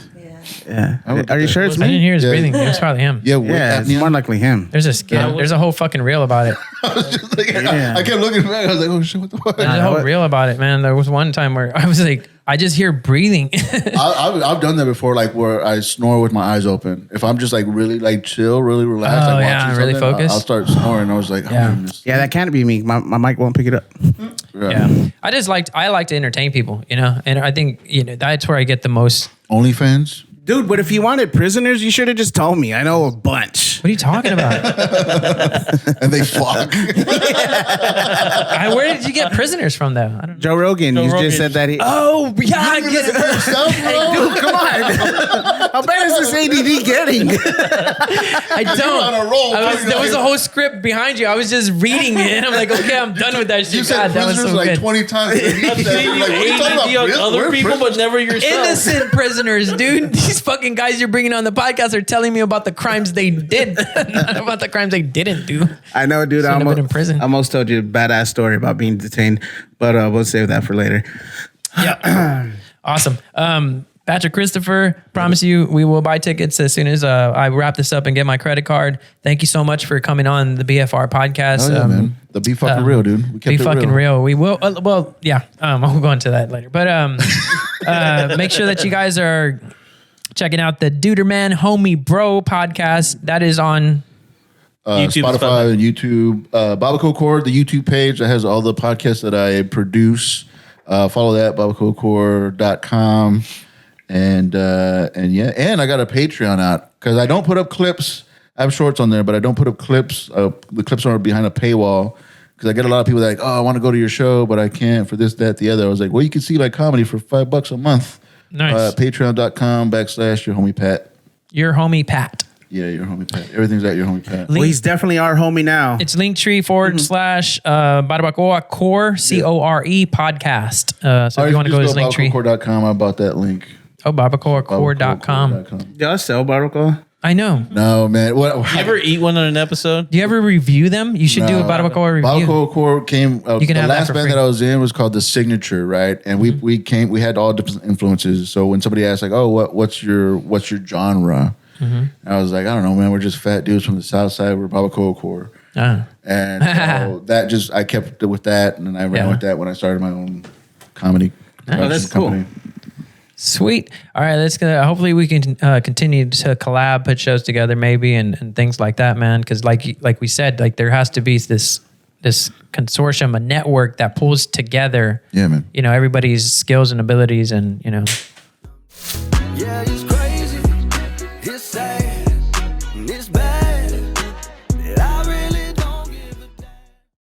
Yeah. Are you sure it's me? I didn't hear his breathing. It was probably him. Yeah, it's more likely him. There's a skit. There's a whole fucking reel about it. I kept looking back. I was like, oh shit, what the fuck? There's a whole reel about it, man. There was one time where I was like, I just hear breathing. I've done that before, like where I snore with my eyes open. If I'm just like really like chill, really relaxed, like watching really something, focused. I'll start snoring. I was like, Yeah, that can't be me. My mic won't pick it up. Yeah. I like to entertain people, you know, and I think, you know, that's where I get the most. OnlyFans? Dude, but if you wanted prisoners, you should have just told me. I know a bunch. What are you talking about? And they fuck. Where did you get prisoners from, though? I don't know. Joe Rogan. You just said that he. Oh, yeah. I get it. Hey, dude, come on. How bad is this ADD getting? I don't. On a roll, There was a whole script behind you. I was just reading it, and I'm like, okay, I'm done with that shit. You said God, that was prisoners so like good. 20 times. Other people, but never yourself. Innocent prisoners, dude. These fucking guys you're bringing on the podcast are telling me about the crimes they did, not about the crimes they didn't do. I know, dude. I been in prison. almost told you a badass story about being detained, but we'll save that for later. Yeah. Awesome. Patrick Christopher, promise you we will buy tickets as soon as I wrap this up and get my credit card. Thank you so much for coming on the BFR podcast. Oh, yeah, man. The Be Fucking Real, dude. We kept Be it fucking real. real. We will. Well, yeah. I'll go into that later. But make sure that you guys are checking out the Duderman Homie Bro podcast. That is on YouTube, Spotify and YouTube. Babaco Core, the YouTube page that has all the podcasts that I produce. Follow that, babacocore.com. And yeah, and I got a Patreon out because I don't put up clips. I have shorts on there, but I don't put up clips. The clips are behind a paywall because I get a lot of people that are like, oh, I want to go to your show, but I can't for this, that, the other. I was like, well, you can see like comedy for $5 a month. Nice. Patreon.com/your homie Pat. Your homie Pat. Yeah, your homie Pat. Everything's at your homie Pat. Well, he's definitely our homie now. It's Linktree / Barabacoa Core CORE podcast. So if you want to go to Linktree. Babacocore.com. I bought that link. Oh, barbacoacore.com. Do y'all sell barbacoa? I know. No, man. What? You ever eat one on an episode? Do you ever review them? You should do a Barabacoa review. Babacoa Core came. You can the have that last for band free. that I was in was called The Signature, right? And we had all different influences. So when somebody asked like, "Oh, what's your genre?" I was like, "I don't know, man. We're just fat dudes from the South Side. We're Babacoa Core." And so that just I kept with that, and then I ran with that when I started my own comedy. Oh, that's company. cool. Sweet. All right, let's go. Hopefully we can continue to collab, put shows together, maybe, and things like that, man. Because like we said, like there has to be this consortium, a network that pulls together. Yeah, man. You know, everybody's skills and abilities, and you know. Yeah,